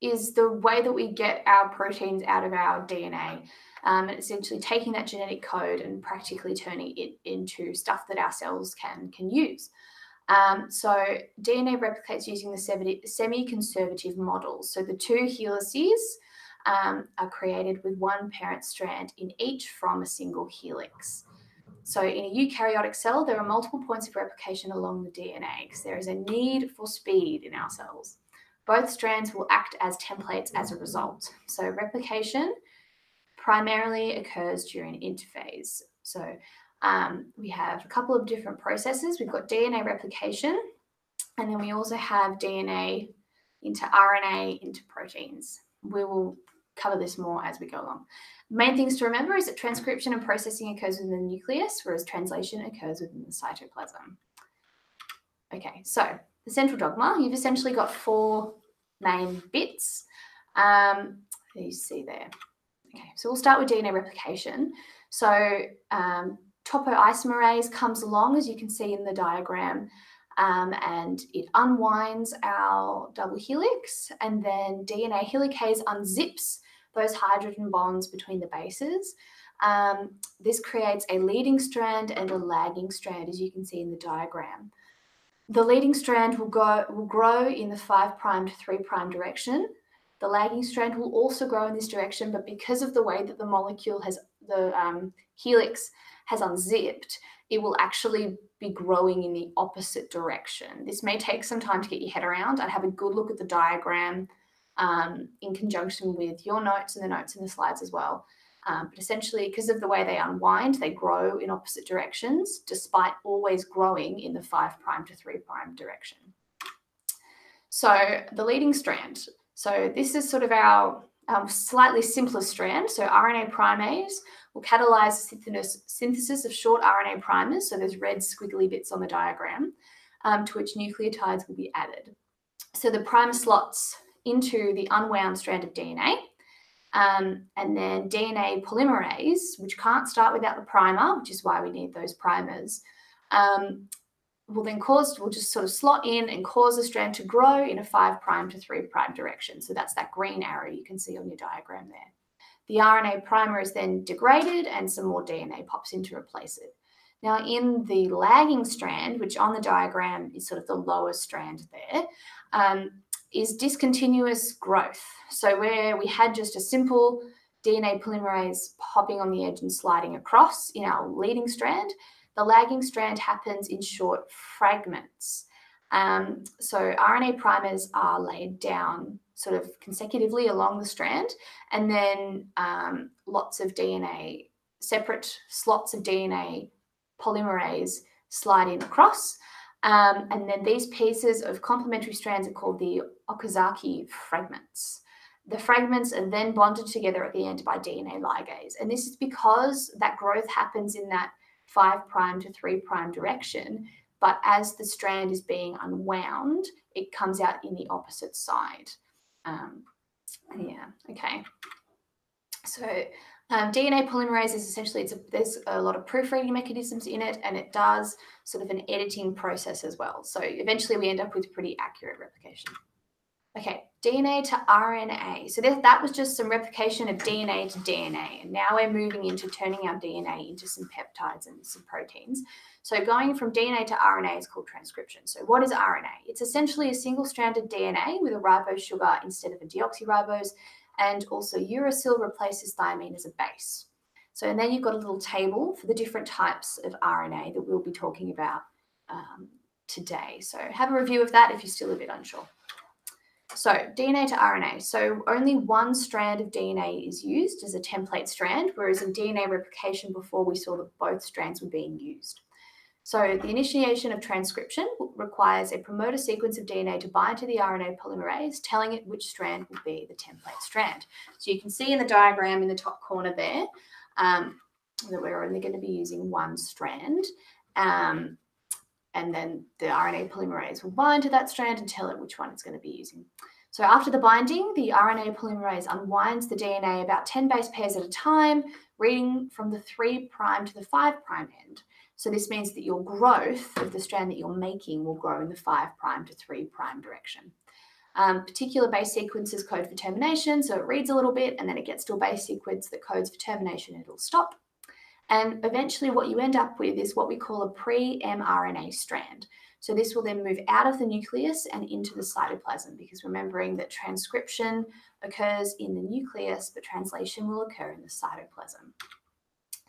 is the way that we get our proteins out of our DNA, and essentially taking that genetic code and practically turning it into stuff that our cells can use. So DNA replicates using the semi-conservative model. So the two helices are created with one parent strand in each from a single helix. So in a eukaryotic cell, there are multiple points of replication along the DNA because there is a need for speed in our cells. Both strands will act as templates as a result. So replication primarily occurs during interphase. So we have a couple of different processes. We've got DNA replication, and then we also have DNA into RNA into proteins. We will cover this more as we go along. Main things to remember is that transcription and processing occurs within the nucleus, whereas translation occurs within the cytoplasm. Okay, so the central dogma, you've essentially got four main bits. You see there. Okay, so we'll start with DNA replication. So topoisomerase comes along, as you can see in the diagram, and it unwinds our double helix, and then DNA helicase unzips those hydrogen bonds between the bases. This creates a leading strand and a lagging strand, as you can see in the diagram. The leading strand will grow in the 5' to 3' direction. The lagging strand will also grow in this direction, but because of the way that the molecule has, the helix has unzipped, it will actually be growing in the opposite direction. This may take some time to get your head around. I'd have a good look at the diagram in conjunction with your notes and the notes in the slides as well. But essentially, because of the way they unwind, they grow in opposite directions, despite always growing in the 5' to 3' direction. So the leading strand. So this is sort of our slightly simpler strand. So RNA primase will catalyze the synthesis of short RNA primers, so those red squiggly bits on the diagram, to which nucleotides will be added. So the primer slots into the unwound strand of DNA, And then DNA polymerase, which can't start without the primer, which is why we need those primers, will just sort of slot in and cause the strand to grow in a 5' to 3' direction. So that's that green arrow you can see on your diagram there. The RNA primer is then degraded and some more DNA pops in to replace it. Now in the lagging strand, which on the diagram is sort of the lower strand there, is discontinuous growth. So where we had just a simple DNA polymerase popping on the edge and sliding across in our leading strand, the lagging strand happens in short fragments. So RNA primers are laid down sort of consecutively along the strand, and then lots of DNA, separate slots of DNA polymerase slide in across. And then these pieces of complementary strands are called the Okazaki fragments. The fragments are then bonded together at the end by DNA ligase. And this is because that growth happens in that 5' to 3' direction, but as the strand is being unwound, it comes out in the opposite side. Okay. So DNA polymerase is essentially, there's a lot of proofreading mechanisms in it, and it does sort of an editing process as well. So eventually we end up with pretty accurate replication. Okay, DNA to RNA. So that was just some replication of DNA to DNA. And now we're moving into turning our DNA into some peptides and some proteins. So going from DNA to RNA is called transcription. So what is RNA? It's essentially a single-stranded DNA with a ribose sugar instead of a deoxyribose. And also uracil replaces thymine as a base. So and then you've got a little table for the different types of RNA that we'll be talking about today. So have a review of that if you're still a bit unsure. So DNA to RNA. So only one strand of DNA is used as a template strand, whereas in DNA replication before we saw that both strands were being used. So the initiation of transcription requires a promoter sequence of DNA to bind to the RNA polymerase, telling it which strand will be the template strand. So you can see in the diagram in the top corner there that we're only going to be using one strand. And then the RNA polymerase will bind to that strand and tell it which one it's going to be using. So after the binding, the RNA polymerase unwinds the DNA about 10 base pairs at a time, reading from the 3' to the 5' end. So this means that your growth of the strand that you're making will grow in the 5' to 3' direction. Particular base sequences code for termination, so it reads a little bit and then it gets to a base sequence that codes for termination and it'll stop. And eventually what you end up with is what we call a pre-mRNA strand. So this will then move out of the nucleus and into the cytoplasm, because remembering that transcription occurs in the nucleus, but translation will occur in the cytoplasm.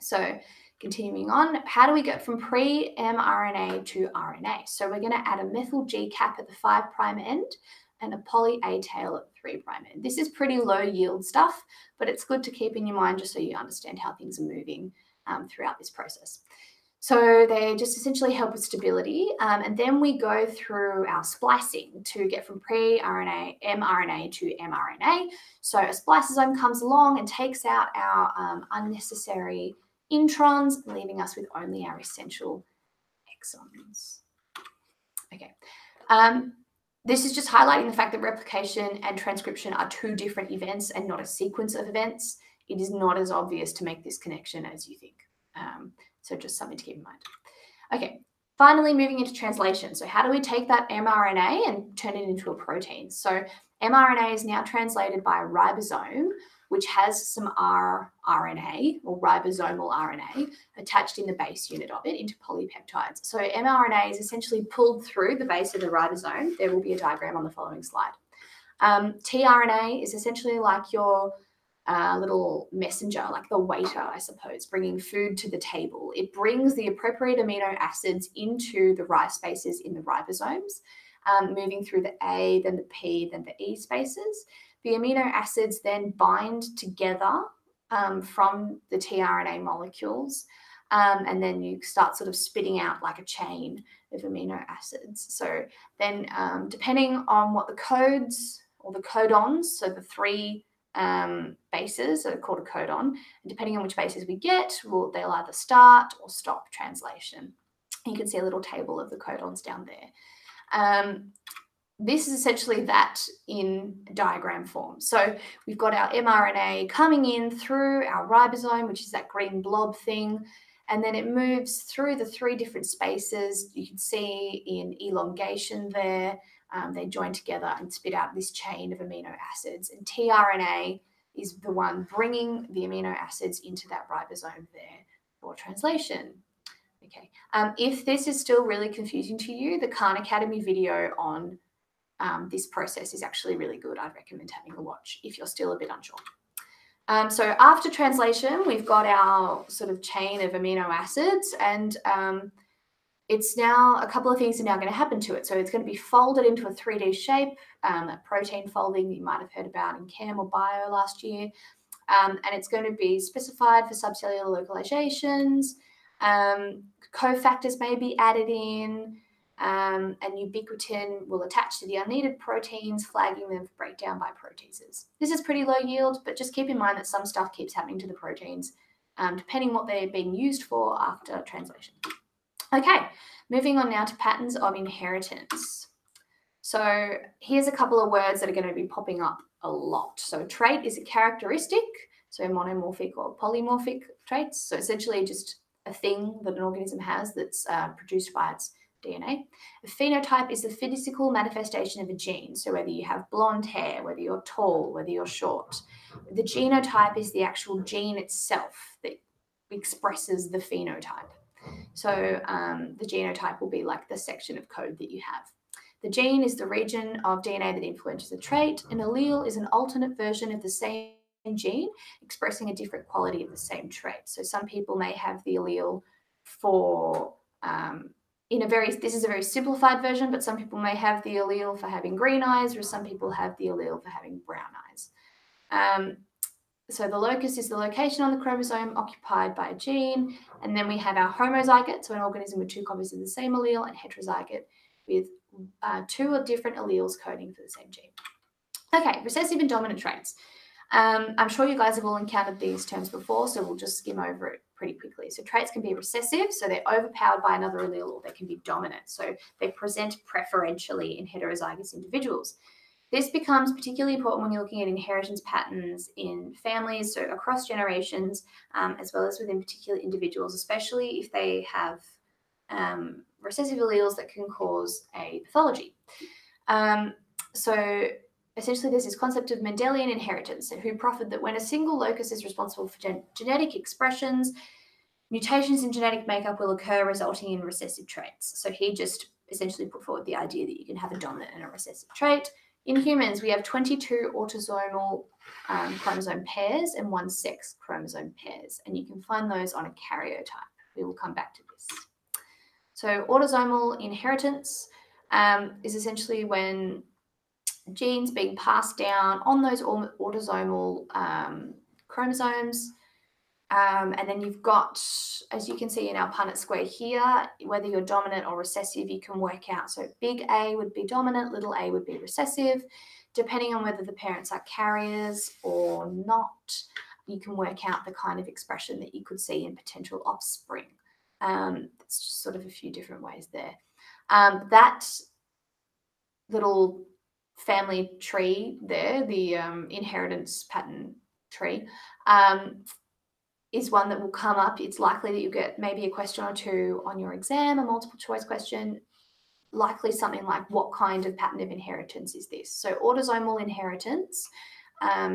So continuing on, how do we get from pre-mRNA to RNA? So we're going to add a methyl G cap at the 5' end and a poly A tail at the 3' end. This is pretty low yield stuff, but it's good to keep in your mind just so you understand how things are moving throughout this process. So they just essentially help with stability. And then we go through our splicing to get from mRNA to mRNA. So a spliceosome comes along and takes out our unnecessary introns, leaving us with only our essential exons. Okay. This is just highlighting the fact that replication and transcription are two different events and not a sequence of events. It is not as obvious to make this connection as you think. So just something to keep in mind. Okay, finally moving into translation. So how do we take that mRNA and turn it into a protein? So mRNA is now translated by a ribosome, which has some rRNA or ribosomal RNA attached in the base unit of it into polypeptides. So mRNA is essentially pulled through the base of the ribosome. There will be a diagram on the following slide. tRNA is essentially like your little messenger, like the waiter, I suppose, bringing food to the table. It brings the appropriate amino acids into the rice spaces in the ribosomes, moving through the A, then the P, then the E spaces. The amino acids then bind together from the tRNA molecules, and then you start sort of spitting out like a chain of amino acids. So then depending on what the codes or the codons, so the three bases are called a codon, and depending on which bases we get, they'll either start or stop translation. You can see a little table of the codons down there. this is essentially that in diagram form. So we've got our mRNA coming in through our ribosome, which is that green blob thing, and then it moves through the 3 different spaces. You can see in elongation there, they join together and spit out this chain of amino acids, and tRNA is the one bringing the amino acids into that ribosome there for translation. Okay. If this is still really confusing to you, the Khan Academy video on this process is actually really good. I'd recommend having a watch if you're still a bit unsure. So after translation, we've got our sort of chain of amino acids, and it's now, a couple of things are now going to happen to it. So it's going to be folded into a 3D shape, a protein folding you might have heard about in chem or bio last year. And it's going to be specified for subcellular localizations. Cofactors may be added in, and ubiquitin will attach to the unneeded proteins, flagging them for breakdown by proteases. This is pretty low yield, but just keep in mind that some stuff keeps happening to the proteins, depending what they're being used for after translation. Okay, moving on now to patterns of inheritance. So here's a couple of words that are going to be popping up a lot. So a trait is a characteristic, so monomorphic or polymorphic traits. So essentially just a thing that an organism has that's produced by its DNA. A phenotype is the physical manifestation of a gene. So whether you have blonde hair, whether you're tall, whether you're short. The genotype is the actual gene itself that expresses the phenotype. So the genotype will be like the section of code that you have. The gene is the region of DNA that influences a trait. An allele is an alternate version of the same gene expressing a different quality of the same trait. So some people may have the allele for, this is a very simplified version, but some people may have the allele for having green eyes, or some people have the allele for having brown eyes. So the locus is the location on the chromosome occupied by a gene. And then we have our homozygote, so an organism with 2 copies of the same allele, and heterozygote with 2 different alleles coding for the same gene. Okay, recessive and dominant traits. I'm sure you guys have all encountered these terms before, so we'll just skim over it pretty quickly. So traits can be recessive, so they're overpowered by another allele, or they can be dominant, so they present preferentially in heterozygous individuals. This becomes particularly important when you're looking at inheritance patterns in families, so across generations, as well as within particular individuals, especially if they have recessive alleles that can cause a pathology. So essentially there's this concept of Mendelian inheritance, who proffered that when a single locus is responsible for genetic expressions, mutations in genetic makeup will occur, resulting in recessive traits. So he just essentially put forward the idea that you can have a dominant and a recessive trait. In humans, we have 22 autosomal chromosome pairs and 1 sex chromosome pairs, and you can find those on a karyotype. We will come back to this. So autosomal inheritance is essentially when genes being passed down on those autosomal chromosomes. And then you've got, as you can see in our Punnett square here, whether you're dominant or recessive, you can work out. So big A would be dominant, little a would be recessive. Depending on whether the parents are carriers or not, you can work out the kind of expression that you could see in potential offspring. It's just sort of a few different ways there. That little family tree there, the inheritance pattern tree, is one that will come up. It's likely that you get maybe a question or 2 on your exam, a multiple choice question, likely something like, what kind of pattern of inheritance is this? So autosomal inheritance,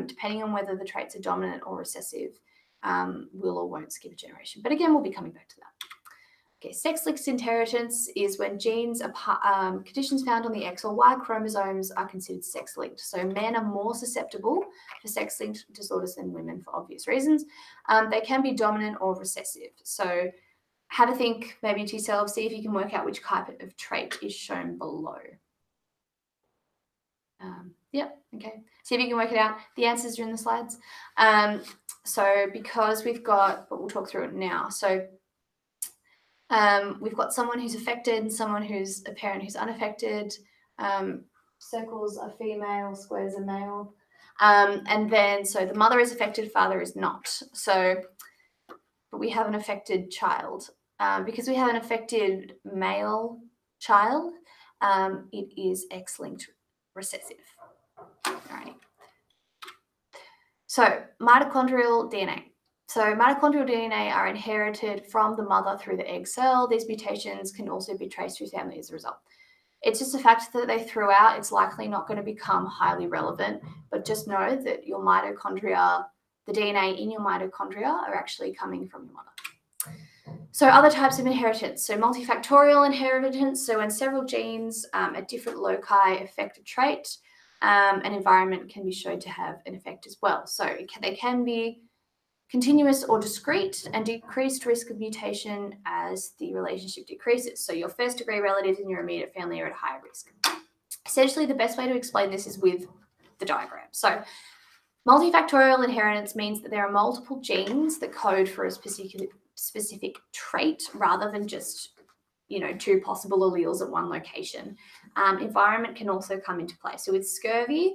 depending on whether the traits are dominant or recessive, will or won't skip a generation. But again, we'll be coming back to that. Okay, sex-linked inheritance is when genes are conditions found on the X or Y chromosomes are considered sex-linked. So men are more susceptible to sex-linked disorders than women for obvious reasons. They can be dominant or recessive. So have a think maybe to yourself, see if you can work out which type of trait is shown below. Yep, okay. See if you can work it out. The answers are in the slides. So because we've got, but we'll talk through it now. So we've got someone who's affected, someone who's a parent who's unaffected. Circles are female, squares are male. And then, so the mother is affected, father is not. So, but we have an affected child. Because we have an affected male child, it is X-linked recessive. Alrighty. So mitochondrial DNA. So mitochondrial DNA are inherited from the mother through the egg cell. These mutations can also be traced through family as a result. It's just a fact that they threw out. It's likely not going to become highly relevant, but just know that your mitochondria, the DNA in your mitochondria are actually coming from your mother. So other types of inheritance. So multifactorial inheritance. So when several genes at different loci affect a trait, an environment can be shown to have an effect as well. So they can be continuous or discrete, and decreased risk of mutation as the relationship decreases. So your first degree relatives in your immediate family are at higher risk. Essentially, the best way to explain this is with the diagram. So multifactorial inheritance means that there are multiple genes that code for a specific trait rather than just, you know, 2 possible alleles at one location. Environment can also come into play. So with scurvy,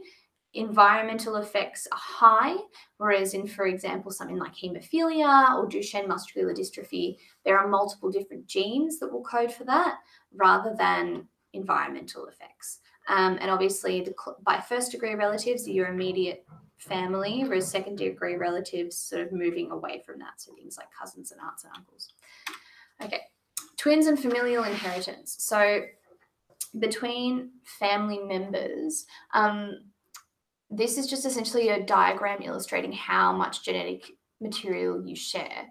environmental effects are high, whereas in, for example, something like hemophilia or Duchenne muscular dystrophy, there are multiple different genes that will code for that rather than environmental effects. And obviously, by first degree relatives, your immediate family, whereas second degree relatives sort of moving away from that. So things like cousins and aunts and uncles. Okay, twins and familial inheritance. So between family members, this is just essentially a diagram illustrating how much genetic material you share.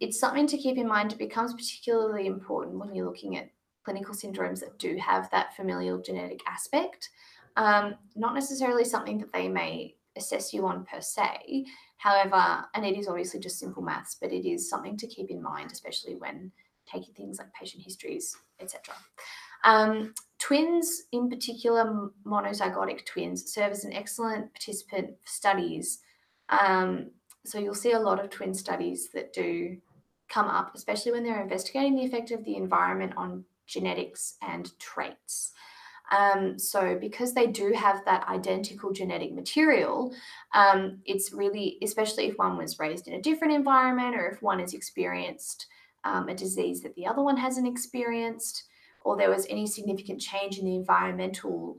It's something to keep in mind. It becomes particularly important when you're looking at clinical syndromes that do have that familial genetic aspect. Not necessarily something that they may assess you on per se. However, and it is obviously just simple maths, but it is something to keep in mind, especially when taking things like patient histories, etc. Twins, in particular monozygotic twins, serve as an excellent participant for studies. So you'll see a lot of twin studies that do come up, especially when they're investigating the effect of the environment on genetics and traits. So because they do have that identical genetic material, it's really, especially if one was raised in a different environment or if one has experienced a disease that the other one hasn't experienced, or there was any significant change in the environmental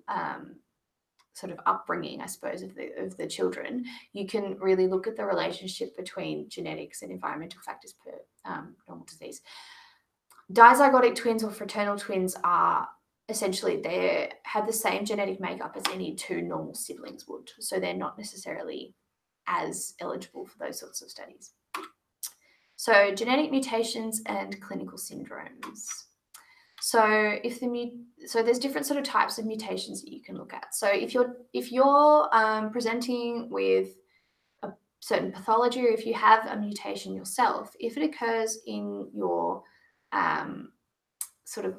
sort of upbringing, I suppose, of the children, you can really look at the relationship between genetics and environmental factors per normal disease. Dizygotic twins or fraternal twins are essentially, they have the same genetic makeup as any 2 normal siblings would. So they're not necessarily as eligible for those sorts of studies. So genetic mutations and clinical syndromes. So so there's different sort of types of mutations that you can look at. So if you're presenting with a certain pathology, or if you have a mutation yourself, if it occurs in your sort of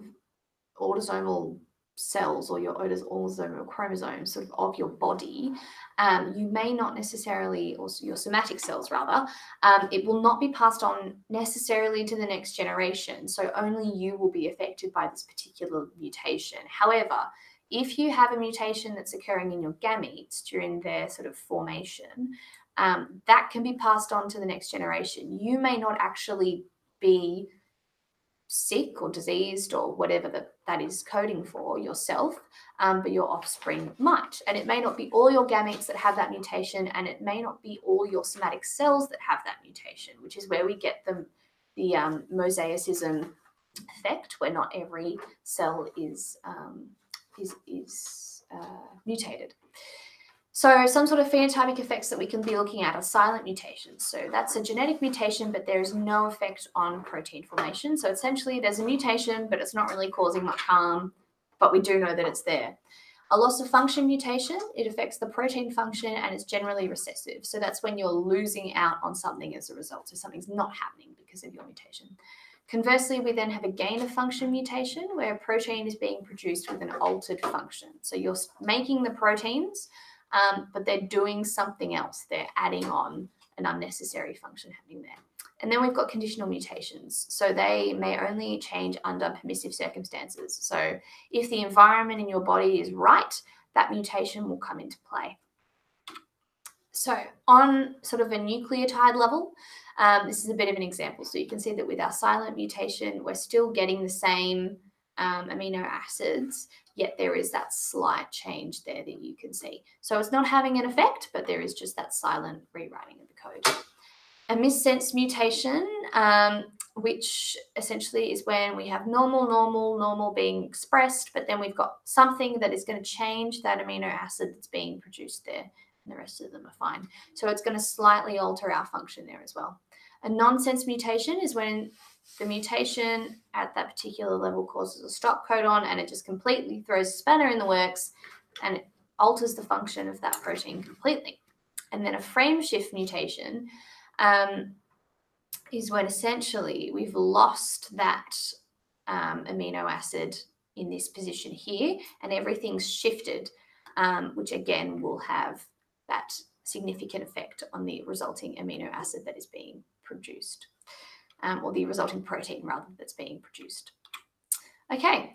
autosomal cells or your autosomal chromosomes sort of your body, you may not necessarily, or your somatic cells rather, it will not be passed on necessarily to the next generation. So only you will be affected by this particular mutation. However, if you have a mutation that's occurring in your gametes during their sort of formation, that can be passed on to the next generation. You may not actually be sick or diseased or whatever that is coding for yourself, but your offspring might. And it may not be all your gametes that have that mutation, and it may not be all your somatic cells that have that mutation, which is where we get the mosaicism effect, where not every cell is mutated. So some sort of phenotypic effects that we can be looking at are silent mutations. So that's a genetic mutation, but there is no effect on protein formation. So essentially there's a mutation, but it's not really causing much harm, but we do know that it's there. A loss of function mutation, it affects the protein function and it's generally recessive. So that's when you're losing out on something as a result. So something's not happening because of your mutation. Conversely, we then have a gain of function mutation where a protein is being produced with an altered function. So you're making the proteins, but they're doing something else. They're adding on an unnecessary function happening there. And then we've got conditional mutations. So they may only change under permissive circumstances. So if the environment in your body is right, that mutation will come into play. So on sort of a nucleotide level, this is a bit of an example. So you can see that with our silent mutation, we're still getting the same amino acids, yet there is that slight change there that you can see. So it's not having an effect, but there is just that silent rewriting of the code. A missense mutation, which essentially is when we have normal being expressed, but then we've got something that is going to change that amino acid that's being produced there, and the rest of them are fine. So it's going to slightly alter our function there as well. A nonsense mutation is when the mutation at that particular level causes a stop codon and it just completely throws a spanner in the works and it alters the function of that protein completely. And then a frame shift mutation is when essentially we've lost that amino acid in this position here and everything's shifted, which again will have that significant effect on the resulting amino acid that is being produced, or the resulting protein rather that's being produced. Okay,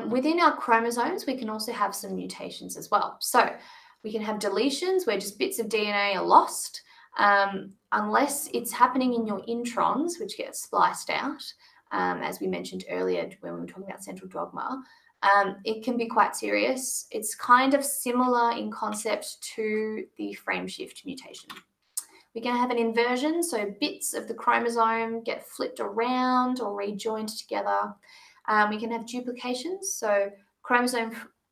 within our chromosomes, we can also have some mutations as well. So we can have deletions where just bits of DNA are lost, unless it's happening in your introns, which get spliced out, as we mentioned earlier when we were talking about central dogma. It can be quite serious. It's kind of similar in concept to the frame shift mutation. We can have an inversion, so bits of the chromosome get flipped around or rejoined together. We can have duplications, so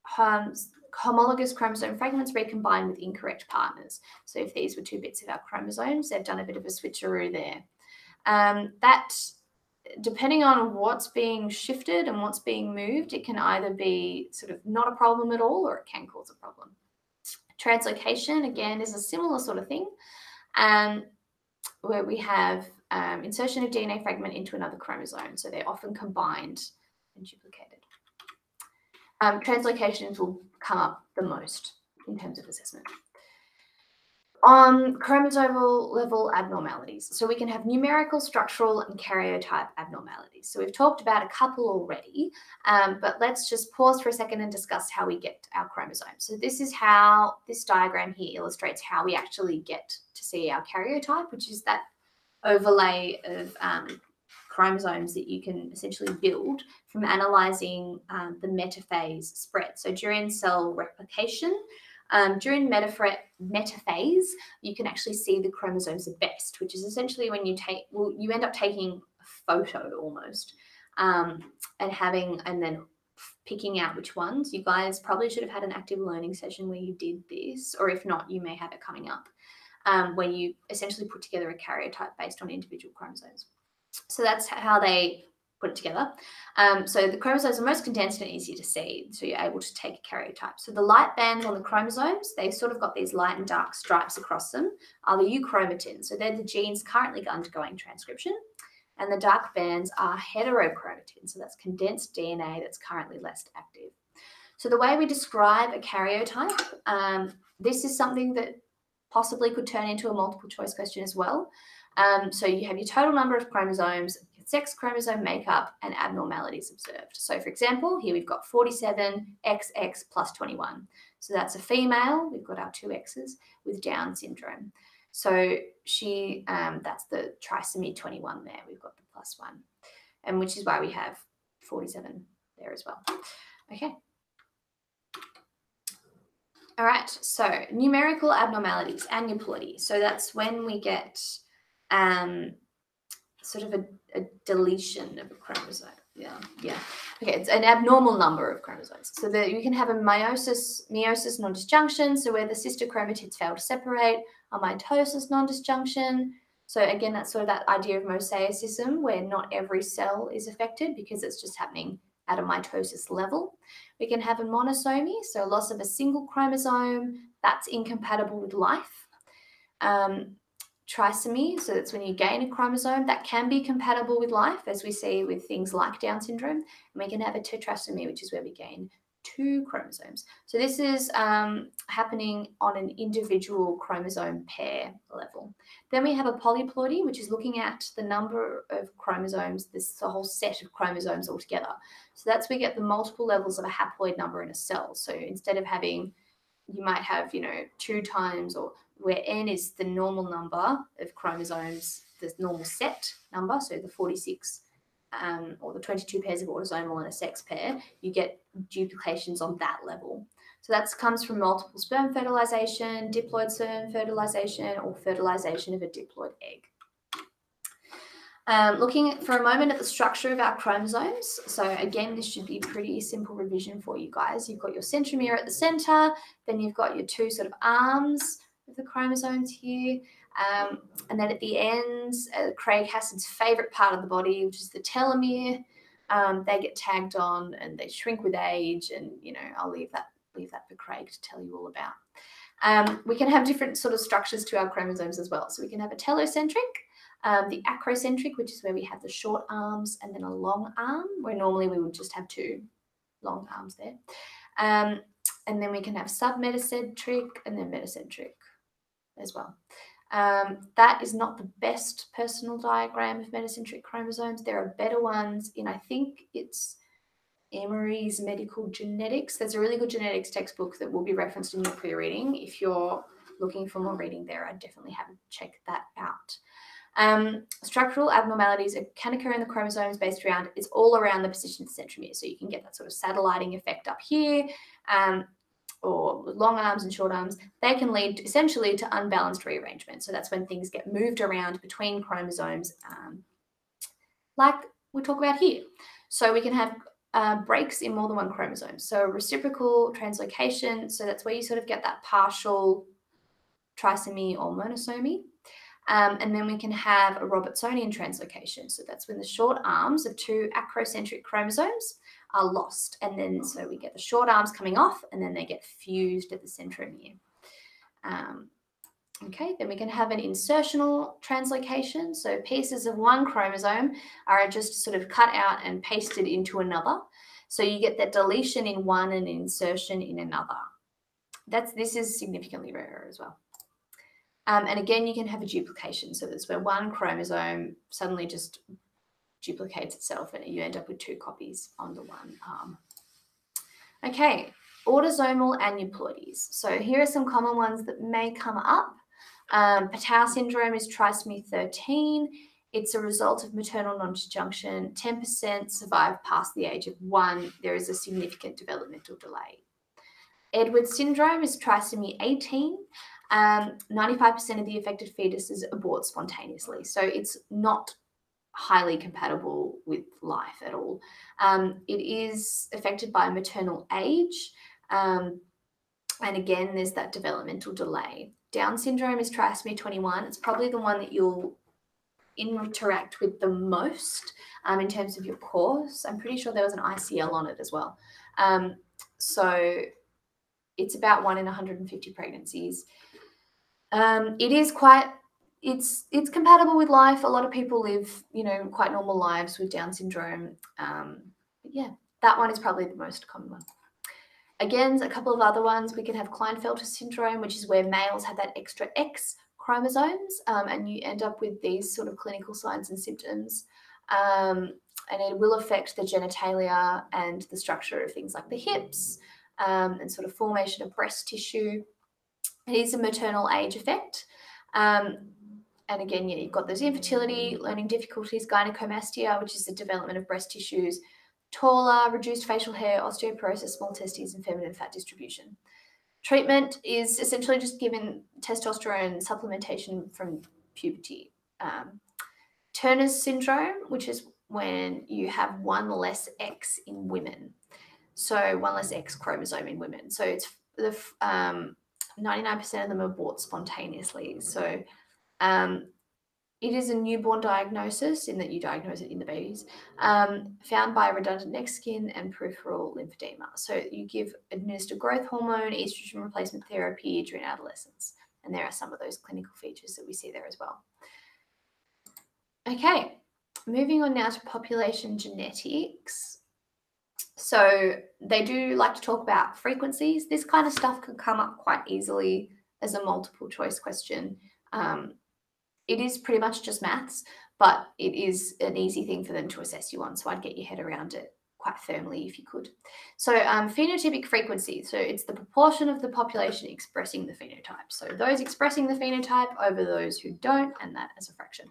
homologous chromosome fragments recombine with incorrect partners. So if these were two bits of our chromosomes, they've done a bit of a switcheroo there. That, depending on what's being shifted and what's being moved, it can either be sort of not a problem at all or it can cause a problem. Translocation, again, is a similar sort of thing, where we have insertion of DNA fragment into another chromosome. So they're often combined and duplicated. Translocations will come up the most in terms of assessment. On chromosomal level abnormalities. So we can have numerical, structural, and karyotype abnormalities. So we've talked about a couple already, but let's just pause for a second and discuss how we get our chromosomes. So this is how this diagram here illustrates how we actually get to see our karyotype, which is that overlay of chromosomes that you can essentially build from analyzing the metaphase spread. So during cell replication, during metaphase, you can actually see the chromosomes at best, which is essentially when you take, well, you end up taking a photo almost, and then picking out which ones. You guys probably should have had an active learning session where you did this, or if not, you may have it coming up, where you essentially put together a karyotype based on individual chromosomes. So that's how they put it together. So the chromosomes are most condensed and easy to see, so you're able to take a karyotype. So the light bands on the chromosomes, they've sort of got these light and dark stripes across them, are the euchromatins. So they're the genes currently undergoing transcription. And the dark bands are heterochromatins. So that's condensed DNA that's currently less active. So the way we describe a karyotype, this is something that possibly could turn into a multiple choice question as well. So you have your total number of chromosomes, sex, chromosome makeup, and abnormalities observed. So for example, here we've got 47 XX plus 21. So that's a female, we've got our two X's, with Down syndrome. So she, that's the trisomy 21 there, we've got the +1, and which is why we have 47 there as well. Okay. All right, so numerical abnormalities, aneuploidy. So that's when we get sort of a deletion of a chromosome. Yeah. Okay, it's an abnormal number of chromosomes. So that you can have a meiosis non-disjunction, so where the sister chromatids fail to separate, a mitosis non-disjunction. So again, that's sort of that idea of mosaicism, where not every cell is affected because it's just happening at a mitosis level. We can have a monosomy, so loss of a single chromosome, that's incompatible with life. Trisomy, so that's when you gain a chromosome, that can be compatible with life, as we see with things like Down syndrome. And we can have a tetrasomy, which is where we gain 2 chromosomes. So this is happening on an individual chromosome pair level. Then we have a polyploidy, which is looking at the number of chromosomes, this whole set of chromosomes altogether. So that's where we get the multiple levels of a haploid number in a cell. So instead of having, you might have, 2 times, or where n is the normal number of chromosomes, the normal set number, so the 46 or the 22 pairs of autosomal and a sex pair, you get duplications on that level. So that comes from multiple sperm fertilization, diploid sperm fertilization, or fertilization of a diploid egg. Looking for a moment at the structure of our chromosomes. So again, this should be pretty simple revision for you guys. You've got your centromere at the center, then you've got your two sort of arms of the chromosomes here. And then at the ends, Craig Hassad's favorite part of the body, which is the telomere, they get tagged on and they shrink with age. And, you know, I'll leave that for Craig to tell you all about. We can have different sort of structures to our chromosomes as well. So we can have a telocentric, the acrocentric, which is where we have the short arms, and then a long arm, where normally we would just have two long arms there. And then we can have submetacentric and then metacentric as well. That is not the best personal diagram of metacentric chromosomes. There are better ones in, I think it's Emery's Medical Genetics. There's a really good genetics textbook that will be referenced in your pre-reading. If you're looking for more reading there, I'd definitely have to check that out. Structural abnormalities can occur in the chromosomes based around, it's all around the position of the centromere. So you can get that sort of satelliting effect up here, or long arms and short arms. They can lead essentially to unbalanced rearrangement. So that's when things get moved around between chromosomes, like we talk about here. So we can have breaks in more than one chromosome. So reciprocal translocation, so that's where you sort of get that partial trisomy or monosomy. And then we can have a Robertsonian translocation. So that's when the short arms of two acrocentric chromosomes are lost. And then so we get the short arms coming off and then they get fused at the centromere. Okay, then we can have an insertional translocation. So pieces of one chromosome are just sort of cut out and pasted into another. So you get that deletion in one and insertion in another. This is significantly rarer as well. And again, you can have a duplication. So that's where one chromosome suddenly just duplicates itself and you end up with two copies on the one arm. Okay, autosomal aneuploidies. So here are some common ones that may come up. Patau syndrome is trisomy 13. It's a result of maternal non-disjunction. 10% survive past the age of 1. There is a significant developmental delay. Edwards syndrome is trisomy 18. 95% of the affected fetuses abort spontaneously. So it's not highly compatible with life at all. It is affected by maternal age. And again, there's that developmental delay. Down syndrome is trisomy 21. It's probably the one that you'll interact with the most in terms of your course. I'm pretty sure there was an ICL on it as well. So it's about 1 in 150 pregnancies. It is quite, it's compatible with life. A lot of people live, you know, quite normal lives with Down syndrome. But yeah, that one is probably the most common one. Again, a couple of other ones. We can have Klinefelter syndrome, which is where males have that extra X chromosomes, and you end up with these sort of clinical signs and symptoms. And it will affect the genitalia and the structure of things like the hips, and sort of formation of breast tissue. It is a maternal age effect. And again, yeah, you've got those infertility, learning difficulties, gynecomastia, which is the development of breast tissues, taller, reduced facial hair, osteoporosis, small testes, and feminine fat distribution. Treatment is essentially just given testosterone supplementation from puberty. Turner's syndrome, which is when you have one less X in women. So one less X chromosome in women. So it's the 99% of them abort spontaneously. So it is a newborn diagnosis in that you diagnose it in the babies, found by redundant neck skin and peripheral lymphedema. So you administer growth hormone, estrogen replacement therapy during adolescence. And there are some of those clinical features that we see there as well. Okay, moving on now to population genetics. So they do like to talk about frequencies. This kind of stuff could come up quite easily as a multiple choice question. It is pretty much just maths, but it is an easy thing for them to assess you on. So I'd get your head around it quite firmly if you could. So phenotypic frequency. So it's the proportion of the population expressing the phenotype. So those expressing the phenotype over those who don't, and that as a fraction.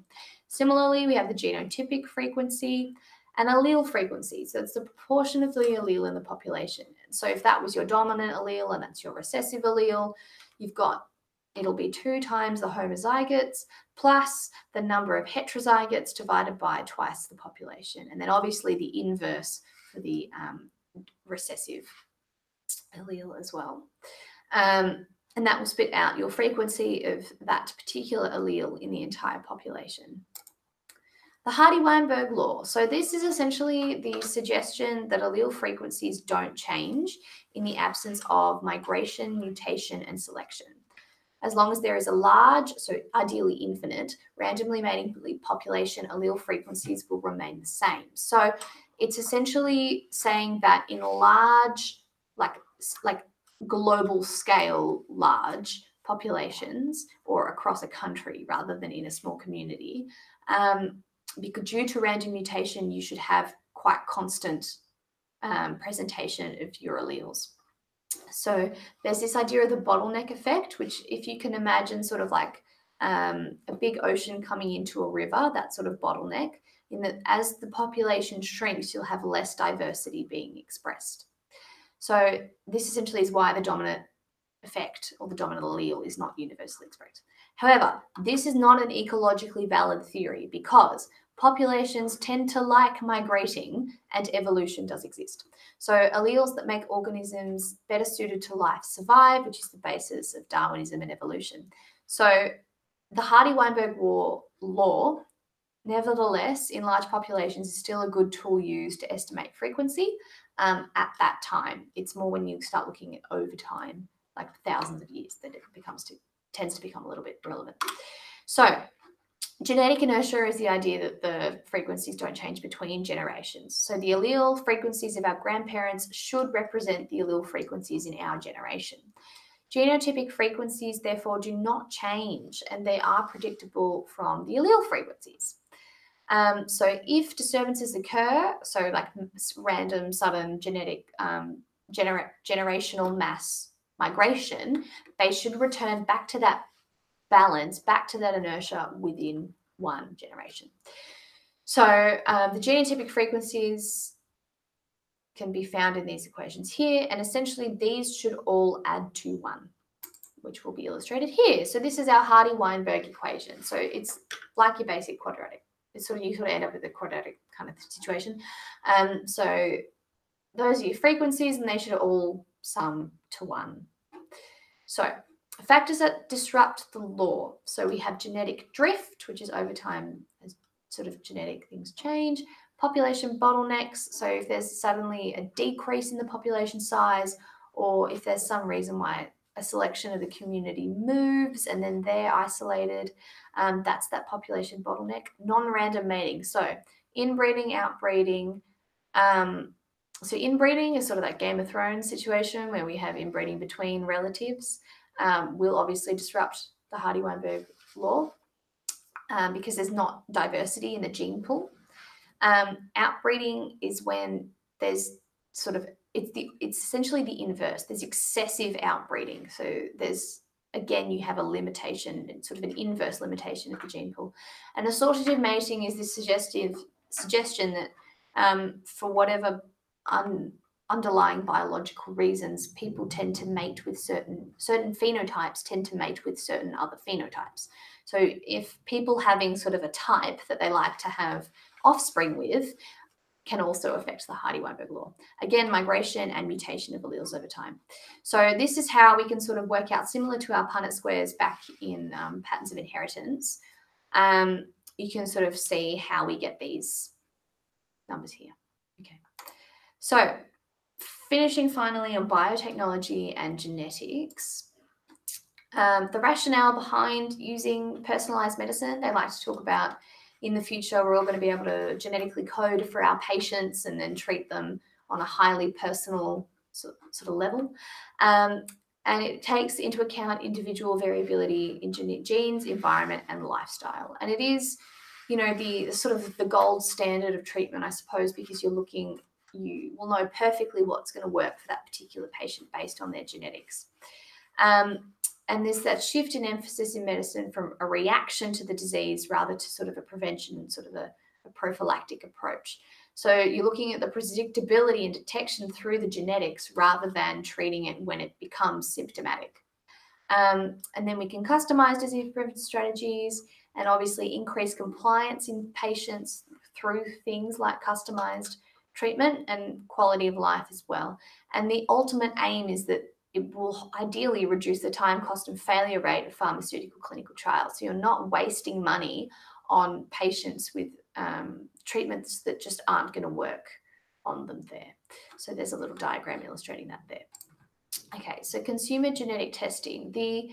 Similarly, we have the genotypic frequency. and allele frequency. So it's the proportion of the allele in the population. So if that was your dominant allele and that's your recessive allele, you've got, it'll be 2 times the homozygotes plus the number of heterozygotes divided by twice the population. And then obviously the inverse for the recessive allele as well. And that will spit out your frequency of that particular allele in the entire population. The Hardy-Weinberg law. So this is essentially the suggestion that allele frequencies don't change in the absence of migration, mutation, and selection. As long as there is a large, so ideally infinite, randomly mating population, allele frequencies will remain the same. So it's essentially saying that in large, like global scale, large populations, or across a country rather than in a small community, because due to random mutation, you should have quite constant presentation of your alleles. So there's this idea of the bottleneck effect, which if you can imagine sort of like a big ocean coming into a river, that sort of bottleneck, in that as the population shrinks, you'll have less diversity being expressed. So this essentially is why the dominant effect or the dominant allele is not universally expressed. However, this is not an ecologically valid theory because populations tend to like migrating and evolution does exist. So alleles that make organisms better suited to life survive, which is the basis of Darwinism and evolution. So the Hardy-Weinberg law, nevertheless, in large populations is still a good tool used to estimate frequency at that time. It's more when you start looking at over time, like thousands of years, that it tends to become a little bit relevant. So genetic inertia is the idea that the frequencies don't change between generations. So the allele frequencies of our grandparents should represent the allele frequencies in our generation. Genotypic frequencies, therefore, do not change, and they are predictable from the allele frequencies. So if disturbances occur, so like random, sudden genetic generational mass migration, they should return back to that balance, back to that inertia within one generation. So the genotypic frequencies can be found in these equations here, and essentially these should all add to 1, which will be illustrated here. So this is our Hardy-Weinberg equation. So it's like your basic quadratic. It's sort of, you sort of end up with a quadratic kind of situation. So those are your frequencies, and they should all sum to 1. So factors that disrupt the law. So we have genetic drift, which is over time as sort of genetic things change. Population bottlenecks. So if there's suddenly a decrease in the population size, or if there's some reason why a selection of the community moves and then they're isolated, that's that population bottleneck. Non-random mating. So inbreeding, outbreeding. So inbreeding is sort of that Game of Thrones situation where we have inbreeding between relatives. Will obviously disrupt the Hardy-Weinberg law because there's not diversity in the gene pool. Outbreeding is when there's sort of, it's essentially the inverse. There's excessive outbreeding. So there's, again, you have a limitation, sort of an inverse limitation of the gene pool. And assortative mating is this suggestion that for whatever underlying biological reasons, people tend to mate with certain phenotypes tend to mate with certain other phenotypes. So if people having sort of a type that they like to have offspring with can also affect the Hardy-Weinberg law. Again, migration and mutation of alleles over time. So this is how we can sort of work out, similar to our Punnett squares back in patterns of inheritance. You can sort of see how we get these numbers here. Okay. So finishing finally on biotechnology and genetics. The rationale behind using personalized medicine, they like to talk about in the future, we're all going to be able to genetically code for our patients and then treat them on a highly personal sort of level. And it takes into account individual variability in genes, environment, and lifestyle. And it is, you know, the sort of the gold standard of treatment, I suppose, because you will know perfectly what's going to work for that particular patient based on their genetics. And there's that shift in emphasis in medicine from a reaction to the disease rather to sort of a prevention and sort of a prophylactic approach. So you're looking at the predictability and detection through the genetics rather than treating it when it becomes symptomatic. And then we can customize disease prevention strategies and obviously increase compliance in patients through things like customized treatment and quality of life as well. And the ultimate aim is that it will ideally reduce the time, cost, and failure rate of pharmaceutical clinical trials. So you're not wasting money on patients with treatments that just aren't going to work on them there. So there's a little diagram illustrating that there. Okay, so consumer genetic testing. The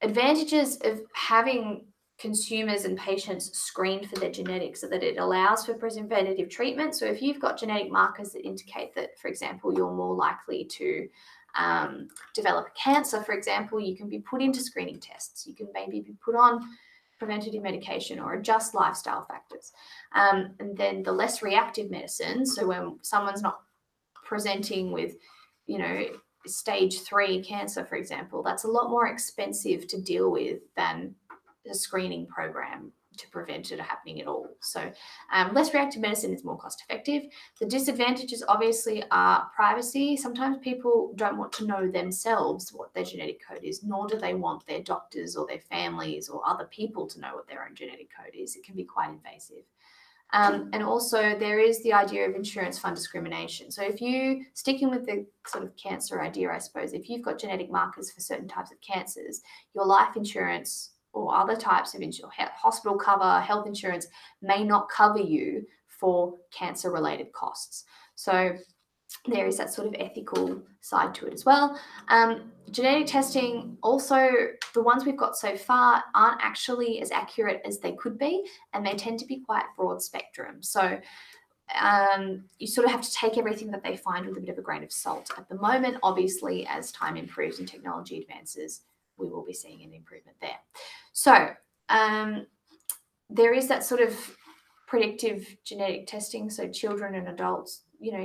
advantages of having consumers and patients screened for their genetics so that it allows for preventative treatment. So if you've got genetic markers that indicate that, for example, you're more likely to develop a cancer, for example, you can be put into screening tests. You can maybe be put on preventative medication or adjust lifestyle factors. And then the less reactive medicine, so when someone's not presenting with, stage 3 cancer, for example, that's a lot more expensive to deal with than a screening program to prevent it happening at all. So less reactive medicine is more cost effective. The disadvantages obviously are privacy. Sometimes people don't want to know themselves what their genetic code is, nor do they want their doctors or their families or other people to know what their own genetic code is. It can be quite invasive. And also there is the idea of insurance fund discrimination. So if you, sticking with the sort of cancer idea, I suppose, if you've got genetic markers for certain types of cancers, your life insurance or other types of insurance, hospital cover, health insurance may not cover you for cancer-related costs. So there is that sort of ethical side to it as well. Genetic testing, also the ones we've got so far aren't actually as accurate as they could be, and they tend to be quite broad spectrum. So you sort of have to take everything that they find with a bit of a grain of salt. At the moment, obviously, as time improves and technology advances, we will be seeing an improvement there. So there is that sort of predictive genetic testing. So children and adults,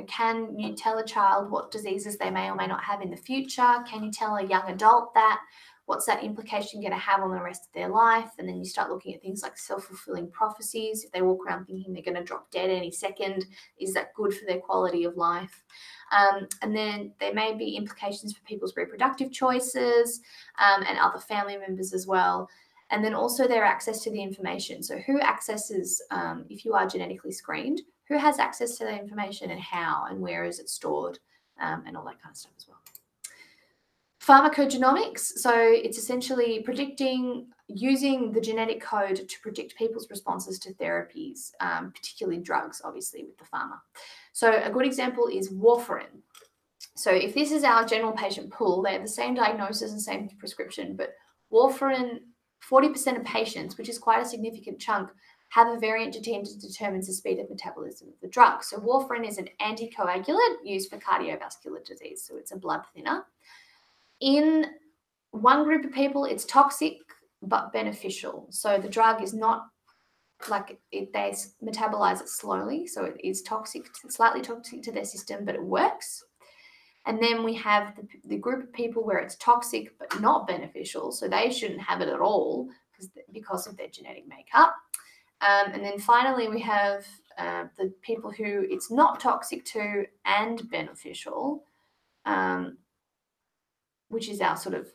can you tell a child what diseases they may or may not have in the future? Can you tell a young adult that? What's that implication going to have on the rest of their life? And then you start looking at things like self-fulfilling prophecies. If they walk around thinking they're going to drop dead any second, is that good for their quality of life? And then there may be implications for people's reproductive choices and other family members as well. And then also their access to the information. So who accesses, if you are genetically screened, who has access to the information and how and where is it stored, and all that kind of stuff as well. Pharmacogenomics, so it's essentially predicting, using the genetic code to predict people's responses to therapies, particularly drugs, obviously, with the pharma. So a good example is warfarin. So if this is our general patient pool, they have the same diagnosis and same prescription, but warfarin, 40% of patients, which is quite a significant chunk, have a variant gene that determines the speed of metabolism of the drug. So warfarin is an anticoagulant used for cardiovascular disease, so it's a blood thinner. In one group of people, it's toxic but beneficial. So the drug is not like they metabolize it slowly, so it is toxic, slightly toxic to their system, but it works. And then we have the group of people where it's toxic but not beneficial, so they shouldn't have it at all because of their genetic makeup. And then finally, we have the people who it's not toxic to and beneficial, which is our sort of,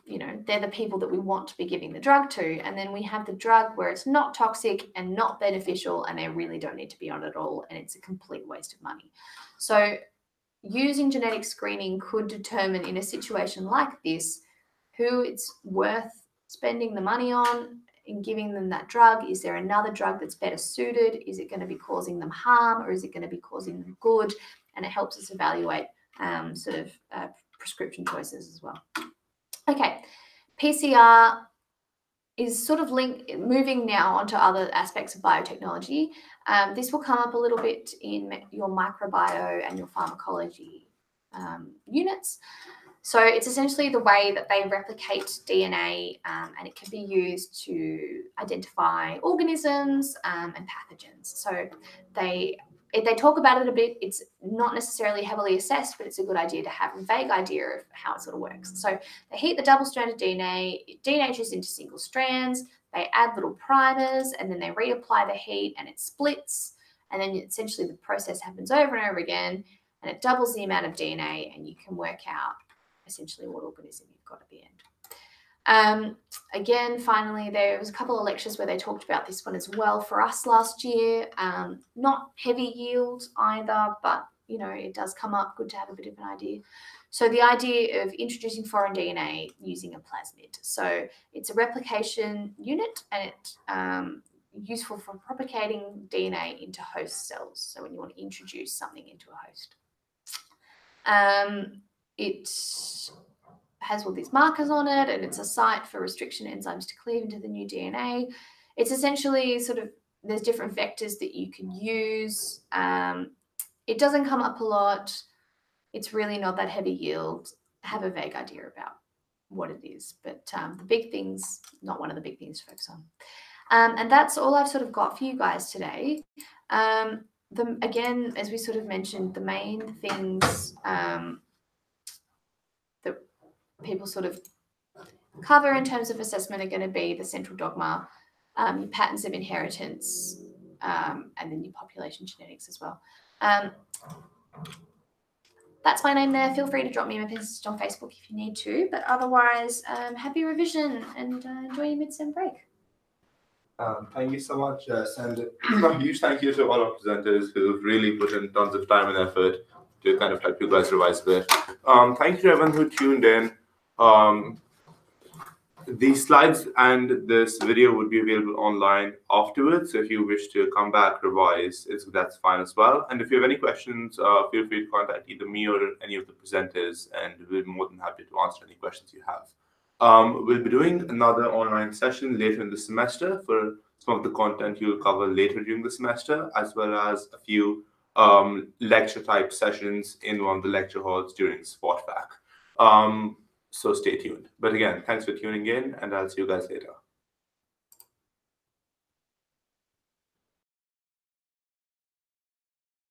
they're the people that we want to be giving the drug to. And then we have the drug where it's not toxic and not beneficial, and they really don't need to be on it at all, and it's a complete waste of money. So using genetic screening could determine in a situation like this who it's worth spending the money on in giving them that drug. Is there another drug that's better suited? Is it going to be causing them harm, or is it going to be causing them good? And it helps us evaluate prescription choices as well. Okay, PCR is sort of moving now onto other aspects of biotechnology. This will come up a little bit in your microbio and your pharmacology units. So it's essentially the way that they replicate DNA, and it can be used to identify organisms and pathogens. So they talk about it a bit. It's not necessarily heavily assessed, but it's a good idea to have a vague idea of how it sort of works. So they heat the double-stranded DNA, it denatures into single strands, they add little primers, and then they reapply the heat and it splits. And then essentially the process happens over and over again, and it doubles the amount of DNA, and you can work out essentially what organism you've got at the end. Again, finally, there was a couple of lectures where they talked about this one as well for us last year. Not heavy yield either, but you know, it does come up, good to have a bit of an idea. So the idea of introducing foreign DNA using a plasmid. So it's a replication unit, and it's useful for propagating DNA into host cells. So when you want to introduce something into a host. It has all these markers on it, and it's a site for restriction enzymes to cleave into the new DNA. It's essentially sort of, there's different vectors that you can use. It doesn't come up a lot. It's really not that heavy yield. Have a vague idea about what it is, but the big things, not one of the big things to focus on. And that's all I've sort of got for you guys today. Again, as we sort of mentioned, the main things that people sort of cover in terms of assessment are going to be the central dogma, your patterns of inheritance, and then your population genetics as well. That's my name there. Feel free to drop me a message on Facebook if you need to. But otherwise, happy revision and enjoy your mid-sem break. Thank you so much, Sandra. A huge thank you to all our presenters who've really put in tons of time and effort to kind of help you guys revise a bit. Thank you to everyone who tuned in. These slides and this video would be available online afterwards. So if you wish to come back, revise, that's fine as well. And if you have any questions, feel free to contact either me or any of the presenters, and we'll be more than happy to answer any questions you have. We'll be doing another online session later in the semester for some of the content you'll cover later during the semester, as well as a few lecture type sessions in one of the lecture halls during Spot Vac. So stay tuned. But again, thanks for tuning in, and I'll see you guys later.